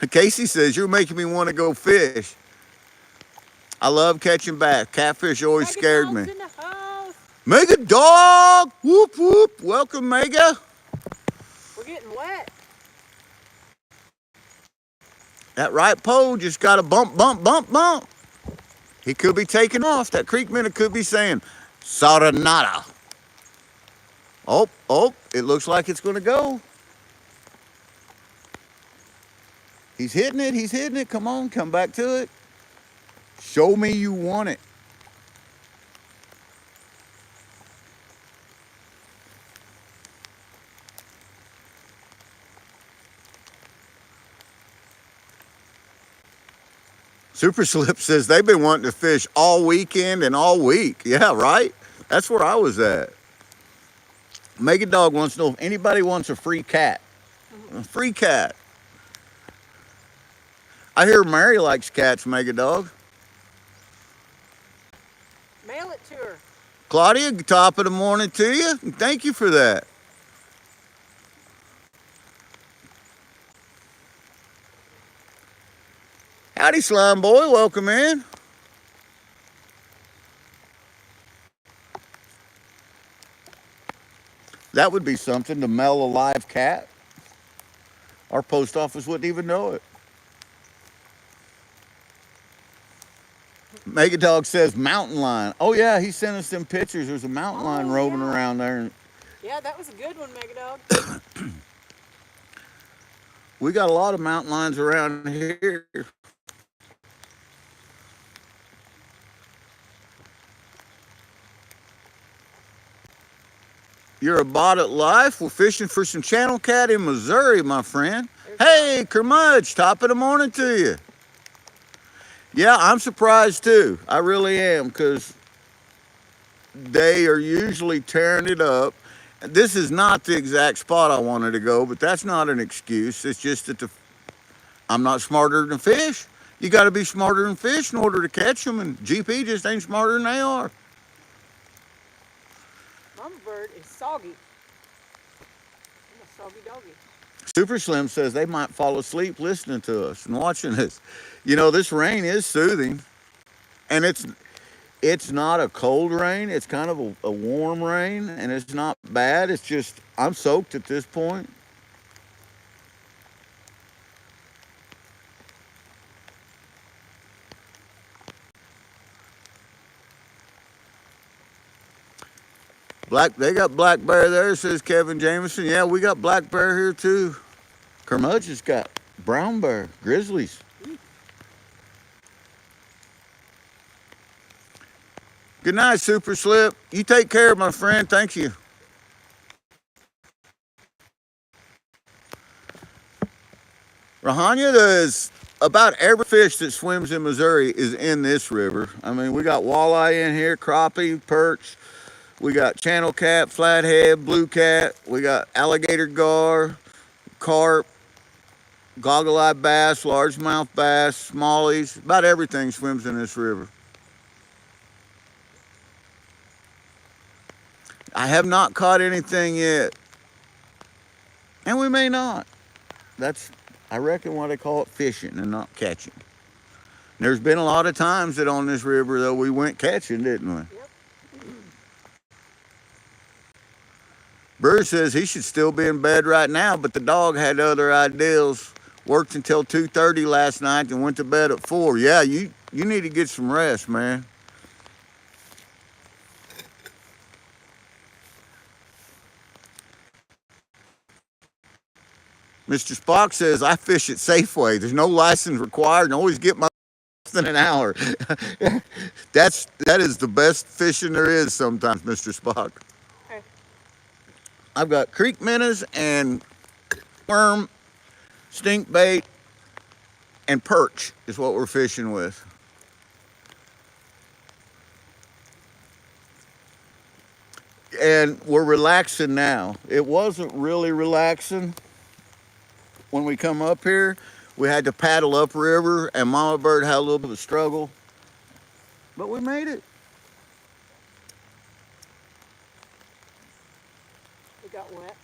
Casey says, you're making me want to go fish. I love catching bass. Catfish always scared me. In the house. Mega dog! Whoop whoop. Welcome, Mega. We're getting wet. That right pole just got a bump, bump, bump, bump. He could be taking off. That creek minnow could be saying, Saranada. Oh, it looks like it's going to go. He's hitting it. Come on, come back to it. Show me you want it. Super Slip says they've been wanting to fish all weekend and all week. Yeah, right? That's where I was at. Mega Dog wants to know if anybody wants a free cat. A free cat. I hear Mary likes cats, Mega Dog. Mail it to her. Claudia, top of the morning to you. Thank you for that. Howdy, Slime Boy. Welcome in. That would be something to mail a live cat. Our post office wouldn't even know it. Mega Dog says mountain lion. Oh yeah, he sent us them pictures. There's a mountain lion roaming around there. Yeah, that was a good one, Mega Dog. We got a lot of mountain lions around here. You're a bot at life. We're fishing for some channel cat in Missouri, my friend. Hey, Kermudge, top of the morning to you. Yeah, I'm surprised too. I really am, because they are usually tearing it up. This is not the exact spot I wanted to go, but that's not an excuse. It's just that I'm not smarter than fish. You got to be smarter than fish in order to catch them, and GP just ain't smarter than they are. Mama Bird is soggy. I'm a soggy doggy. Super Slim says they might fall asleep listening to us and watching this. You know, this rain is soothing, and it's not a cold rain. It's kind of a warm rain, and it's not bad. It's just, I'm soaked at this point. They got black bear there, says Kevin Jameson. Yeah, we got black bear here too. Kermudge has got brown bear, grizzlies. Good night, Super Slip. You take care, my friend. Thank you. Rahanya, there's about every fish that swims in Missouri is in this river. I mean, we got walleye in here, crappie, perch. We got channel cat, flathead, blue cat. We got alligator gar, carp, goggle-eyed bass, largemouth bass, smallies. About everything swims in this river. I have not caught anything yet. And we may not. That's, I reckon, why they call it fishing and not catching. There's been a lot of times that on this river, though, we went catching, didn't we? Yep. Bruce says he should still be in bed right now, but the dog had other ideas. Worked until 2:30 last night and went to bed at 4. Yeah, you need to get some rest, man. Mr. Spock says, I fish at Safeway. There's no license required and always get my than an hour. That is the best fishing there is sometimes, Mr. Spock. Okay. I've got creek minnows and worm, stink bait, and perch is what we're fishing with. And we're relaxing now. It wasn't really relaxing when we come up here. We had to paddle upriver, and Mama Bird had a little bit of a struggle, but we made it. It got wet.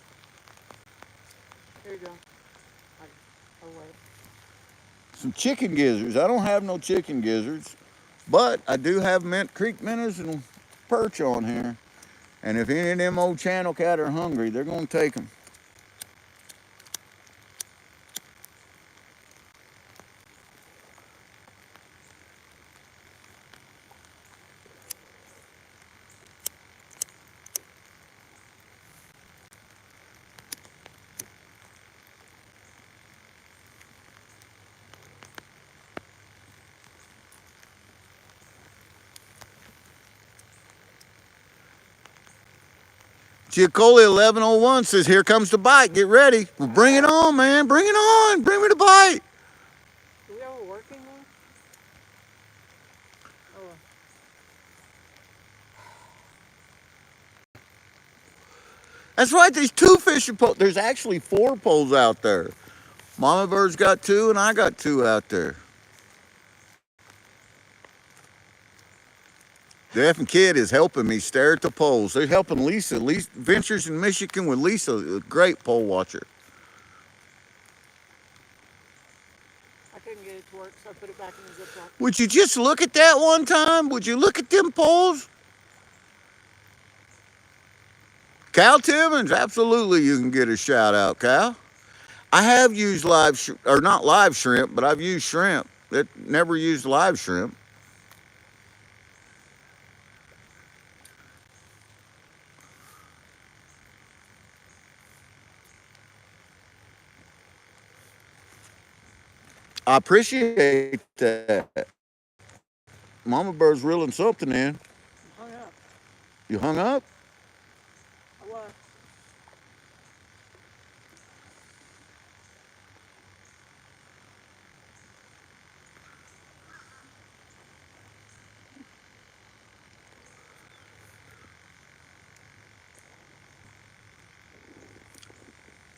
Here you go. I'll wait. Some chicken gizzards. I don't have no chicken gizzards, but I do have mint creek minnows and perch on here. And if any of them old channel cat are hungry, they're going to take them. Giacola 1101 says, here comes the bite. Get ready. Well, bring it on, man. Bring it on. Bring me the bite. Do we have a working one? Oh. That's right. There's two fishing poles. There's actually 4 poles out there. Mama Bird's got 2, and I got 2 out there. Jeff and Kid is helping me stare at the poles. They're helping Lisa. Lisa Ventures in Michigan with Lisa, a great pole watcher. I couldn't get it to work, so I put it back in the Ziploc. Would you just look at that one time? Would you look at them poles? Cal Timmons, absolutely you can get a shout out, Cal. I have used not live shrimp, but I've used shrimp. Never used live shrimp. I appreciate that. Mama Bird's reeling something in. Hung up. You hung up? I was.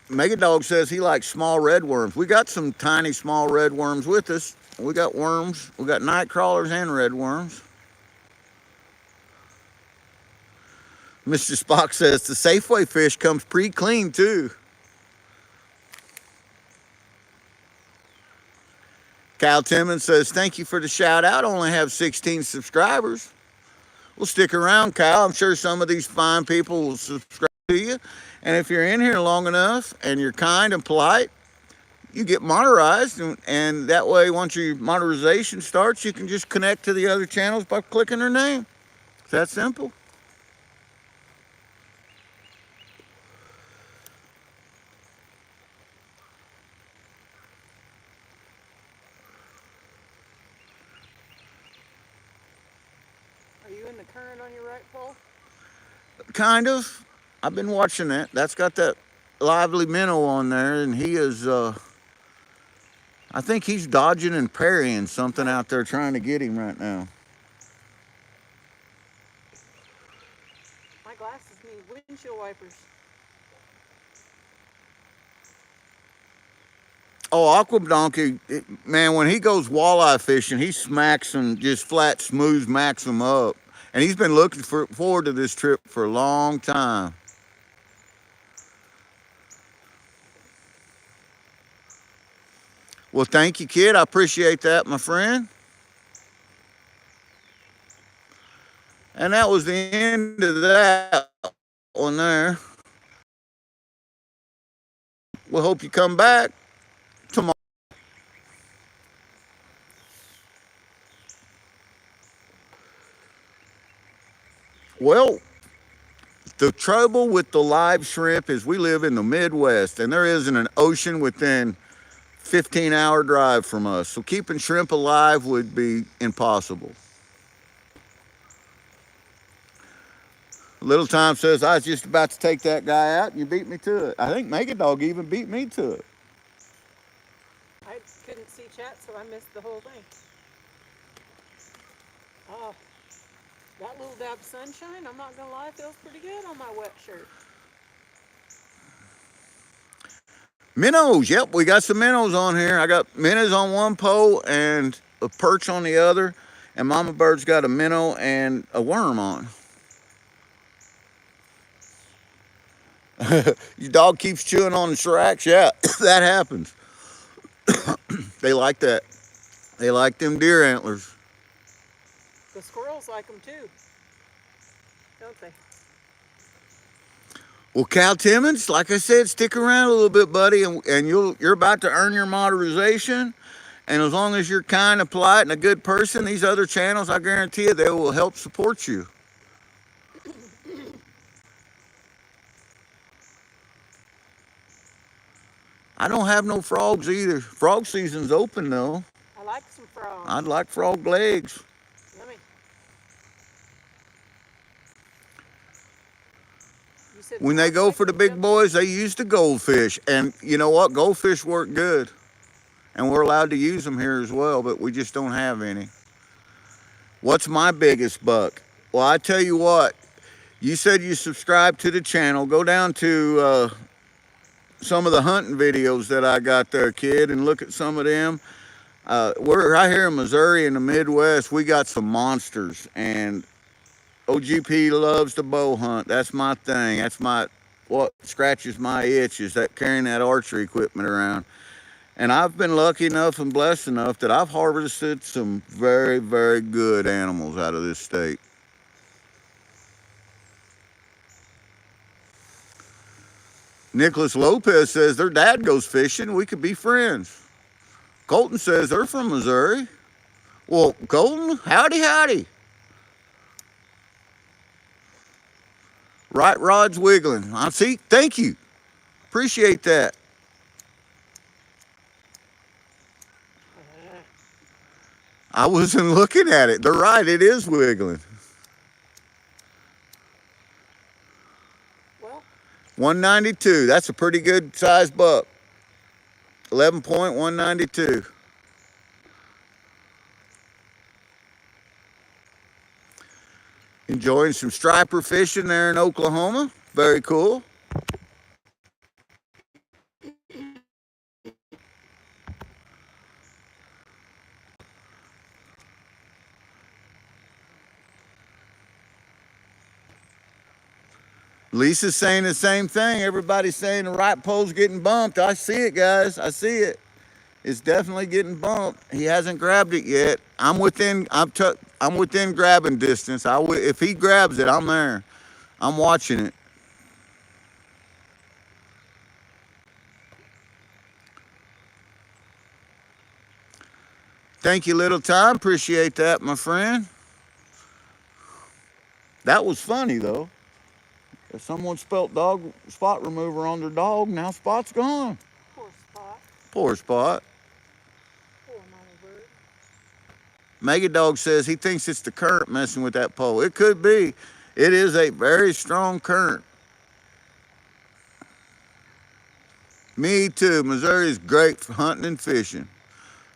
Megadog says he likes small red worms. We got some tiny small red worms with us. We got worms. We got night crawlers and red worms. Mr. Spock says the Safeway fish comes pre-clean too. Cal Timmons says, thank you for the shout out. I only have 16 subscribers. Well, stick around, Cal. I'm sure some of these fine people will subscribe to you. And if you're in here long enough and you're kind and polite, you get monetized. And that way, once your monetization starts, you can just connect to the other channels by clicking their name. It's that simple. Are you in the current on your right pole? Kind of. I've been watching that. That's got that lively minnow on there, and he is, I think he's dodging and parrying something out there trying to get him right now. My glasses need windshield wipers. Oh, Aqua Donkey, man, when he goes walleye fishing, he smacks them, just flat, smooth, smacks them up. And he's been looking forward to this trip for a long time. Well, thank you, kid. I appreciate that, my friend. And that was the end of that one there. We hope you come back tomorrow. Well, the trouble with the live shrimp is we live in the Midwest, and there isn't an ocean within 15-hour drive from us. So keeping shrimp alive would be impossible. Little Tom says, I was just about to take that guy out and you beat me to it. I think Mega Dog even beat me to it. I couldn't see chat, so I missed the whole thing. Oh, that little dab of sunshine, I'm not going to lie, feels pretty good on my wet shirt. Minnows, yep, we got some minnows on here. I got minnows on one pole and a perch on the other. And Mama Bird's got a minnow and a worm on. Your dog keeps chewing on the shracks. Yeah, that happens. They like that. They like them deer antlers. The squirrels like them too, don't they? Well, Cal Timmons, like I said, stick around a little bit, buddy, and you're about to earn your modernization. And as long as you're kind and polite and a good person, these other channels, I guarantee you, they will help support you. I don't have no frogs either. Frog season's open though. I like some frogs. I'd like frog legs. Yummy. When they go for the big boys, they use the goldfish. And you know what? Goldfish work good. And we're allowed to use them here as well, but we just don't have any. What's my biggest buck? Well, I tell you what. You said you subscribed to the channel. Go down to some of the hunting videos that I got there, kid, and look at some of them. We're right here in Missouri in the Midwest. We got some monsters, and OGP loves to bow hunt. That's my thing. That's what scratches my itch, is that carrying that archery equipment around. And I've been lucky enough and blessed enough that I've harvested some very, very good animals out of this state. Nicholas Lopez says their dad goes fishing. We could be friends. Colton says they're from Missouri. Well, Colton, howdy, howdy. Right rod's wiggling. I see. Thank you. Appreciate that. I wasn't looking at it. They're right. It is wiggling. Well, 192. That's a pretty good sized buck. 11.192. Enjoying some striper fishing there in Oklahoma. Very cool. Lisa's saying the same thing. Everybody's saying the right pole's getting bumped. I see it, guys. I see it. It's definitely getting bumped. He hasn't grabbed it yet. I'm within grabbing distance. If he grabs it, I'm there. I'm watching it. Thank you, Little Time. Appreciate that, my friend. That was funny, though. If someone spelt spot remover on their dog, now Spot's gone. poor Spot. Poor Spot. Poor Mama Bird. Mega Dog says he thinks it's the current messing with that pole. It could be. It is a very strong current. Me too. Missouri is great for hunting and fishing.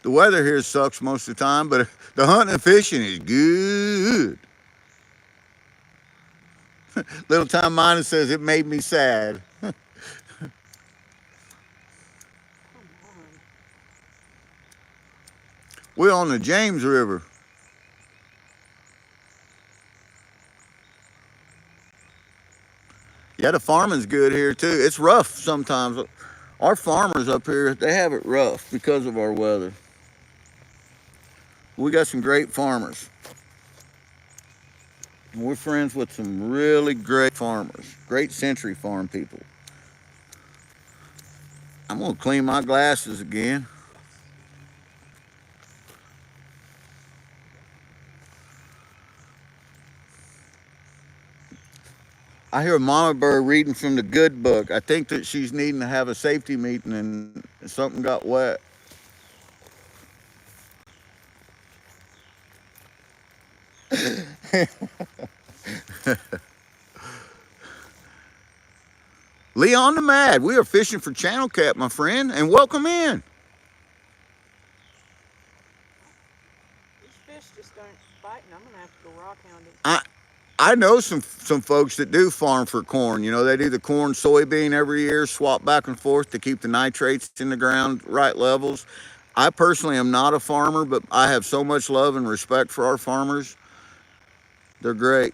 The weather here sucks most of the time, but the hunting and fishing is good. Little Time Miner says it made me sad. Come on. We're on the James River. Yeah, the farming's good here too. It's rough sometimes. Our farmers up here, they have it rough because of our weather. We got some great farmers. We're friends with some really great farmers, great Century Farm people. I'm gonna clean my glasses again. I hear Mama Bird reading from the good book. I think that she's needing to have a safety meeting and something got wet. Leon the Mad, we are fishing for channel cat, my friend, and welcome in. These fish just aren't biting. I'm gonna have to go rock hounding. I know some folks that do farm for corn. You know, they do the corn soybean every year, swap back and forth to keep the nitrates in the ground right levels. I personally am not a farmer, but I have so much love and respect for our farmers. They're great.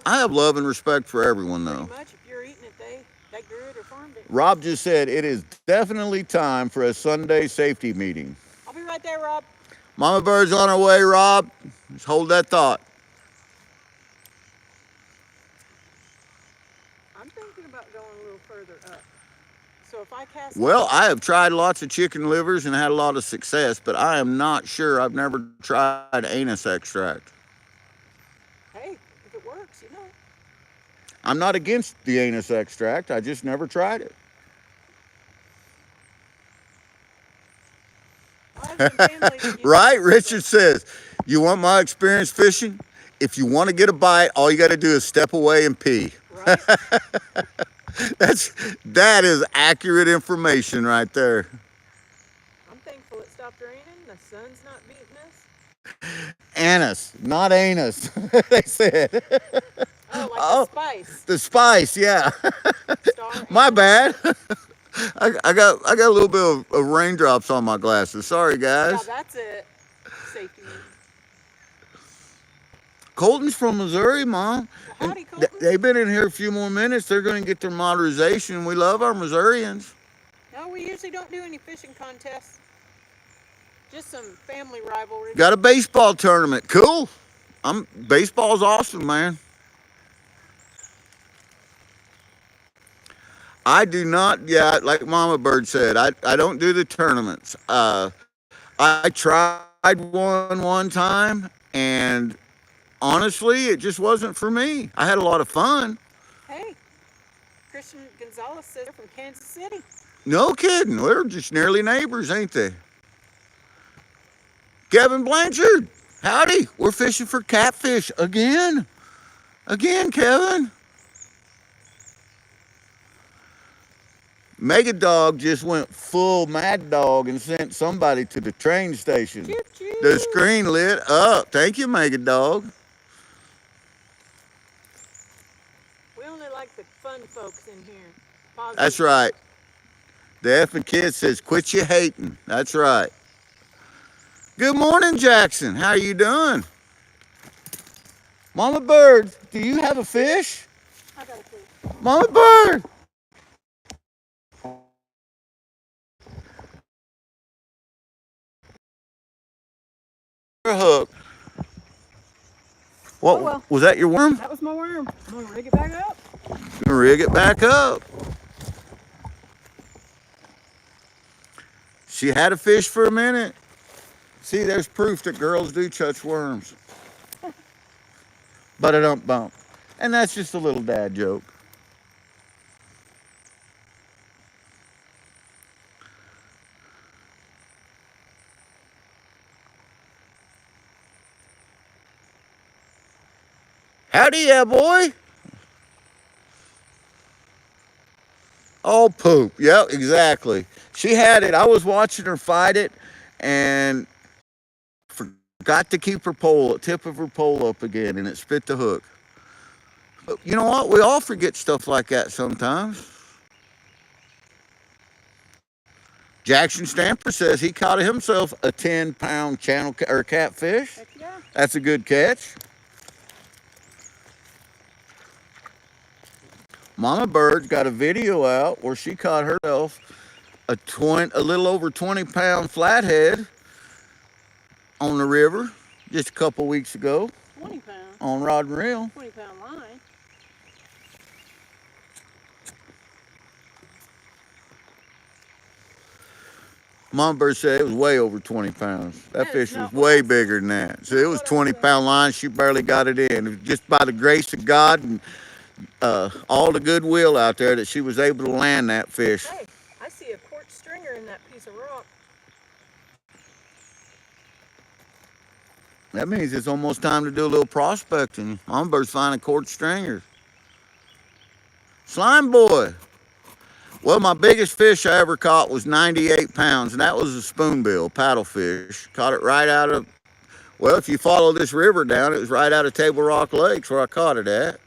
I have love and respect for everyone, though. Pretty much, if you're eating it, they grew it or farmed it. Rob just said it is definitely time for a Sunday safety meeting. I'll be right there, Rob. Mama Bird's on her way, Rob. Just hold that thought. I'm thinking about going a little further up. So if I cast... Well, I have tried lots of chicken livers and had a lot of success, but I am not sure. I've never tried anus extract. Hey, if it works, you know. I'm not against the anus extract. I just never tried it. Right? Richard says, you want my experience fishing? If you want to get a bite, all you got to do is step away and pee. Right. That is accurate information right there. I'm thankful it stopped raining. The sun's not beating us. Anus, not anus, they said. Oh, like the spice. The spice, yeah. My bad. I got a little bit of raindrops on my glasses. Sorry, guys. Yeah, that's it. Safety meeting. Colton's from Missouri, Mom. Well, howdy, Colton. They've been in here a few more minutes. They're going to get their modernization. We love our Missourians. No, we usually don't do any fishing contests. Just some family rivalry. Got a baseball tournament. Cool. Baseball's awesome, man. I do not, yeah, like Mama Bird said, I don't do the tournaments. I tried one time, and honestly, it just wasn't for me. I had a lot of fun. Hey, Christian Gonzalez said they're from Kansas City. No kidding. We're just nearly neighbors, ain't they? Kevin Blanchard, howdy. We're fishing for catfish again. Again, Kevin. Mega Dog just went full mad dog and sent somebody to the train station. Choo choo. The screen lit up. Thank you, Mega Dog. We only like the fun folks in here. Positive. That's right. The effing kid says, quit your hating. That's right. Good morning, Jackson. How are you doing? Mama Bird, do you have a fish? I got a fish. Mama Bird. Hook. What, well. Was that your worm? That was my worm. I'm gonna rig it back up. Rig it back up. She had a fish for a minute. See, there's proof that girls do touch worms. But I don't bump. And that's just a little dad joke. Howdy, yeah, boy. Oh, poop. Yep, exactly. She had it. I was watching her fight it and forgot to keep her tip of her pole up again, and it spit the hook. But you know what? We all forget stuff like that sometimes. Jackson Stamper says he caught himself a 10-pound catfish. Heck yeah. That's a good catch. Mama Bird got a video out where she caught herself a little over 20-pound flathead on the river just a couple weeks ago. 20 pounds. On rod and reel. 20-pound line. Mama Bird said it was way over 20 pounds. That fish was not way what I bigger than that. So it was 20-pound line. She barely got it in. It was just by the grace of God and all the goodwill out there that she was able to land that fish. Hey, I see a quartz stringer in that piece of rock. That means it's almost time to do a little prospecting. Mama bird's finding quarter stringers. Slime boy. Well, my biggest fish I ever caught was 98 pounds, and that was a spoonbill paddlefish. Caught it right out of, well, if you follow this river down, it was right out of Table Rock Lakes where I caught it at.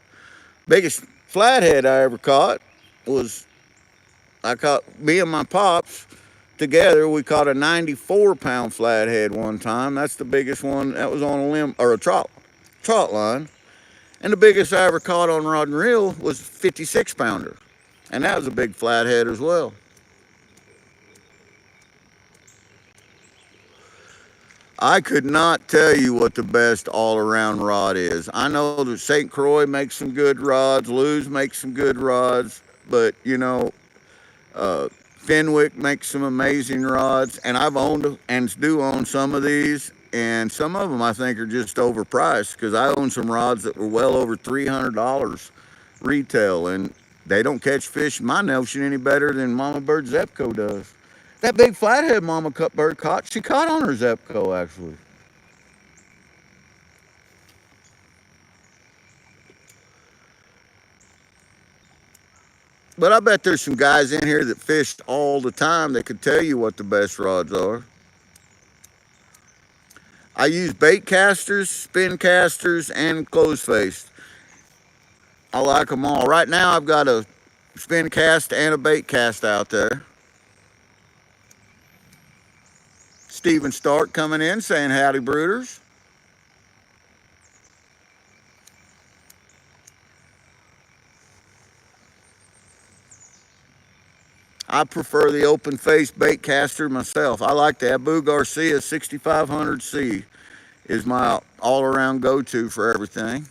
Biggest flathead I ever caught was, I caught, me and my pops together, we caught a 94-pound flathead one time. That's the biggest one. That was on a limb, or a trout line. And the biggest I ever caught on rod and reel was 56-pounder. And that was a big flathead as well. I could not tell you what the best all-around rod is. I know that St. Croix makes some good rods, Lou's makes some good rods, but you know, Fenwick makes some amazing rods, and I've owned and do own some of these, and some of them I think are just overpriced because I own some rods that were well over $300 retail, and they don't catch fish, in my notion, any better than Mama Bird Zepco does. That big flathead Mama Bird caught, she caught on her Zepco actually. But I bet there's some guys in here that fished all the time that could tell you what the best rods are. I use bait casters, spin casters, and closed faced. I like them all. Right now I've got a spin cast and a bait cast out there. Stephen Stark coming in saying howdy brooders. I prefer the open face bait caster myself. I like the Abu Garcia 6500C is my all around go-to for everything.